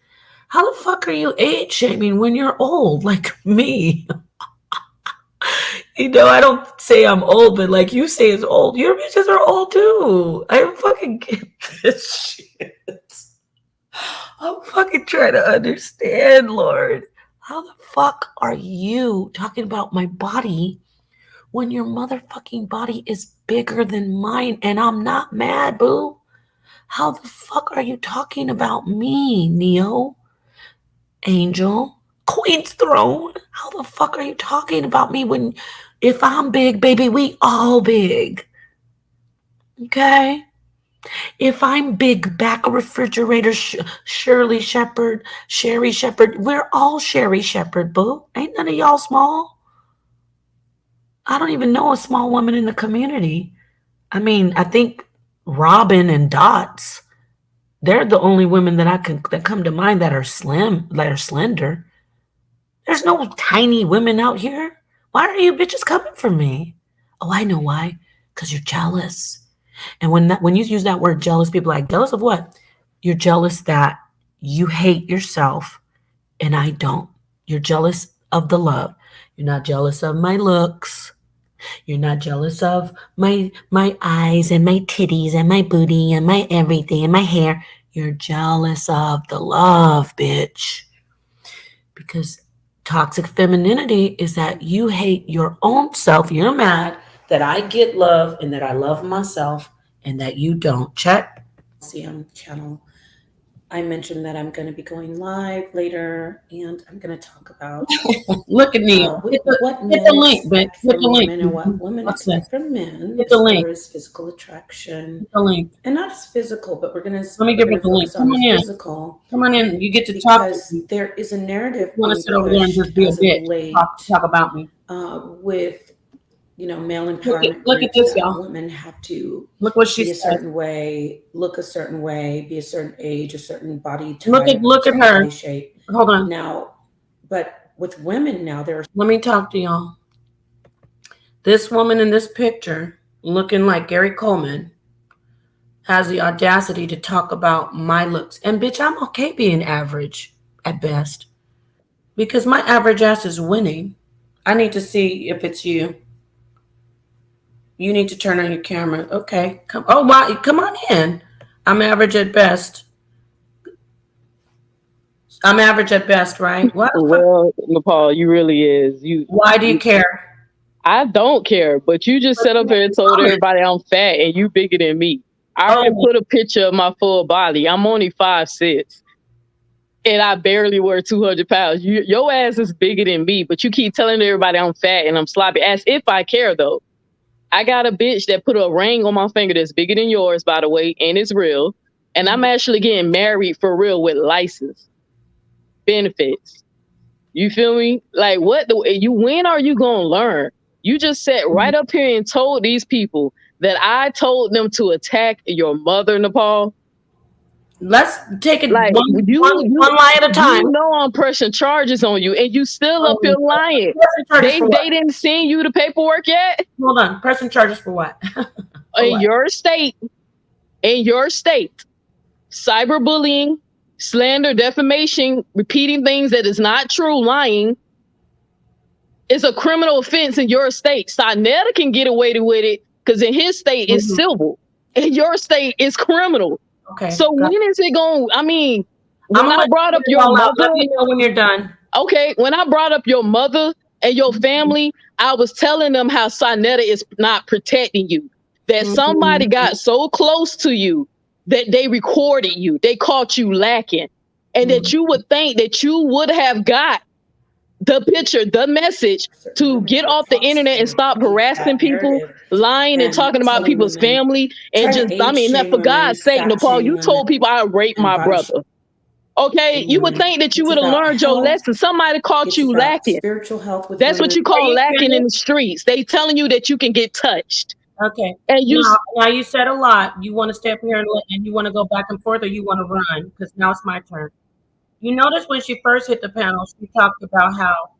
How the fuck are you age shaming when you're old like me? I don't say I'm old, but like you say it's old. Your bitches are old too. I don't fucking get this shit. I'm fucking trying to understand, Lord. How the fuck are you talking about my body when your motherfucking body is bigger than mine and I'm not mad, boo? How the fuck are you talking about me, Neo? Angel, Queen's Throne. How the fuck are you talking about me when, if I'm big, baby, we all big. Okay? If I'm big back refrigerator, Shirley Shepherd, Sherry Shepherd, we're all Sherry Shepherd, boo. Ain't none of y'all small. I don't even know a small woman in the community. I mean, I think Robin and Dots. They're the only women that come to mind that are slim, that are slender. There's no tiny women out here. Why are you bitches coming for me? Oh, I know why. Because you're jealous. And when you use that word jealous, people are like, jealous of what? You're jealous that you hate yourself and I don't. You're jealous of the love. You're not jealous of my looks. You're not jealous of my eyes and my titties and my booty and my everything and my hair. You're jealous of the love, bitch. Because toxic femininity is that you hate your own self. You're mad that I get love and that I love myself and that you don't. Check. CM channel. I mentioned that I'm going to be going live later, and I'm going to talk about Look at me. what Hit men the link, expect bitch. Hit from the link. women and what women What's expect from men Hit as the link. far as physical attraction. Hit the link. And not just physical, but we're going to Let me give it the link. focus on Come on the in. physical. Come on in. You get to talk. Because there is a narrative You want to being sit over there and just pushed be a as of bitch? late, Talk about me. with male empowerment. Look at this, that y'all. women have to Look what she be a said. certain way, look a certain way, be a certain age, a certain body type. Look at certain her. body shape. Hold on. Now, but with women now, Let me talk to y'all. This woman in this picture, looking like Gary Coleman, has the audacity to talk about my looks. And bitch, I'm okay being average at best. Because my average ass is winning. I need to see if it's you. You need to turn on your camera. Okay. Come on in. I'm average at best. I'm average at best, right? What? Well, Nepal, you really is. Why do you care? I don't care, but you just sat up here and told everybody I'm fat and you bigger than me. I already put a picture of my full body. I'm only 5'6", and I barely wear 200 pounds. Your ass is bigger than me, but you keep telling everybody I'm fat and I'm sloppy. As if I care, though. I got a bitch that put a ring on my finger that's bigger than yours, by the way, and it's real. And I'm actually getting married for real with license benefits. You feel me? Like, when are you gonna learn? You just sat right up here and told these people that I told them to attack your mother, Nepal. Let's take it like, one lie at a time. You know I'm pressing charges on you, and you still up here lying. They didn't send you the paperwork yet? Hold on. Pressing charges for what? In your state, cyberbullying, slander, defamation, repeating things that is not true, lying, is a criminal offense in your state. Sinetta can get away with it because in his state it's civil. In your state it's criminal. Okay. So when is it going? I mean, when I brought up your mother, let me know when you're done. Okay, when I brought up your mother and your family, I was telling them how Sinetta is not protecting you. That somebody got so close to you that they recorded you. They caught you lacking. And that you would think that you would have got the picture, the message to get off the internet and stop harassing people, lying and talking about people's family. And just, for God's sake, Nepal, you told people I raped my brother. Okay, you would think that you would have learned your lesson. Somebody caught you lacking. Spiritual health. That's what you call lacking in the streets. They telling you that you can get touched. Okay. And now you said a lot. You want to stay up here and you want to go back and forth, or you want to run? Because now it's my turn. You notice when she first hit the panel, she talked about how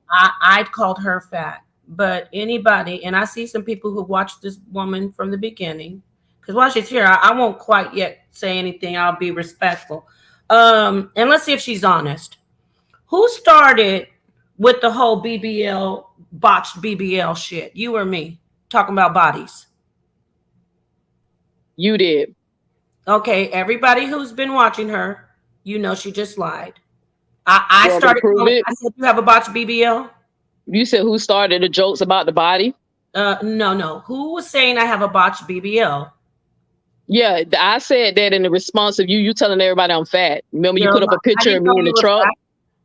I called her fat. But anybody, and I see some people who watched this woman from the beginning, because while she's here, I won't quite yet say anything. I'll be respectful. And let's see if she's honest. Who started with the whole botched BBL shit? You or me? Talking about bodies. You did. Okay, everybody who's been watching her, you know she just lied. I started calling it. I said, you have a botched BBL? You said who started the jokes about the body? No. Who was saying I have a botched BBL? Yeah, I said that in the response of you telling everybody I'm fat. Remember you put up a picture of me in the truck?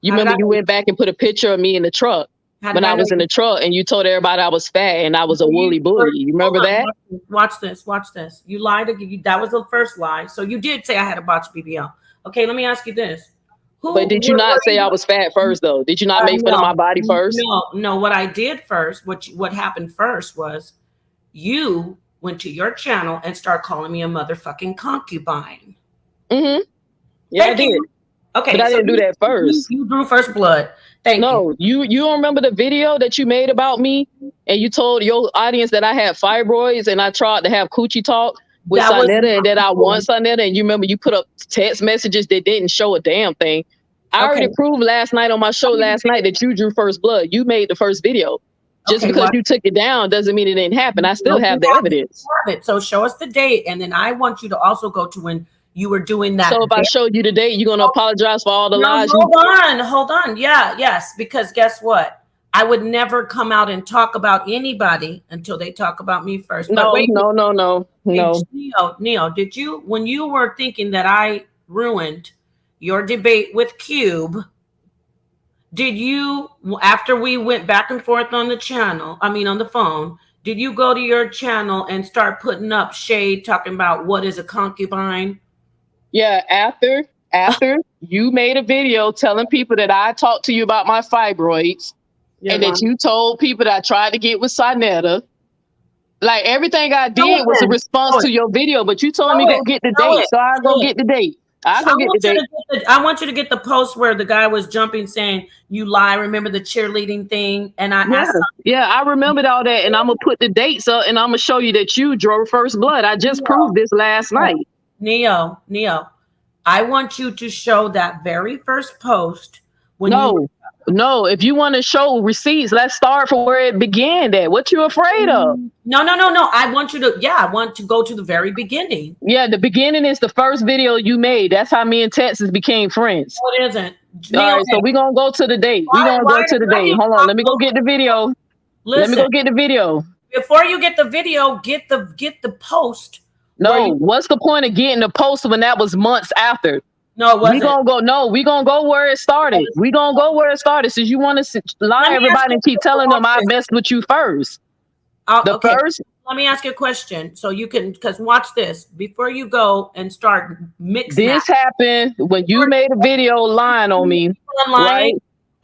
You remember you went back and put a picture of me in the truck when I was in the truck and you told everybody I was fat and I was a woolly bully. You remember that? Watch this. You lied. That was the first lie. So you did say I had a botched BBL. Okay, let me ask you this. But did you not say I was fat first, though? Did you not make fun of my body first? No. What I did first, what happened first was you went to your channel and started calling me a motherfucking concubine. Mm-hmm. Yeah, Thank I did. you. Okay, But I didn't do that first. You drew first blood. Thank you. No, you don't remember the video that you made about me and you told your audience that I had fibroids and I tried to have coochie talk with That was Sonetta and that I want Sonetta, and you remember you put up text messages that didn't show a damn thing. I already proved last night on my show last night that you drew first blood. You made the first video. Just because you took it down doesn't mean it didn't happen. I still have the evidence. So show us the date, and then I want you to also go to when you were doing that. So if I showed you the date, you're gonna apologize for all the lies. Hold on. Yes, because guess what? I would never come out and talk about anybody until they talk about me first. No. Neo, did you, when you were thinking that I ruined your debate with Cube, did you, after we went back and forth on the channel, on the phone, did you go to your channel and start putting up shade talking about what is a concubine? Yeah, after you made a video telling people that I talked to you about my fibroids and that you told people that I tried to get with Sonetta. Like everything I did was a response to your video, but you told me go get the date. So I go get the date. I go get the date. I want you to get the post where the guy was jumping saying, you lie, remember the cheerleading thing? And I asked I remembered all that, and I'm going to put the dates up, and I'm going to show you that you drew first blood. I just proved this last night. Neo, I want you to show that very first post. No, if you want to show receipts, let's start from where it began at. What you afraid of? No. I want to go to the very beginning. Yeah, the beginning is the first video you made. That's how me and Texas became friends. No, it isn't. All right, so we're going to go to the date. We're going to go to the date. Hold on, let me go get the video. Let me go get the video. Before you get the video, get the post. No, what's the point of getting the post when that was months after? No, it wasn't. We gonna go where it started. We gonna go where it started. Since you want to lie everybody and keep telling them I messed with you first. First. Let me ask you a question, so you can, because watch this before you go and start mixing. This happened when you made a video lying on me, right?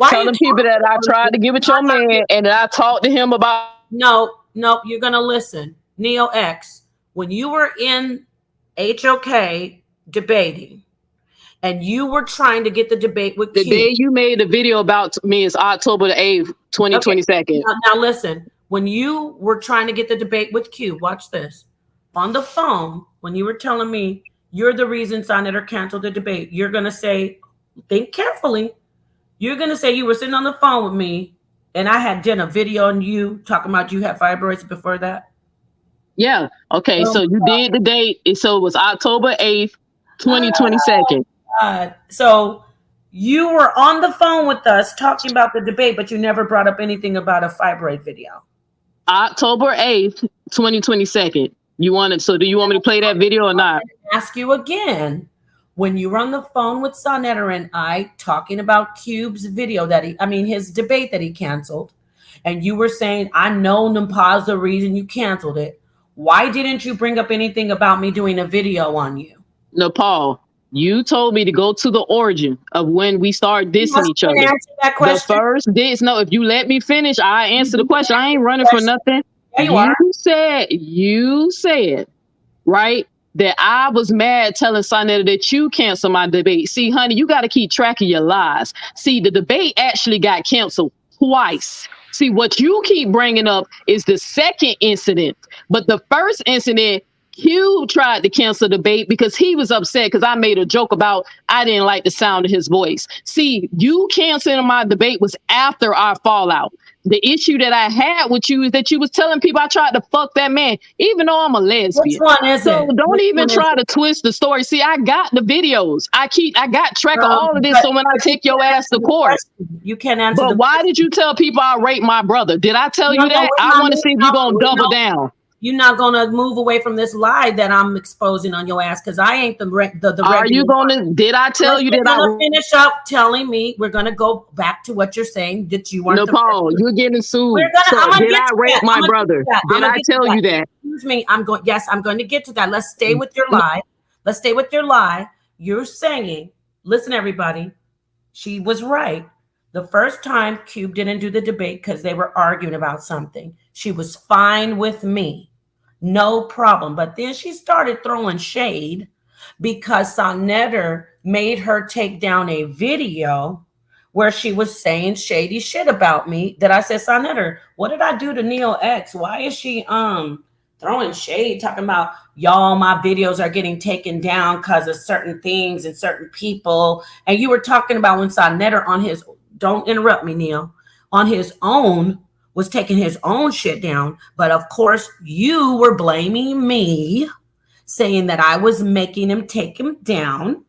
Telling people that I tried to get with your man and that I talked to him about. No, you're gonna listen, Neo X. When you were in HOK debating, and you were trying to get the debate with the day you made a video about me is October the 8th, 2022. Now listen, when you were trying to get the debate with Q, watch this. On the phone, when you were telling me you're the reason Sonetta canceled the debate, you're going to say, think carefully. You're going to say you were sitting on the phone with me and I had done a video on you talking about you had fibroids before that. Yeah. Okay. So you did the date. So it was October 8th, 2022. So you were on the phone with us talking about the debate, but you never brought up anything about a fibroid video. October 8th, 2022. So do you want me to play that video or not? Ask you again. When you were on the phone with Sonetta and I talking about Cube's video his debate that he canceled, and you were saying, I know Nepa's the reason you canceled it. Why didn't you bring up anything about me doing a video on you? Nepal. You told me to go to the origin of when we start dissing each other. That question. The first diss. No, if you let me finish, I answer the question. I ain't running for nothing. Yeah, you said, right, that I was mad telling Sonetta that you canceled my debate. See, honey, you got to keep track of your lies. See, the debate actually got canceled twice. See, what you keep bringing up is the second incident, but the first incident, Q tried to cancel the debate because he was upset because I made a joke about I didn't like the sound of his voice. See, you canceling my debate was after our fallout. The issue that I had with you is that you was telling people I tried to fuck that man, even though I'm a lesbian. Which one is so it? Don't even try to twist the story. See, I got the videos. I got track of all of this. So when I take your ass to court, you can't answer. But why did you tell people I raped my brother? Did I tell you that? I want to see if you're gonna double down. You're not gonna move away from this lie that I'm exposing on your ass because I ain't the Are you gonna? Did I tell you that I finish up telling me? We're gonna go back to what you're saying that you weren't. Nepal, you're getting sued. Did I rape my brother? Did I tell you that? Excuse me. I'm going to get to that. Let's stay with your lie. Let's stay with your lie. You're saying, listen, everybody. She was right. The first time Cube didn't do the debate because they were arguing about something. She was fine with me. No problem. But then she started throwing shade because Sonetter made her take down a video where she was saying shady shit about me that I said, Sonetter, what did I do to Neo X? Why is she throwing shade, talking about y'all, my videos are getting taken down because of certain things and certain people. And you were talking about when Sonetter on his, don't interrupt me, Neo, on his own was taking his own shit down. But of course, you were blaming me, saying that I was making him take him down.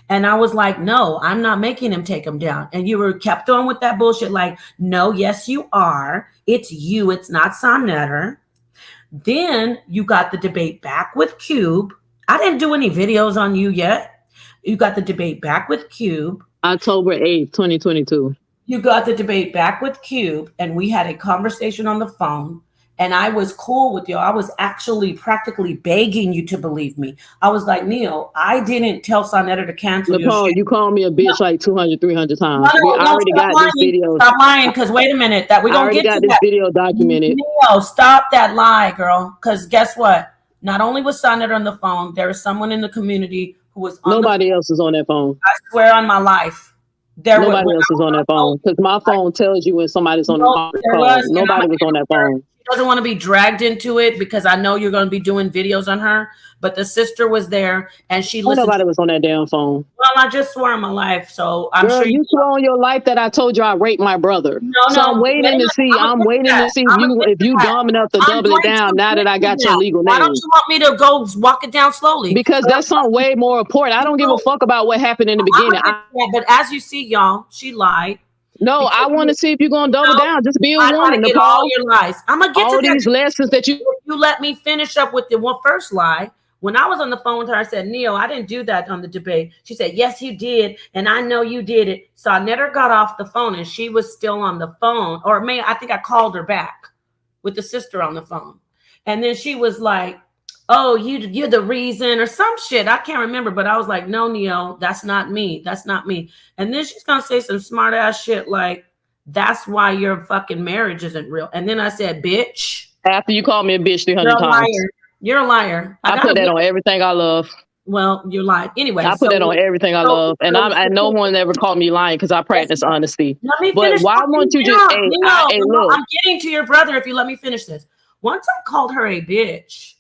And I was like, no, I'm not making him take him down. And you were kept on with that bullshit like, no, yes, you are. It's you. It's not Sonetter. Then you got the debate back with Cube. I didn't do any videos on you yet. You got the debate back with Cube. October 8th, 2022. You got the debate back with Cube, and we had a conversation on the phone. And I was cool with you. I was actually practically begging you to believe me. I was like, Neil, I didn't tell Sonetter to cancel your shit. You called me a bitch like 200, 300 times. No, I already got this video. Stop lying, because wait a minute. That we gonna get to this video documented. Neil, stop that lie, girl. Because guess what? Not only was Sonetter on the phone, there was someone in the community who was on Nobody else is on that phone. I swear on my life. Nobody else is on that phone. Because my phone tells you when somebody's on the phone. Nobody was on that phone. Doesn't want to be dragged into it because I know you're going to be doing videos on her, but the sister was there and she listened. Nobody was on that damn phone. Well, I just swore on my life, so I'm sure you swore on your life that I told you I raped my brother. I'm waiting to see. I'm waiting to see if you dumb enough to double it down now that I got your legal name. Why don't you want me to go walk it down slowly? Because that's something way more important. I don't give a fuck about what happened in the beginning. But as you see, y'all, she lied. No, I want to see if you're gonna double down. Just be a woman, Nicole. All your lies. I'm gonna get all to these lessons that you let me finish up with the first lie. When I was on the phone with her, I said, Neil, I didn't do that on the debate. She said, yes, you did, and I know you did it. So I never got off the phone, and she was still on the phone, or I think I called her back with the sister on the phone, and then she was like, oh, you're the reason or some shit. I can't remember, but I was like, no, Neo, that's not me. That's not me. And then she's going to say some smart ass shit like, that's why your fucking marriage isn't real. And then I said, bitch. After you called me a bitch 300 times. You're a liar. I put that on everything I love. Well, you're lying. Anyway. I put that on everything I love. And no one ever called me lying because I practice honesty. But why won't you just, look. I'm getting to your brother if you let me finish this. Once I called her a bitch,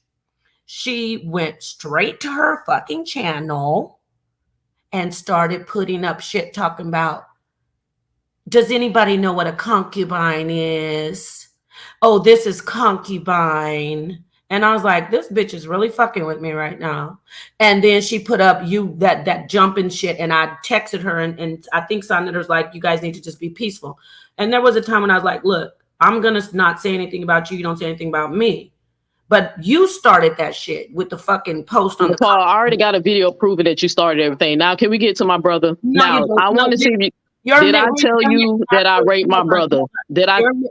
she went straight to her fucking channel and started putting up shit talking about, does anybody know what a concubine is? Oh, this is concubine. And I was like, this bitch is really fucking with me right now. And then she put up that jumping shit. And I texted her and I think Sonetter's like, you guys need to just be peaceful. And there was a time when I was like, look, I'm going to not say anything about you. You don't say anything about me. But you started that shit with the fucking post on the Paul, I already got a video proving that you started everything. Now, can we get to my brother? I want to see if did I tell you that I raped my brother?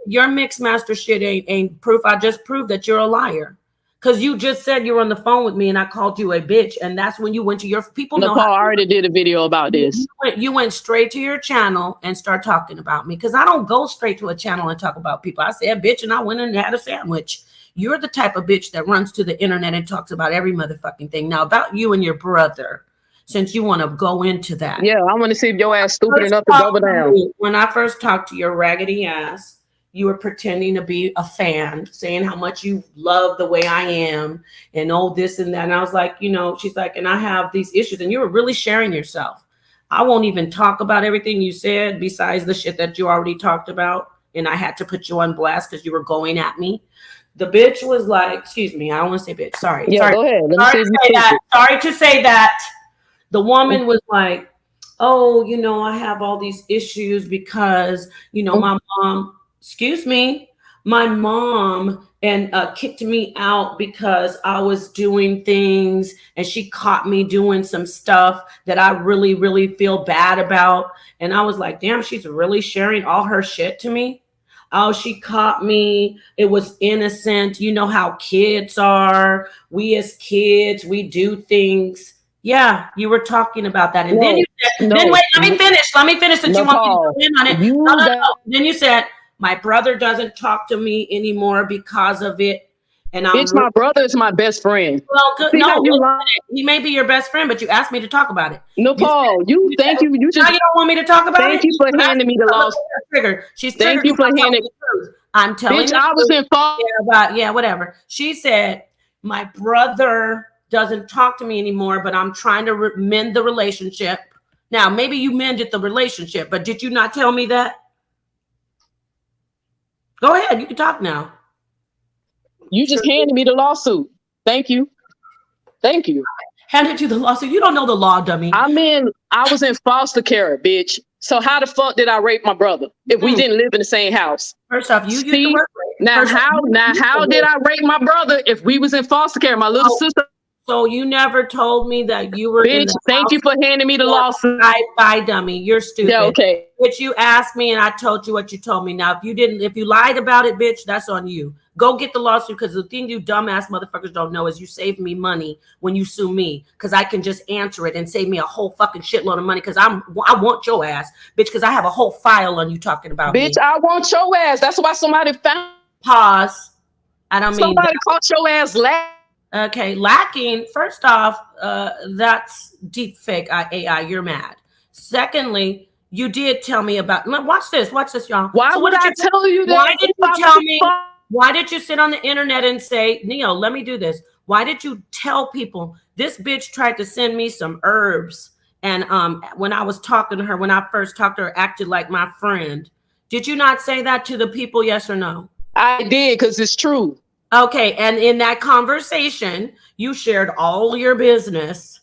Your mixed master shit ain't proof. I just proved that you're a liar. Because you just said you were on the phone with me and I called you a bitch. And that's when you went to your people. Paul already did a video about this. You went straight to your channel and start talking about me. Because I don't go straight to a channel and talk about people. I said bitch and I went and had a sandwich. You're the type of bitch that runs to the internet and talks about every motherfucking thing. Now about you and your brother, since you want to go into that. Yeah, I want to see if your ass stupid enough to double down. When I first talked to your raggedy ass, you were pretending to be a fan, saying how much you love the way I am and all this and that. And I was like, she's like, and I have these issues. And you were really sharing yourself. I won't even talk about everything you said besides the shit that you already talked about. And I had to put you on blast because you were going at me. The bitch was like, excuse me, I don't want to say bitch. Sorry. Yeah, sorry. Go ahead. Sorry to say that. The woman was like, oh, I have all these issues because, my mom, my mom kicked me out because I was doing things and she caught me doing some stuff that I really, really feel bad about. And I was like, damn, she's really sharing all her shit to me. Oh, she caught me. It was innocent. You know how kids are. We as kids, we do things. Yeah, you were talking about that. And then you said, wait, let me finish. Let me finish that you want me to in on it. No. Then you said, my brother doesn't talk to me anymore because of it. And Bitch, my brother is my best friend. well, good. See No, how you wait a lie? minute. He may be your best friend, but you asked me to talk about it. Nepal, you said- thank you. You Now just you don't want me to talk about thank it? you for handing me the Look, loss. she's triggered. She's Thank triggered you for because I'm telling handing. the truth. I'm telling Bitch, the I was truth. in fall. Yeah, whatever. She said, my brother doesn't talk to me anymore, but I'm trying to mend the relationship. Now, maybe you mended the relationship, but did you not tell me that? Go ahead. You can talk now. You just handed me the lawsuit. Thank you. Thank you. Handed you the lawsuit. You don't know the law, dummy. I was in foster care, bitch. So how the fuck did I rape my brother if we didn't live in the same house? First off, you used the See, word rape. how did I rape my brother if we was in foster care? My little sister. So you never told me that you were in Bitch, the thank house. you for handing me the lawsuit. Bye, dummy. You're stupid. Yeah, okay. Bitch, you asked me and I told you what you told me. Now, if you lied about it, bitch, that's on you. Go get the lawsuit, because the thing you dumbass motherfuckers don't know is you save me money when you sue me, because I can just answer it and save me a whole fucking shitload of money, because I want your ass, bitch, because I have a whole file on you talking about bitch, me. I want your ass. That's why somebody found. Pause. I don't mean somebody caught your ass last. Okay, lacking. First off, that's deep fake AI. You're mad. Secondly, you did tell me about. Watch this, y'all. Why would I tell you that? Why did you tell me? Why did you sit on the internet and say, Neo, let me do this? Why did you tell people this bitch tried to send me some herbs? And when I was talking to her, when I first talked to her, acted like my friend. Did you not say that to the people? Yes or no? I did, because it's true. Okay, and in that conversation, you shared all your business.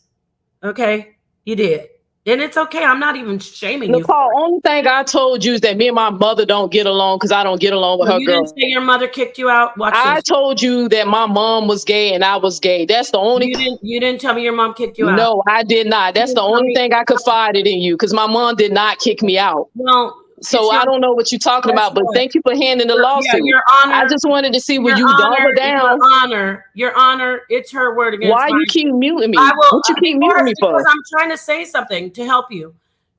Okay, you did. And it's okay. I'm not even shaming you. Nepal, only thing I told you is that me and my mother don't get along because I don't get along with her you girl. Didn't say your mother kicked you out? Watch I this. told you that my mom was gay and I was gay. That's the only. You didn't tell me your mom kicked you out. No, I did not. That's the only thing I confided in you, because my mom did not kick me out. Well, so I don't know what you're talking about, but thank you for handing the lawsuit. Yeah, Your Honor, I just wanted to see, were you dumb or down? Your Honor, it's her word against Why mine. you keep muting me? I will, what you keep muting me for? Because I'm trying to say something to help you.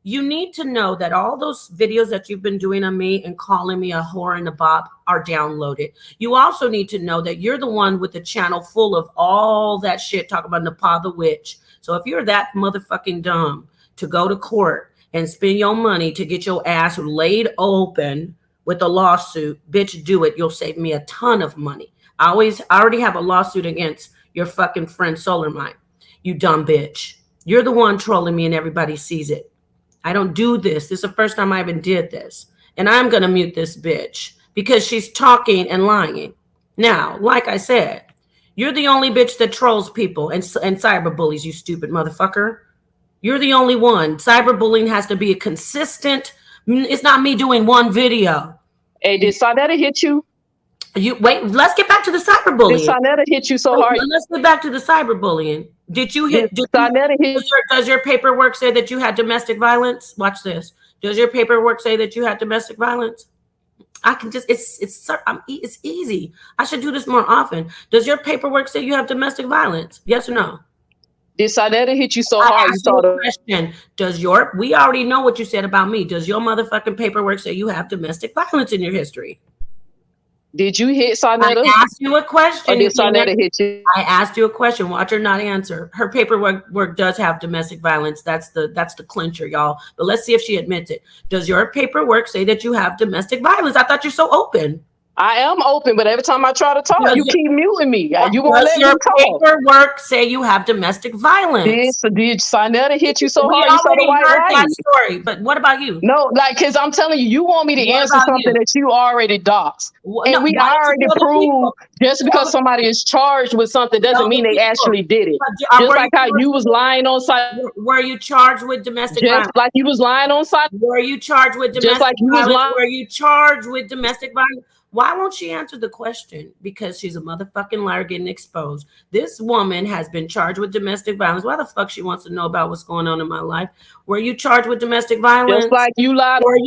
You need to know that all those videos that you've been doing on me and calling me a whore and a bop are downloaded. You also need to know that you're the one with the channel full of all that shit talking about Nepal the witch. So if you're that motherfucking dumb to go to court and spend your money to get your ass laid open with a lawsuit, bitch, do it. You'll save me a ton of money. I already have a lawsuit against your fucking friend Solarmine. You dumb bitch. You're the one trolling me and everybody sees it. I don't do this. This is the first time I even did this. And I'm going to mute this bitch because she's talking and lying. Now, like I said, you're the only bitch that trolls people and cyberbullies, you stupid motherfucker. You're the only one. Cyberbullying has to be a consistent. It's not me doing one video. Hey, did Sonetta hit you? You wait. Let's get back to the cyberbullying. Did Sonetta hit you so hard? Let's get back to the cyberbullying. Did you hit? Does your paperwork say that you had domestic violence? Watch this. Does your paperwork say that you had domestic violence? I can just. It's easy. I should do this more often. Does your paperwork say you have domestic violence? Yes or no? Did Sonetta hit you so hard? You saw the question. We already know what you said about me. Does your motherfucking paperwork say you have domestic violence in your history? Did you hit Sonetta? I asked you a question. Or did Sonetta hit you? I asked you a question. Watch her not answer. Her paperwork does have domestic violence. That's the clincher, y'all. But let's see if she admits it. Does your paperwork say that you have domestic violence? I thought you're so open. I am open, but every time I try to talk, you keep muting me. You won't let me talk. Does your paperwork say you have domestic violence? Did Sonetta hit you so hard? You saw the white light. That story, but what about you? No, because I'm telling you want me to answer something that you already doxed. And we already proved just because somebody is charged with something doesn't mean they actually did it. Just like how you was lying on site. Were you charged with domestic violence? Just like you was lying on site. Were you charged with domestic violence? Were you charged with domestic violence? Why won't she answer the question? Because she's a motherfucking liar getting exposed. This woman has been charged with domestic violence. Why the fuck she wants to know about what's going on in my life? Were you charged with domestic violence? Just like you lied. Were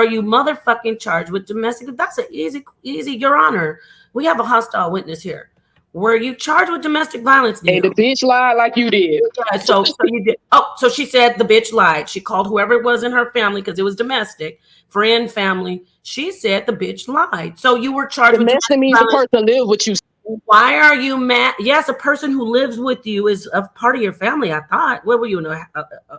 you motherfucking charged with domestic? That's an easy, Your Honor. We have a hostile witness here. Were you charged with domestic violence? Hey, the bitch lied like you did. So you did. Oh, so she said the bitch lied. She called whoever it was in her family because it was domestic, friend, family. She said the bitch lied. So you were charged with domestic means the person live with you. Why are you mad? Yes, a person who lives with you is a part of your family. I thought. What were you?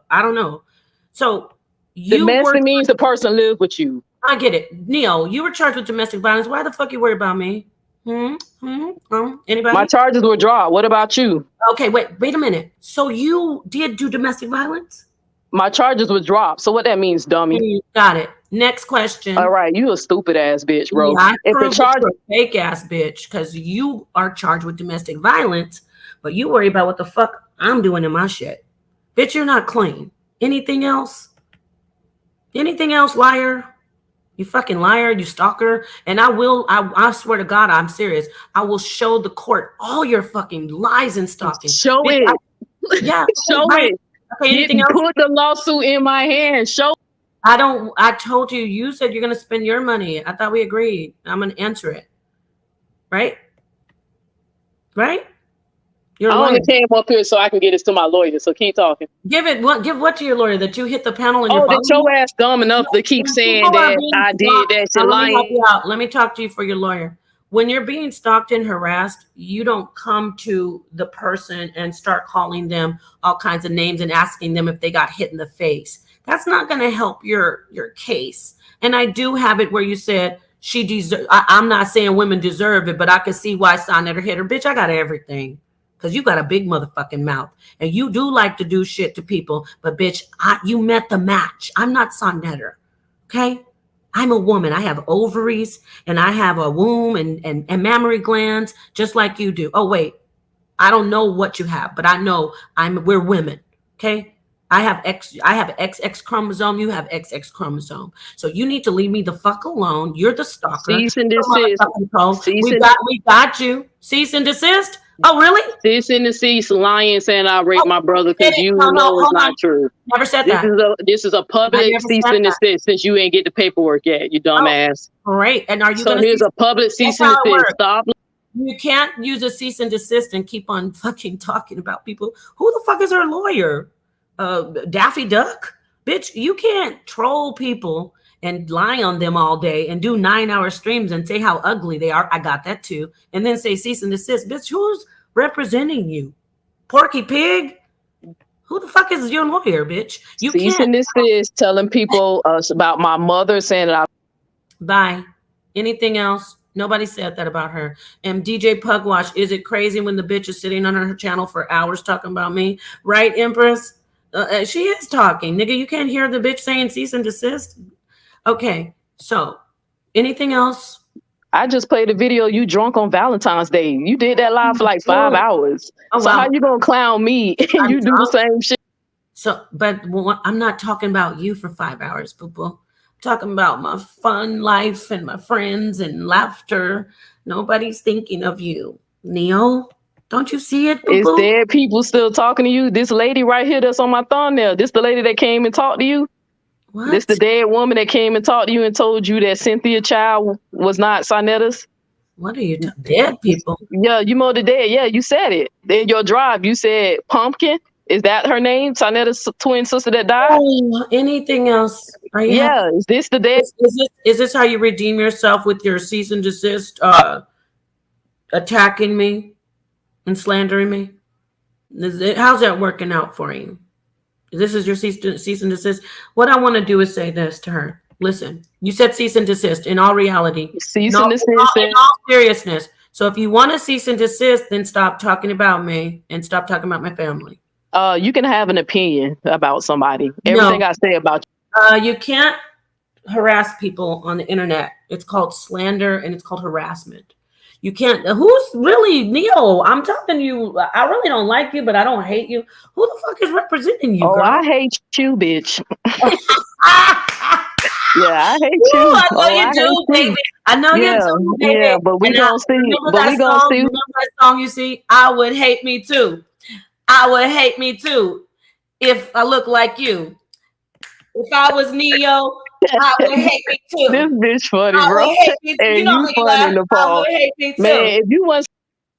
I don't know. So you were. Domestic means the person lives with you. I get it, Neo. You were charged with domestic violence. Why the fuck you worry about me? Anybody? My charges were dropped. What about you? Okay, wait a minute. So you did do domestic violence? My charges were dropped. So what that means, dummy? Got it. Next question. All right, you a stupid ass bitch, bro. Yeah, if the charge, you're a fake ass bitch, because you are charged with domestic violence, but you worry about what the fuck I'm doing in my shit. Bitch, you're not clean. Anything else? Anything else, liar? You fucking liar, you stalker. And I swear to God, I'm serious. I will show the court all your fucking lies and stalking. Show bitch, it. Yeah. Show it. Okay, anything else? Put the lawsuit in my hand. Show. I told you, you said you're going to spend your money. I thought we agreed. I'm going to answer it. Right? Right? I only came up here so I can get this to my lawyer. So keep talking. Give what to your lawyer? That you hit the panel and you're that your ass dumb enough to keep saying that I did that shit lying. Let me talk to you for your lawyer. When you're being stalked and harassed, you don't come to the person and start calling them all kinds of names and asking them if they got hit in the face. That's not going to help your case. And I do have it where you said she deserves. I'm not saying women deserve it, but I can see why Sonetta hit her. Bitch, I got everything. Because you got a big motherfucking mouth. And you do like to do shit to people. But bitch, you met the match. I'm not Sonetta. Okay? I'm a woman. I have ovaries and I have a womb and mammary glands just like you do. Oh, wait. I don't know what you have, but I know we're women. Okay? I have XX chromosome. You have XX chromosome. So you need to leave me the fuck alone. You're the stalker. Cease and desist. We got you. Cease and desist? Oh, really? Cease and desist, lying, saying I raped my brother because you know it's not true. Never said that. This is a public cease and desist since you ain't get the paperwork yet, you dumbass. Great. And are you so here's a public cease and desist. Stop. You can't use a cease and desist and keep on fucking talking about people. Who the fuck is her lawyer? Daffy Duck? Bitch, you can't troll people and lie on them all day and do 9-hour streams and say how ugly they are. I got that too. And then say cease and desist. Bitch, who's representing you? Porky Pig? Who the fuck is your lawyer, bitch? You cease and desist telling people about my mother saying that Bye. Anything else? Nobody said that about her. And DJ Pugwash, is it crazy when the bitch is sitting on her channel for hours talking about me? Right, Empress? She is talking. Nigga, you can't hear the bitch saying cease and desist? Okay, so anything else? I just played a video you drunk on Valentine's Day. You did that live for like 5 hours. Oh, so how you gonna clown me and you do the same shit? So, but I'm not talking about you for 5 hours, boo-boo. I'm talking about my fun life and my friends and laughter. Nobody's thinking of you. Neo, don't you see it, boo-boo? Is there people still talking to you? This lady right here that's on my thumbnail, this the lady that came and talked to you? What? This the dead woman that came and talked to you and told you that Cynthia Child was not Sonetta's? What are you dead people? Yeah, you know the dead. Yeah, you said it. In your drive, you said Pumpkin. Is that her name? Sonetta's twin sister that died? Oh, anything else? Is this the dead? Is this how you redeem yourself with your cease and desist, attacking me and slandering me? How's that working out for you? This is your cease and desist. What I want to do is say this to her. Listen, you said cease and desist. In all reality, cease and desist. In all seriousness. So if you want to cease and desist, then stop talking about me and stop talking about my family. You can have an opinion about somebody. Everything I say about you. You can't harass people on the internet. It's called slander and it's called harassment. You can't. Who's really Neo? I'm talking to you. I really don't like you, but I don't hate you. Who the fuck is representing you? Girl? I hate you, bitch. Yeah, I hate you. Ooh, I know you do, baby. I know you do, baby. Yeah, but we gonna see. But we gonna see. Remember that song you see? I would hate me too. I would hate me too if I look like you. If I was Neo, I would hate me too. This bitch funny, bro. And you funny, Nepal. I would hate me too. Man,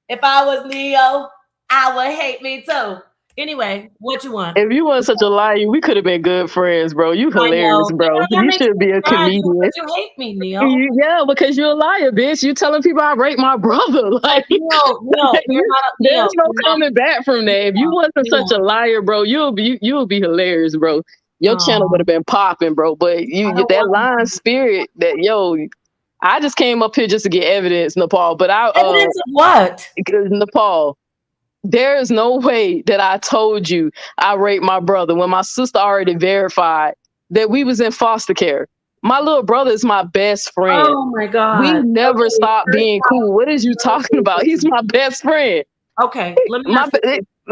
if I was Neo, I would hate me too. Anyway, what you want? If you weren't such a liar, we could have been good friends, bro. You hilarious, bro. You should be a comedian. But you hate me, Neil. Yeah, because you're a liar, bitch. You telling people I raped my brother. Like, no, you're not. There's no coming back from that. If you wasn't such a liar, bro, you'll be hilarious, bro. Your channel would have been popping, bro. But you that lying spirit that I just came up here just to get evidence, Nepal. But evidence of what? Nepal. There is no way that I told you I raped my brother when my sister already verified that we was in foster care. My little brother is my best friend. Oh my God. We never stopped being cool. What is you talking about? He's my best friend. Okay. Let me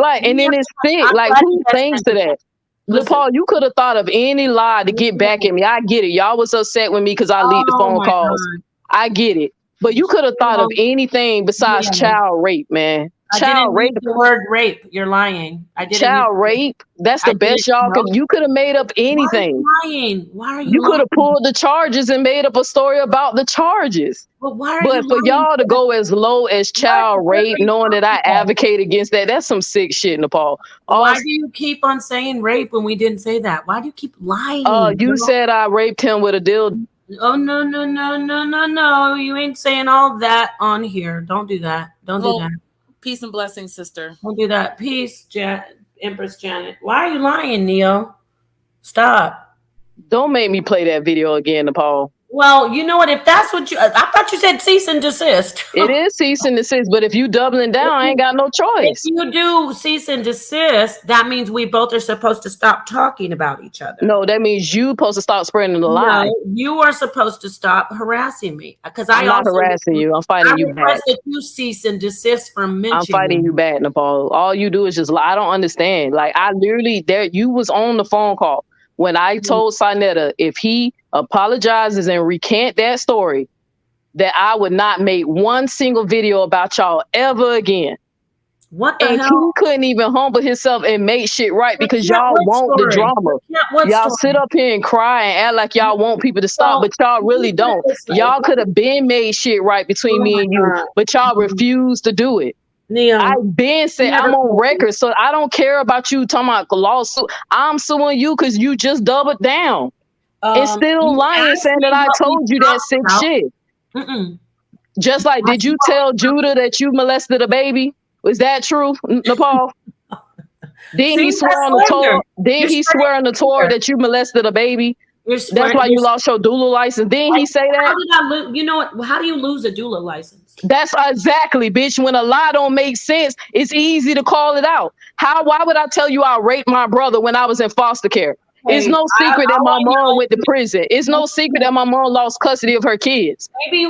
and then it's sick. Like, who thinks to that? Paul, you could have thought of any lie to get back at me. I get it. Y'all was upset with me because I leaked the phone calls. God. I get it. But you could have thought of anything besides child rape, man. Child rape. The word rape. You're lying. I didn't. Child rape. That's the best y'all could. You could have made up anything. Why are you lying? Why are you? You could have pulled the charges and made up a story about the charges. But why? But for y'all to go as low as child rape, knowing that I advocate against that—that's some sick shit, Nepal. Why do you keep on saying rape when we didn't say that? Why do you keep lying? You said I raped him with a dildo. Oh no! You ain't saying all that on here. Don't do that. Don't do that. Peace and blessings, sister. Don't do that. Peace, Empress Janet. Why are you lying, Neo? Stop. Don't make me play that video again, Nepal. Well, you know what? If that's what I thought you said cease and desist. It is cease and desist, but if you doubling down, I ain't got no choice. If you do cease and desist, that means we both are supposed to stop talking about each other. No, that means you supposed to stop spreading the lie. No, you are supposed to stop harassing me because I'm not harassing you. I'm fighting you back. That you cease and desist from mentioning. I'm fighting you back, Nepal. All you do is just lie. I don't understand. Like, I literally you was on the phone call when I told Sinetta if he apologizes and recant that story, that I would not make one single video about y'all ever again. What the hell? He couldn't even humble himself and make shit right because y'all want the drama. Y'all sit up here and cry and act like y'all want people to stop, but y'all really don't. Y'all could have been made shit right between me and you, but y'all refuse to do it. I've been saying, I'm on record, so I don't care about you talking about lawsuit. I'm suing you because you just doubled down. And still lying, saying that I told you that sick shit. Just like, did you tell Judah that you molested a baby? Was that true, Nepal? Didn't he swear on the Torah? Didn't he swear on the Torah that you molested a baby? That's why you lost your doula license. Didn't he say that? You know what? How do you lose a doula license? That's exactly, bitch. When a lie don't make sense, it's easy to call it out. Why would I tell you I raped my brother when I was in foster care? It's no secret that my mom went to prison. It's no secret that my mom lost custody of her kids.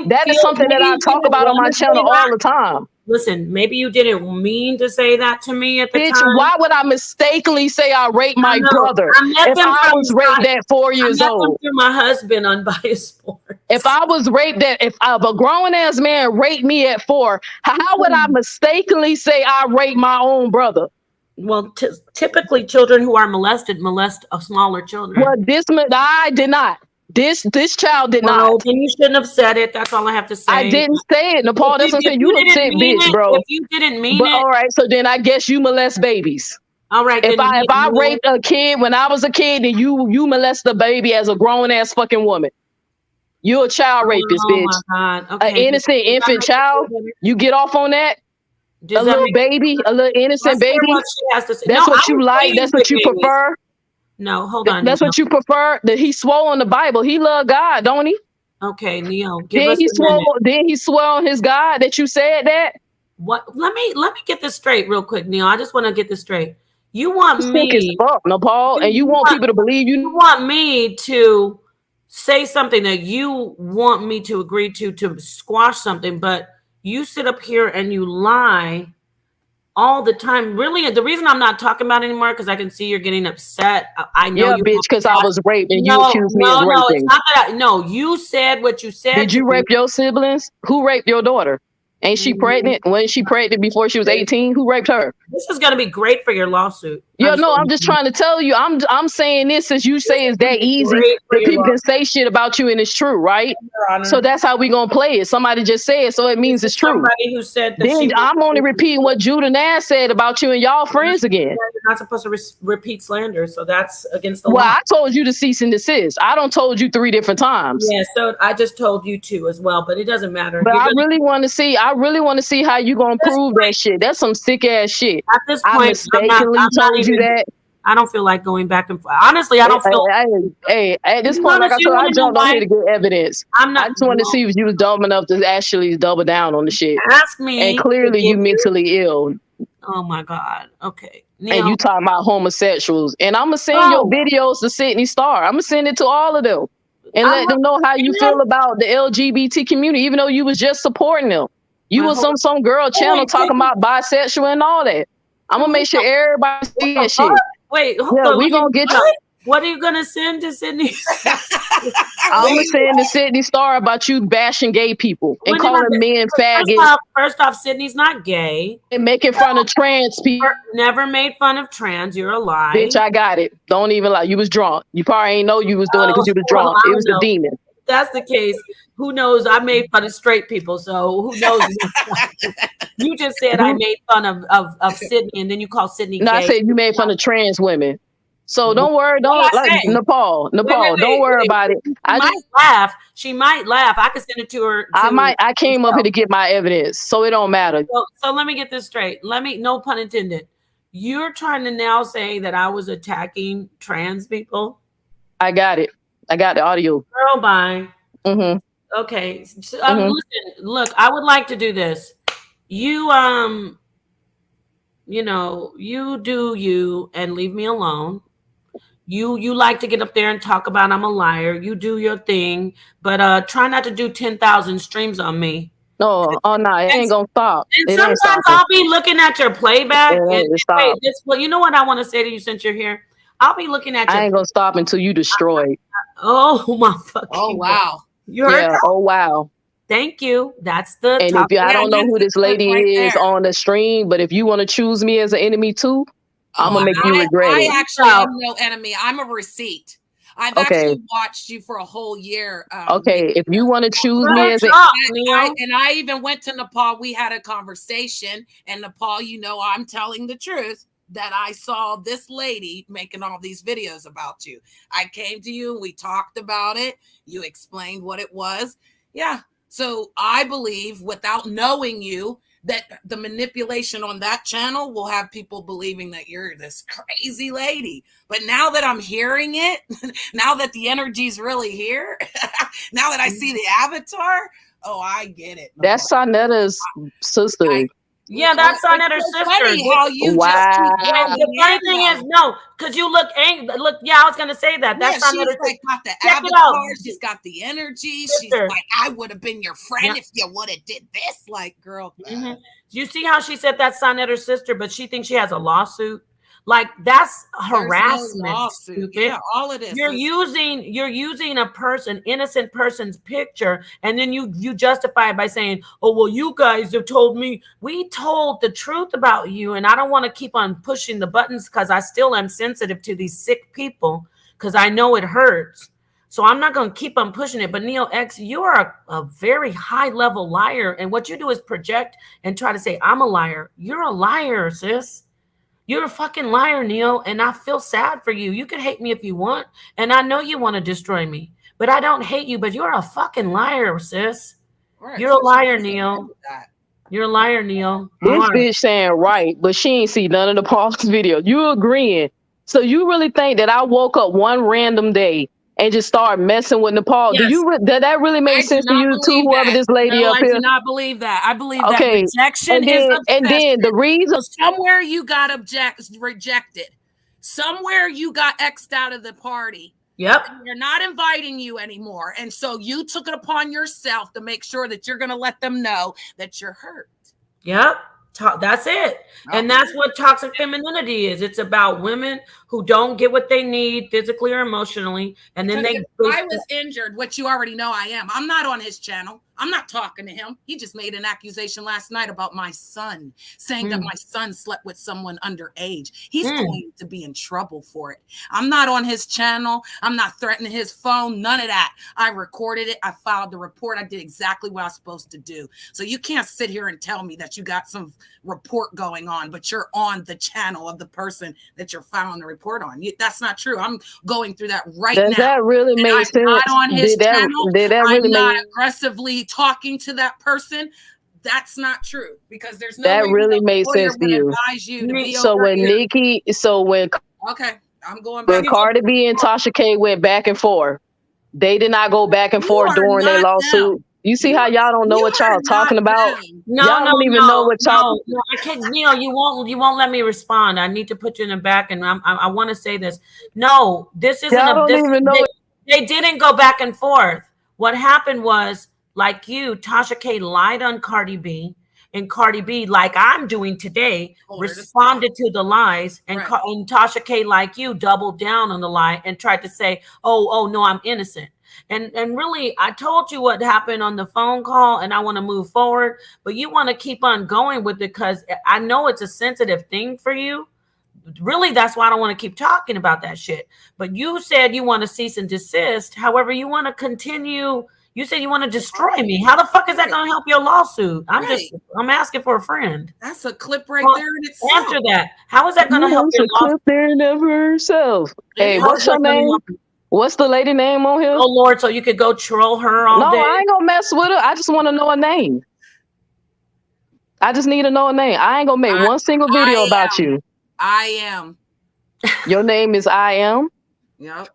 That is something that I talk about on my channel all the time. Listen, maybe you didn't mean to say that to me at the time. Why would I mistakenly say I raped my brother if I was raped at 4 years old? Through my husband, Unbiased Sports. If I was raped if a grown ass man raped me at 4, how would I mistakenly say I raped my own brother? Well, typically children who are molested molest smaller children. Well, I did not. This child did not. Then you shouldn't have said it. That's all I have to say. I didn't say it, Nepal. That's what I'm saying. You a sick bitch, bro. If you didn't mean it. All right, so then I guess you molest babies. All right. If I raped a kid when I was a kid, then you molest a baby as a grown ass fucking woman. You're a child rapist, bitch. Oh my God. Okay. An innocent infant child. You get off on that? A little innocent baby. That's what you like. That's what you prefer. No, hold on. That's what you prefer. That he swore on the Bible. He loved God, don't he? Okay, Neo. Then he swore on his God that you said that. What? Let me get this straight real quick, Neo. I just want to get this straight. You want me as fuck, Nepal, and you want people to believe you. You want me to say something that you want me to agree to squash something, but you sit up here and you lie all the time. Really, the reason I'm not talking about it anymore because I can see you're getting upset. I know, you bitch, because I was raped and you accused me of raping. No, it's not that. You said what you said. Did you rape your siblings? Who raped your daughter? Ain't she pregnant? Wasn't she pregnant before she was 18? Who raped her? This is going to be great for your lawsuit. Yeah, no, I'm just trying to tell you. I'm saying this as you say it's that easy that people can say shit about you and it's true, right? So that's how we gonna play it. Somebody just said it, so it means it's true. Somebody who said that Then I'm only repeating what Judah Nash said about you and y'all friends again. You're not supposed to repeat slander, so that's against the law. law. I told you to cease and desist. I don't told you 3 different times. Yeah, so I just told you 2 as well, but it doesn't matter. But I really want to see how you gonna prove that shit. That's some sick ass shit. At this point, I mistakenly told you that. I don't feel like going back and forth. Honestly, I don't feel. Hey, at this point, like I told, I jumped on here to get evidence. I'm not. I just wanted to see if you was dumb enough to actually double down on the shit. Ask me. And clearly, you mentally ill. Oh my God. Okay. And you talking about homosexuals, and I'm gonna send your videos to Sydney Star. I'm gonna send it to all of them, and let them know how you feel about the LGBT community, even though you was just supporting them. You was on some girl channel talking about bisexual and all that. I'm gonna make sure everybody see that shit. Wait, yeah, we gonna get you. What are you gonna send to Sydney? I'm gonna send to Sydney Star about you bashing gay people and calling men faggots. First off, Sydney's not gay. And making fun of trans people. Never made fun of trans. You're a lie. Bitch, I got it. Don't even lie. You was drunk. You probably ain't know you was doing it because you was drunk. It was the demon. If that's the case. Who knows? I made fun of straight people, so who knows? You just said I made fun of Sydney, and then you call Sydney. No, I said you made fun of trans women. So don't worry, Nepal, don't worry about it. I might laugh. She might laugh. I could send it to her. I came up here to get my evidence, so it don't matter. So let me get this straight. No pun intended. You're trying to now say that I was attacking trans people? I got it. I got the audio. Girl, bye. Mm-hmm. Okay. So, listen, look, I would like to do this. You you do you and leave me alone. You like to get up there and talk about I'm a liar. You do your thing, but try not to do 10,000 streams on me. No, it ain't gonna stop. And sometimes I'll be looking at your playback. Well, you know what I want to say to you since you're here? I'll be looking at I ain't gonna stop until you destroy. Oh my fucking. Oh wow. You heard that? Oh wow. Thank you. That's the. And if I don't know who this lady is on the stream, but if you want to choose me as an enemy too, I'm gonna make you regret it. I actually am no enemy. I'm a receipt. I've actually watched you for a whole year. Okay, if you want to choose me as and I even went to Nepal. We had a conversation, and Nepal, I'm telling the truth that I saw this lady making all these videos about you. I came to you, we talked about it. You explained what it was. Yeah. So I believe, without knowing you, that the manipulation on that channel will have people believing that you're this crazy lady. But now that I'm hearing it, now that the energy's really here, now that I see the avatar, I get it. That's Sanetta's sister. Yeah, that's Sanetta's sister. The funny thing is, because you look angry. Look, I was gonna say that. That's Sanetta's sister. Got the avatar. She's got the energy. She's like, I would have been your friend if you would have did this. Like, girl. You see how she said that's Sanetta's sister, but she thinks she has a lawsuit. Like, that's harassment. No stupid. Yeah, all of this. You're using a innocent person's picture, and then you justify it by saying, "Oh, well, you guys have told me." We told the truth about you, and I don't want to keep on pushing the buttons because I still am sensitive to these sick people because I know it hurts. So I'm not going to keep on pushing it. But Neo X, you are a very high level liar, and what you do is project and try to say, "I'm a liar." You're a liar, sis. You're a fucking liar, Neil, and I feel sad for you. You can hate me if you want, and I know you want to destroy me, but I don't hate you, but you're a fucking liar, sis. Right. You're a liar, Neil. You're a liar, Neil. This bitch saying right, but she ain't see none of the Paul's video. You agreeing. So you really think that I woke up one random day and just start messing with Nepal? Yes. Did that really make sense to you too, whoever this lady up here? I do not believe that. I believe that rejection and then the reason somewhere you got rejected. Somewhere you got X'd out of the party. Yep. They're not inviting you anymore. And so you took it upon yourself to make sure that you're going to let them know that you're hurt. Yep. That's it. And that's what toxic femininity is. It's about women who don't get what they need physically or emotionally, and then Because if I was injured, which you already know I am, I'm not on his channel. I'm not talking to him. He just made an accusation last night about my son, saying that my son slept with someone underage. He's going to be in trouble for it. I'm not on his channel. I'm not threatening his phone. None of that. I recorded it. I filed the report. I did exactly what I was supposed to do. So you can't sit here and tell me that you got some report going on, but you're on the channel of the person that you're filing the report on. That's not true. I'm going through that right now. Does that really make sense? I'm not on his channel. Did that really I'm not make aggressively talking to that person. That's not true, because there's no that way really no made lawyer sense to would you? advise you to be So over when here. Okay, I'm going back. When Cardi B and Tasha K went back and forth, they did not go back and forth during their lawsuit. You see how y'all don't know what y'all talking about? Y'all don't even know what y'all. No, I can't. Neil, you won't let me respond. I need to put you in the back, and I want to say this. No, this isn't Y'all don't even know. They didn't go back and forth. What happened was, like you, Tasha K lied on Cardi B, and Cardi B, like I'm doing today, responded to the lies, and Tasha K, like you, doubled down on the lie and tried to say, oh no, I'm innocent. And really, I told you what happened on the phone call, and I want to move forward, but you want to keep on going with it because I know it's a sensitive thing for you. Really, that's why I don't want to keep talking about that shit. But you said you want to cease and desist. However, you want to continue. You said you want to destroy me. How the fuck is that going to help your lawsuit? I'm asking for a friend. That's a clip right there in itself. Answer that. How is that going to help your lawsuit? Clip there and of herself. Hey, what's your name? What's the lady name on here? Oh Lord, so you could go troll her all day. No, I ain't gonna mess with her. I just want to know a name. I just need to know a name. I ain't gonna make one single video about you. I am. Your name is I am. Yep.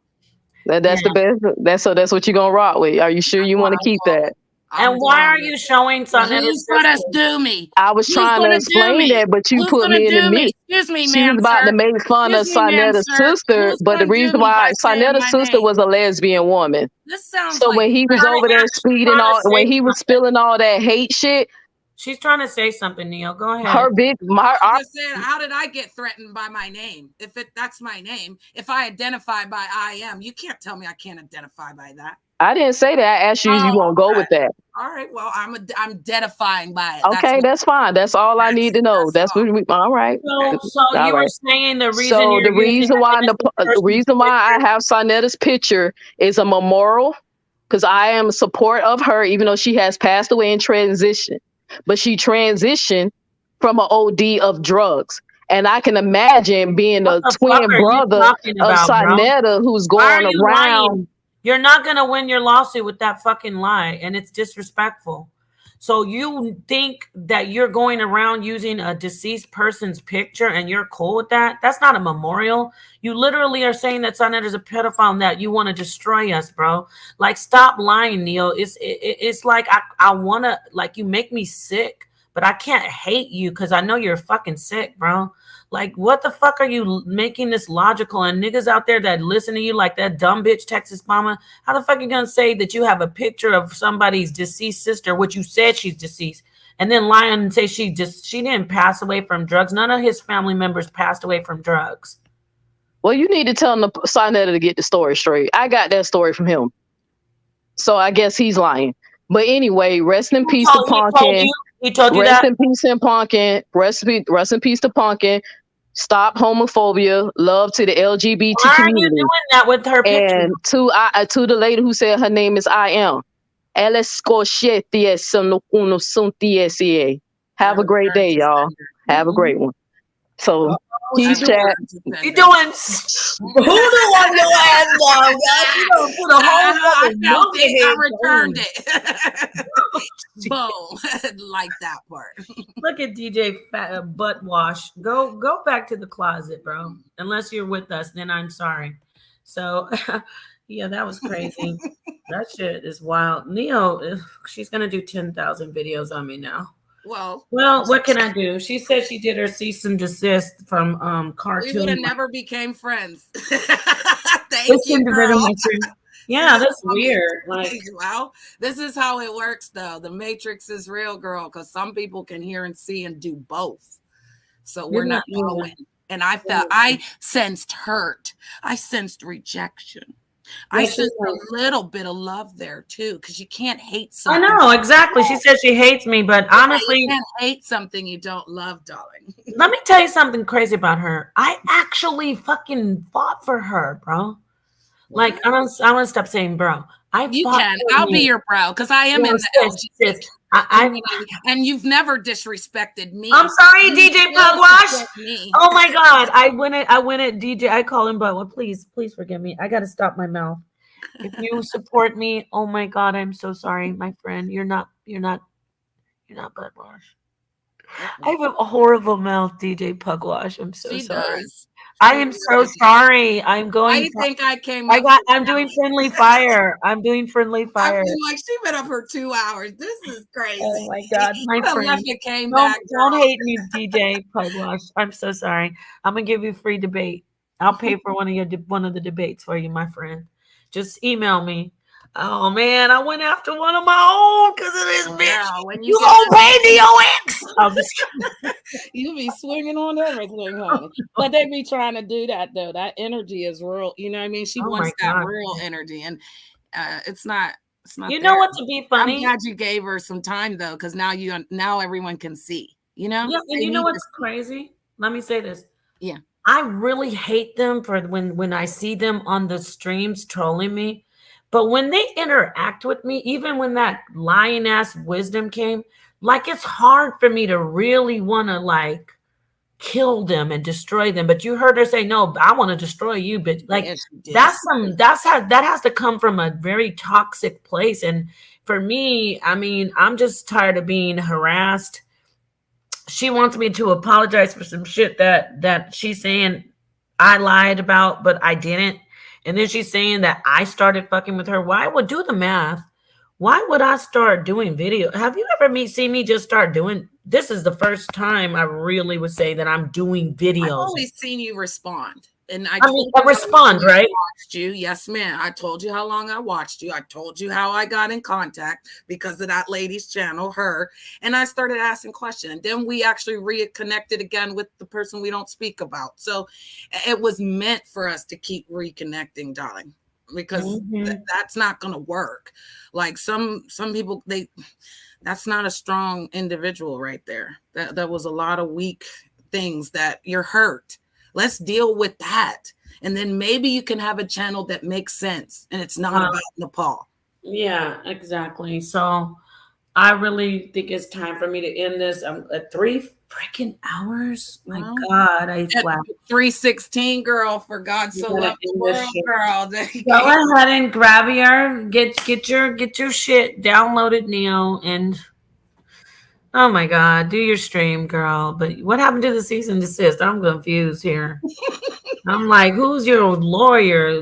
That's the best. That's what you're gonna rock with. Are you sure you want to keep that? And why are you showing something? Who's gonna do me? I was trying to explain that, but you put me in the mix. Excuse me, She was about to make fun of Sanetta's sister, but the reason why Sanetta's sister was a lesbian woman. This sounds so when he was over there speeding when he was spilling all that hate shit. She's trying to say something, Neil. Go ahead. I just said, how did I get threatened by my name? That's my name. If I identify by I am, you can't tell me I can't identify by that. I didn't say that. I asked you if you won't go with that. All right. Well, I'm identifying by it. Okay, that's fine. That's all I need to know. That's what we. All right. So you were saying the reason. So the reason why I have Sanetta's picture is a memorial, because I am in support of her, even though she has passed away in transition. But she transitioned from an OD of drugs. And I can imagine being a twin brother of Sanetta who's going around. You're not going to win your lawsuit with that fucking lie. And it's disrespectful. So you think that you're going around using a deceased person's picture and you're cool with that? That's not a memorial. You literally are saying that Sanetta's a pedophile and that you want to destroy us, bro. Like, stop lying, Neil. It's like I want to, like, you make me sick, but I can't hate you because I know you're fucking sick, bro. Like, what the fuck are you making this logical? And niggas out there that listen to you like that dumb bitch Texas mama, how the fuck are you going to say that you have a picture of somebody's deceased sister, which you said she's deceased, and then lie and say she didn't pass away from drugs? None of his family members passed away from drugs. Well, you need to tell Sanetta to get the story straight. I got that story from him. So I guess he's lying. But anyway, rest in peace to Pumpkin. He told you rest that? in peace in Pumpkin. Rest in peace to Pumpkin. Stop homophobia. Love to the LGBT Why community. Are you doing that with her picture? And to the lady who said her name is I am. Have a great day, y'all. Have a great one. So peace, chat. You doing? Who on your ass down, guys? You don't put a whole I returned it. Boom. Like that part. Look at DJ Butt Wash. Go back to the closet, bro. Unless you're with us, then I'm sorry. So yeah, that was crazy. That shit is wild. Neo, she's gonna do 10,000 videos on me now. Well, what can I do? She said she did her cease and desist from cartoon. We would have never became friends. Thank you, girl. Yeah, that's weird. Like, well, this is how it works, though. The Matrix is real, girl, because some people can hear and see and do both. So we're not going And I sensed hurt. I sensed rejection. I sensed a little bit of love there too, because you can't hate something. I know, exactly. She says she hates me, but honestly, you can't hate something you don't love, darling. Let me tell you something crazy about her. I actually fucking fought for her, bro. Like, I want to stop saying bro. I'll be your bro, because I am in the LGBT community, and you've never disrespected me. I'm sorry, DJ Pugwash. Oh my God, I went at DJ. I call him, but please forgive me. I got to stop my mouth. If you support me, oh my God, I'm so sorry, my friend. You're not Pugwash. I have a horrible mouth, DJ Pugwash. I'm so sorry. I am so sorry. I'm going. Why do you think I came? I'm doing friendly fire. I'm doing friendly fire. I feel like she been up for 2 hours. This is crazy. Oh my God, my friend. Came back. Don't hate me, DJ Pugwash. I'm so sorry. I'm gonna give you free debate. I'll pay for one of the debates for you, my friend. Just email me. Oh man, I went after one of my own because of this bitch. When you gonna pay the OX? I'm just you be swinging on everything, honey. But they be trying to do that though. That energy is real. You know what I mean? She wants that real energy, and it's not. It's not. You know what? To be funny, I'm glad you gave her some time though, because now everyone can see. You know. Yeah, and you know what's crazy? Let me say this. Yeah, I really hate them for when I see them on the streams trolling me. But when they interact with me, even when that lying ass wisdom came, like it's hard for me to really want to like kill them and destroy them. But you heard her say, "No, I want to destroy you." But like that has to come from a very toxic place. And for me, I mean, I'm just tired of being harassed. She wants me to apologize for some shit that she's saying I lied about, but I didn't. And then she's saying that I started fucking with her. Why would do the math? Why would I start doing video? Have you ever seen me just start doing? This is the first time I really would say that I'm doing videos. I've always seen you respond. And I respond, right? Watched you. Yes, ma'am. I told you how long I watched you. I told you how I got in contact because of that lady's channel, her. And I started asking questions. And then we actually reconnected again with the person we don't speak about. So it was meant for us to keep reconnecting, darling, because that's not going to work. Like some people, that's not a strong individual right there. That was a lot of weak things that you're hurt. Let's deal with that. And then maybe you can have a channel that makes sense and it's not about Nepal. Yeah, exactly. So I really think it's time for me to end this. I'm at 3 freaking hours. My God, I flat. 3:16, girl, for God so loved the world, girl. Go ahead and grab get your shit downloaded, Neo, and oh my God, do your stream, girl. But what happened to the cease and desist? I'm confused here. I'm like, who's your lawyer?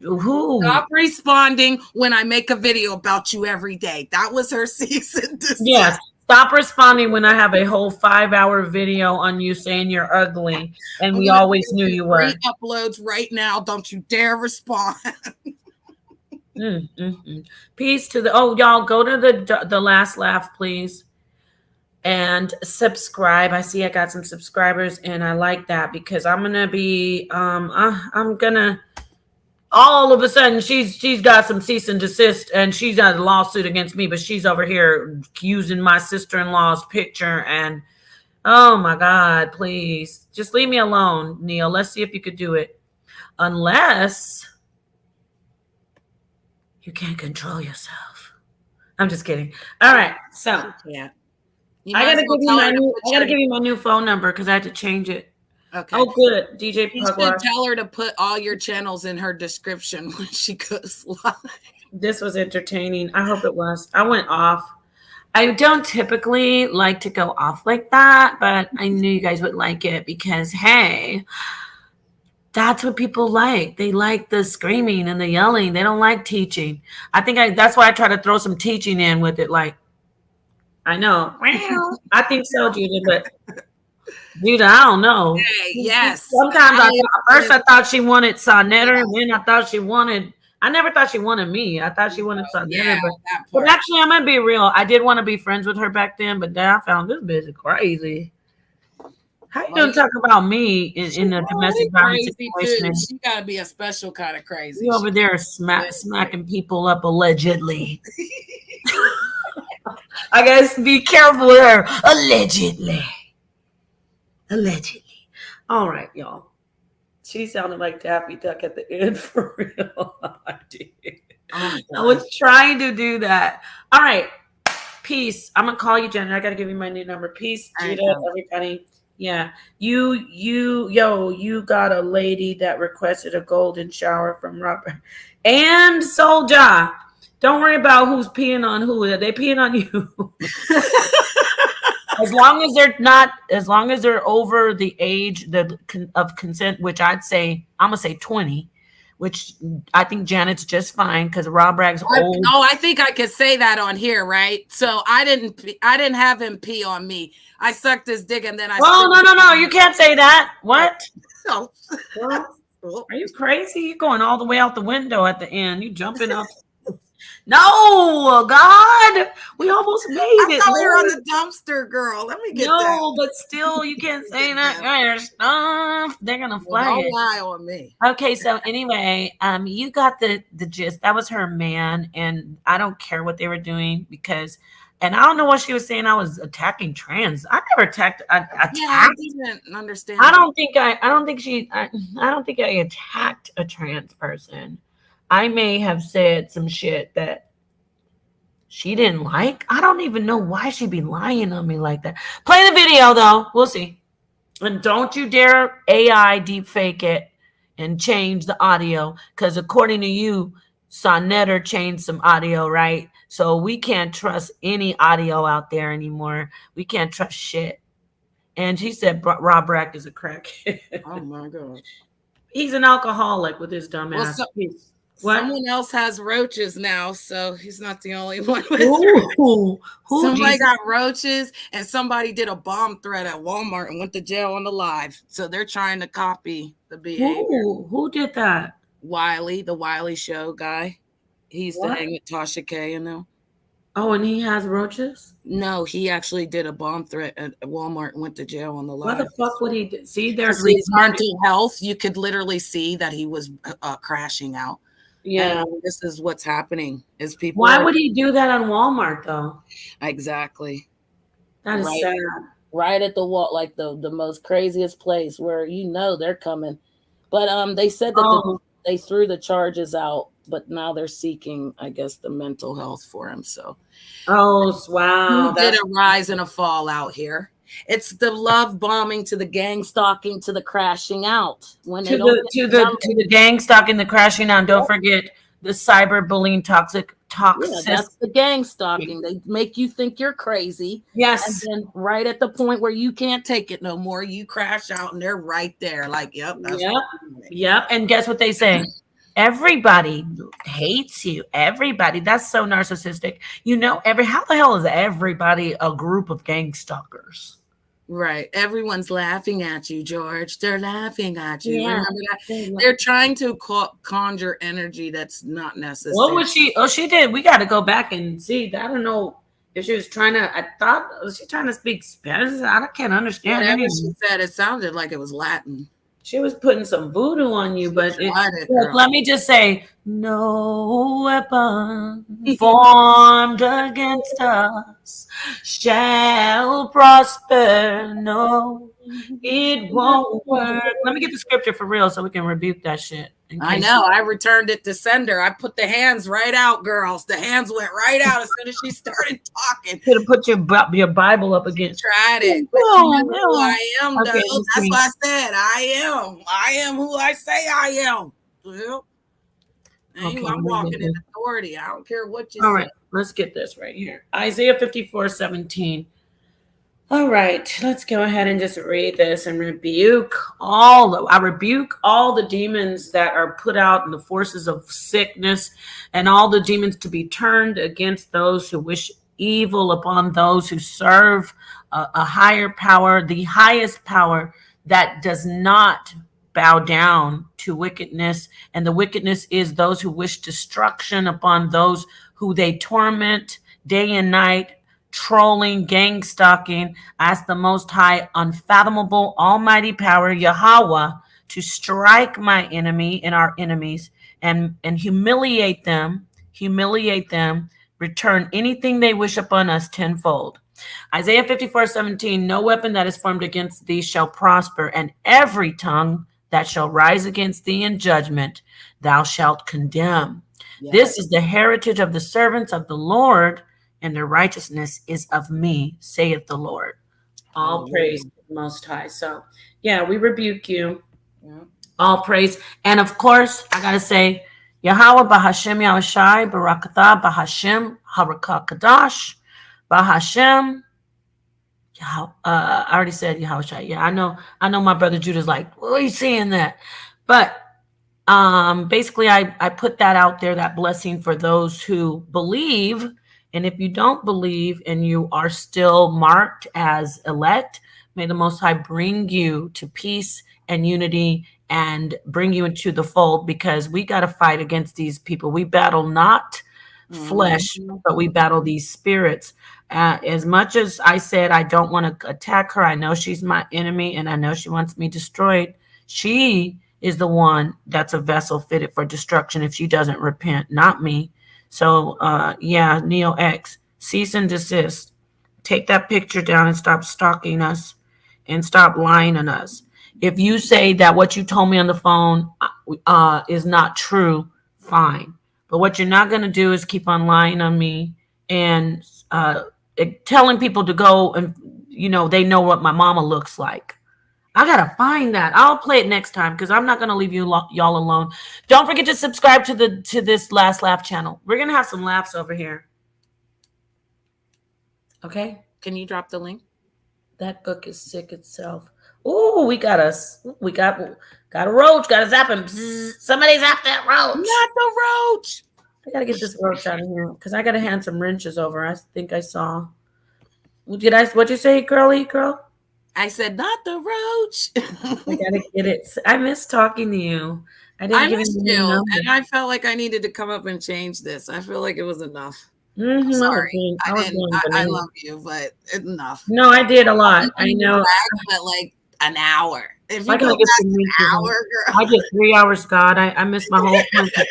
Who? Stop responding when I make a video about you every day. That was her cease and desist. Yes. Stop responding when I have a whole 5-hour video on you saying you're ugly and we always knew you were. Uploads right now. Don't you dare respond. Peace to y'all go to the last laugh, please, and subscribe. I see I got some subscribers and I like that because I'm gonna be I'm gonna all of a sudden she's got some cease and desist and she's got a lawsuit against me, but she's over here using my sister-in-law's picture and oh my God, please just leave me alone, Neil. Let's see if you could do it. Unless you can't control yourself. I'm just kidding. All right. So I gotta give you my new phone number because I had to change it. Okay. Oh, good. DJ You should tell her to put all your channels in her description when she goes live. This was entertaining. I hope it was. I went off. I don't typically like to go off like that, but I knew you guys would like it because, hey, that's what people like. They like the screaming and the yelling. They don't like teaching. I think that's why I try to throw some teaching in with it. Like, I know. I think so, Judah, but Judah, I don't know. Hey, yes. Sometimes I thought she wanted Sonetter, and then I never thought she wanted me. I thought she wanted Sonetter. But actually, I'm going to be real. I did want to be friends with her back then, but then I found this bitch crazy. How you gonna talk about me in a domestic violence crazy situation? too. She gotta be a special kind of crazy. You over there smacking people up allegedly. I gotta be careful with her. Allegedly. All right, y'all. She sounded like Daffy Duck at the end for real. I did. I was trying to do that. All right. Peace. I'm gonna call you, Jenna. I gotta give you my new number. Peace, Judah, everybody. Yeah. You got a lady that requested a golden shower from Robert and Soulja. Don't worry about who's peeing on who. They peeing on you. As long as they're over the age of consent, which I'm gonna say 20, which I think Janet's just fine because Rob Ragg's old. Oh, I think I could say that on here, right? So I didn't have him pee on me. I sucked his dick and then I. Oh no! You can't say that. What? No. Are you crazy? You're going all the way out the window at the end. You jumping up. No, God, we almost made it. I thought we were on the dumpster, girl. Let me get that. No, but still, you can't say that stuff. They're gonna flag it. Don't lie on me. Okay, so anyway, you got the gist. That was her man, and I don't care what they were doing because, and I don't know what she was saying. I was attacking trans. I never attacked. Yeah, I didn't understand. I don't think I attacked a trans person. I may have said some shit that she didn't like. I don't even know why she'd be lying on me like that. Play the video, though. We'll see. And don't you dare AI deep fake it and change the audio. Because according to you, Sonetter changed some audio, right? So we can't trust any audio out there anymore. We can't trust shit. And she said Rob Rack is a crackhead. Oh, my God. He's an alcoholic with his dumb ass. Someone else has roaches now, so he's not the only one. Somebody got roaches, and somebody did a bomb threat at Walmart and went to jail on the live. So they're trying to copy the behavior. Who did that? Wiley, the Wiley Show guy. He used to hang with Tasha K, Oh, and he has roaches? No, he actually did a bomb threat at Walmart and went to jail on the live. What the fuck would he do? See, there's mental health. You could literally see that he was crashing out. Yeah, and this is what's happening. Is people? Why would he do that on Walmart though? Exactly. That is sad. Right at the wall, like the most craziest place where they're coming. But they said that they threw the charges out, but now they're seeking, I guess, the mental health for him. So, wow, did a rise and a fall out here. It's the love bombing to the gang stalking to the crashing out. When to the gang stalking, the crashing out. Don't forget the cyberbullying, toxic. Yeah, that's the gang stalking. They make you think you're crazy. Yes. And then right at the point where you can't take it no more, you crash out and they're right there. Like, yep. Yep. And guess what they say? Everybody hates you. Everybody. That's so narcissistic. How the hell is everybody a group of gang stalkers? Right. Everyone's laughing at you, George. They're laughing at you. Yeah. Remember that? They're trying to conjure energy that's not necessary. What was she? Oh, she did. We got to go back and see. I don't know if she was trying to. Was she trying to speak Spanish? I can't understand. Whatever she said, it sounded like it was Latin. She was putting some voodoo on you, but let me just say, no weapon formed against us shall prosper. No, it won't work. Let me get the scripture for real so we can rebuke that shit. I know. I returned it to sender. I put the hands right out, girls. The hands went right out as soon as she started talking. Could have put your Bible up again. Tried it. But you know who I am, though. That's what I said. I am who I say I am. Well, I'm walking in authority. I don't care what you say. All right, let's get this right here. Isaiah 54:17. All right, let's go ahead and just read this and rebuke I rebuke all the demons that are put out in the forces of sickness and all the demons to be turned against those who wish evil upon those who serve a higher power, the highest power that does not bow down to wickedness. And the wickedness is those who wish destruction upon those who they torment day and night, trolling, gang stalking. I ask the Most High, unfathomable, almighty power, Yahweh, to strike my enemy and our enemies and humiliate them, return anything they wish upon us tenfold. Isaiah 54:17, no weapon that is formed against thee shall prosper, and every tongue that shall rise against thee in judgment thou shalt condemn. Yes. This is the heritage of the servants of the Lord, and their righteousness is of me, saith the Lord. All praise to the Most High. So, yeah, we rebuke you. Yeah. All praise. And of course, I got to say, Yahweh Bahashem Yahushai, Barakatah Bahashem, Harakah Kadash, Bahashem. I already said Yahushai. Yeah, I know my brother Judah's like, well, he's seeing that. But basically I put that out there, that blessing for those who believe. And if you don't believe and you are still marked as elect, may the Most High bring you to peace and unity and bring you into the fold, because we got to fight against these people. We battle not flesh, but we battle these spirits. As much as I said I don't want to attack her, I know she's my enemy and I know she wants me destroyed. She is the one that's a vessel fitted for destruction if she doesn't repent, not me. So, yeah, Neo X, cease and desist. Take that picture down and stop stalking us and stop lying on us. If you say that what you told me on the phone is not true, fine. But what you're not going to do is keep on lying on me and telling people to go and, they know what my mama looks like. I got to find that. I'll play it next time because I'm not going to leave y'all alone. Don't forget to subscribe to this Last Laugh channel. We're going to have some laughs over here. Okay? Can you drop the link? That book is sick itself. Ooh, we got a roach. Got to zap him. Bzz, somebody zap that roach. Not the roach. I got to get this roach out of here because I got to hand some wrenches over. I think I saw. What'd you say, girl? I said, not the roach. I gotta get it. I miss talking to you. I missed you, and I felt like I needed to come up and change this. I feel like it was enough. Mm-hmm. Sorry, I love you, but enough. No, I did a lot. I know, but like an hour. If you I go get back an hour, girl. I get 3 hours, God. I missed my whole appointment.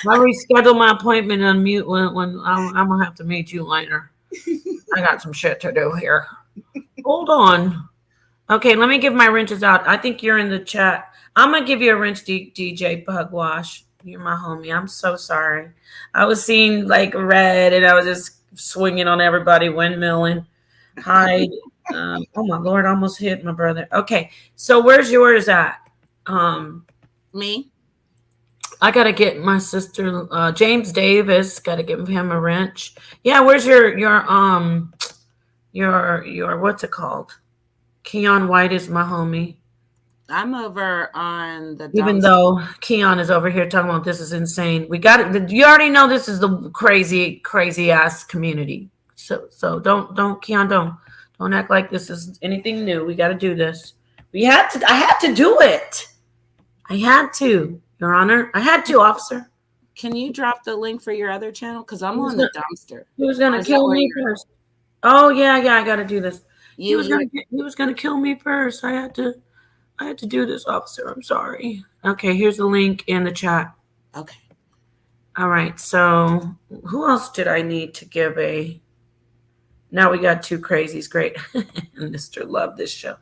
I rescheduled my appointment on mute when I'm gonna have to meet you later. I got some shit to do here. Hold on. Okay, let me give my wrenches out. I think you're in the chat. I'm going to give you a wrench, DJ Bugwash. You're my homie. I'm so sorry. I was seeing like red and I was just swinging on everybody, windmilling. Hi. Oh, my Lord. I almost hit my brother. Okay, so where's yours at? Me? I got to get my sister, James Davis. Got to give him a wrench. Yeah, where's your what's it called? Keon White is my homie. I'm over on the. Even though Keon is over here talking about this is insane. We got it. You already know this is the crazy ass community. So don't Keon, don't act like this is anything new. We got to do this. I had to do it. I had to, Your Honor. I had to, officer. Can you drop the link for your other channel? Because I'm on the dumpster. He was gonna kill me first. Oh yeah, I got to do this. He was gonna kill me first. I had to do this, officer. I'm sorry. Okay, here's the link in the chat. Okay. All right. So who else did I need to give a? Now we got two crazies. Great. Mr. Love this show.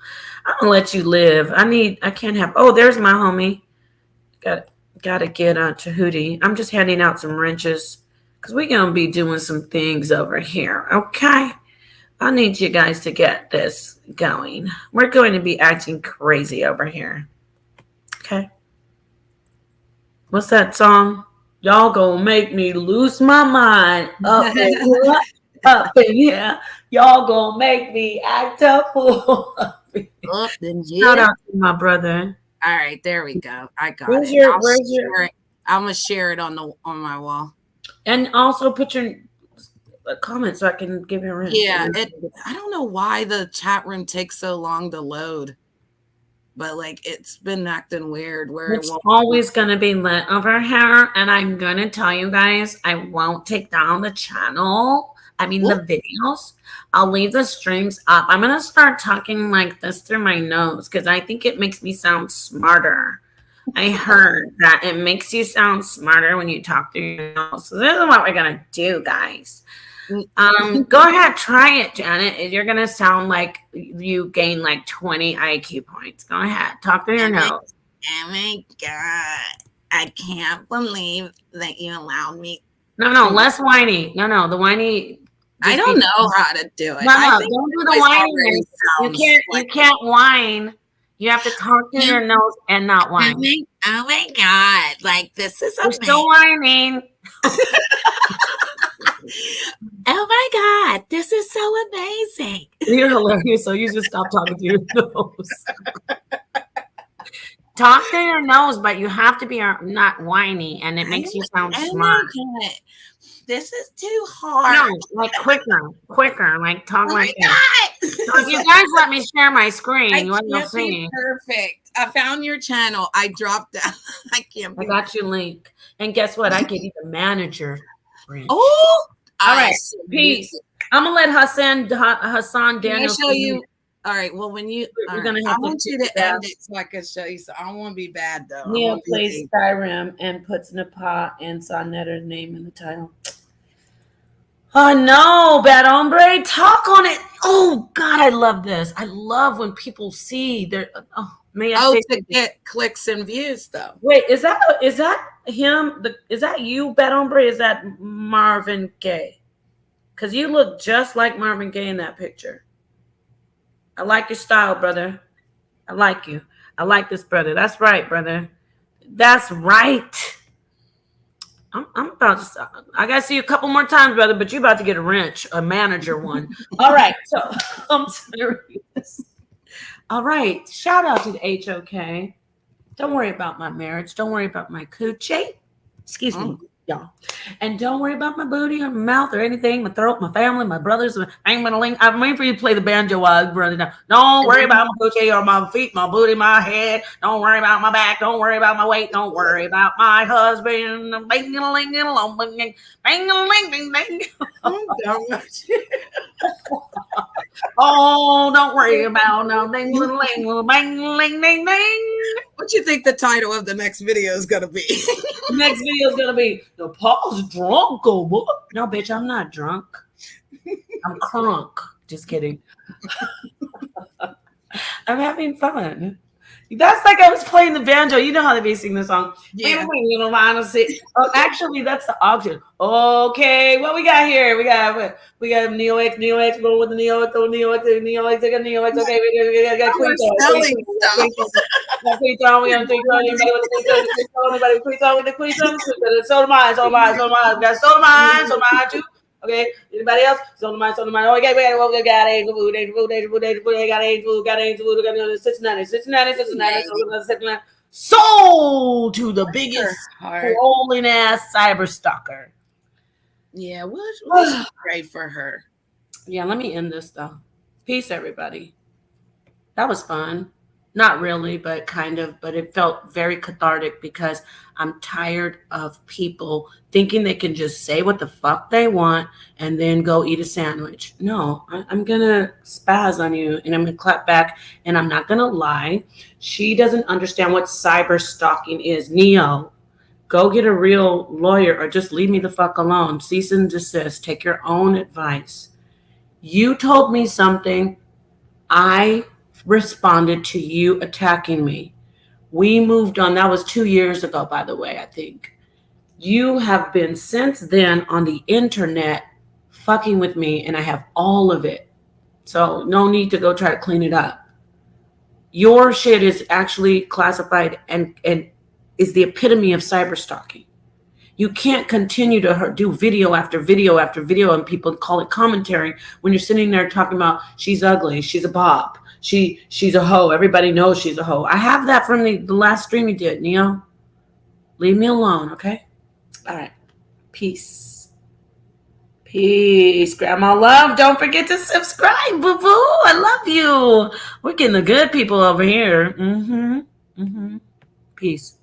I'm gonna let you live. I can't have. Oh, there's my homie. Got to get to Hootie. I'm just handing out some wrenches because we're gonna be doing some things over here. Okay. I need you guys to get this going. We're going to be acting crazy over here. Okay. What's that song? Y'all gonna make me lose my mind. Up in here. Y'all gonna make me act a fool. Shout out to my brother. All right, there we go. I got it. I'm gonna share it on my wall. And also put your comment so I can give you a ring. Yeah, I don't know why the chat room takes so long to load, but like it's been acting weird. It's always going to be lit over here, and I'm going to tell you guys, I won't take down the channel the videos. I'll leave the streams up. I'm going to start talking like this through my nose because I think it makes me sound smarter. I heard that it makes you sound smarter when you talk through your nose. So this is what we're going to do, guys. Go ahead, try it, Janet. You're going to sound like you gain like 20 IQ points. Go ahead, talk through your nose. Oh my God. I can't believe that you allowed me. No, less whiny. No, the whiny. I don't know how to do it. No, don't do the whining. You can't whine. You have to talk through your nose and not whine. Oh my God. Like, this is amazing. You're still whining. Oh my God. This is so amazing. You're hilarious. So you just stop talking to your nose. Talk through your nose, but you have to be not whiny, and it makes you sound smart. This is too hard. No, like quicker, like talk like this. So you guys let me share my screen. I can't be perfect. I found your channel. I dropped down. I can't. I got your link, and guess what? I gave you the manager. Oh, all right. Peace. I'm gonna let Hassan Daniel. Can I show you? All right. Well, when you, I want you to end it so I can show you. So I don't want to be bad though. Neil plays Skyrim and puts Napa and Sonetter's name in the title. Oh no, Bad Hombre, talk on it. Oh God, I love this. I love when people see their. To get clicks and views though. Wait, is that him? Is that you, Bad Hombre? Is that Marvin Gaye? Because you look just like Marvin Gaye in that picture. I like your style, brother. I like you. I like this, brother. That's right, brother. That's right. I'm about to. I gotta see you a couple more times, brother. But you about to get a wrench, a manager one. All right. So I'm serious. All right. Shout out to the HOK. Don't worry about my marriage. Don't worry about my coochie. Excuse me, y'all. And don't worry about my booty or my mouth or anything, my throat, my family, my brothers. I'm waiting for you to play the banjo while I'm running down. Don't worry about my coochie or my feet, my booty, my head. Don't worry about my back. Don't worry about my weight. Don't worry about my husband. Oh, don't worry about no ding little bang ling ding ding. What you think the title of the next video is gonna be? Next video is gonna be the Paul's drunk. Oh, no, bitch, I'm not drunk. I'm crunk. Just kidding. I'm having fun. That's like I was playing the banjo. You know how they be singing the song. Yeah. Oh, actually, that's the auction. Okay, what we got here? We got Neo X going with the Neo X. Okay, we got Queen Song. We got Queen Song with the Queen Song. So mine too. Okay, anybody else? So mine. Okay, we got Angel Food, Cincinnati. Sold to the biggest rolling ass cyber stalker. Yeah, we'll pray for her. Yeah, let me end this though. Peace, everybody. That was fun. Not really, but kind of. But it felt very cathartic because I'm tired of people thinking they can just say what the fuck they want and then go eat a sandwich. No, I'm going to spaz on you and I'm going to clap back and I'm not going to lie. She doesn't understand what cyber stalking is. Neo, go get a real lawyer or just leave me the fuck alone. Cease and desist. Take your own advice. You told me something. I responded to you attacking me. We moved on. That was 2 years ago, by the way, I think. You have been since then on the internet fucking with me, and I have all of it. So no need to go try to clean it up. Your shit is actually classified and is the epitome of cyber stalking. You can't continue to do video after video after video and people call it commentary when you're sitting there talking about she's ugly, she's a bop, she's a hoe. Everybody knows she's a hoe. I have that from the last stream you did, Neo. Leave me alone, okay? All right. Peace. Peace. Grandma love. Don't forget to subscribe, boo-boo. I love you. We're getting the good people over here. Peace.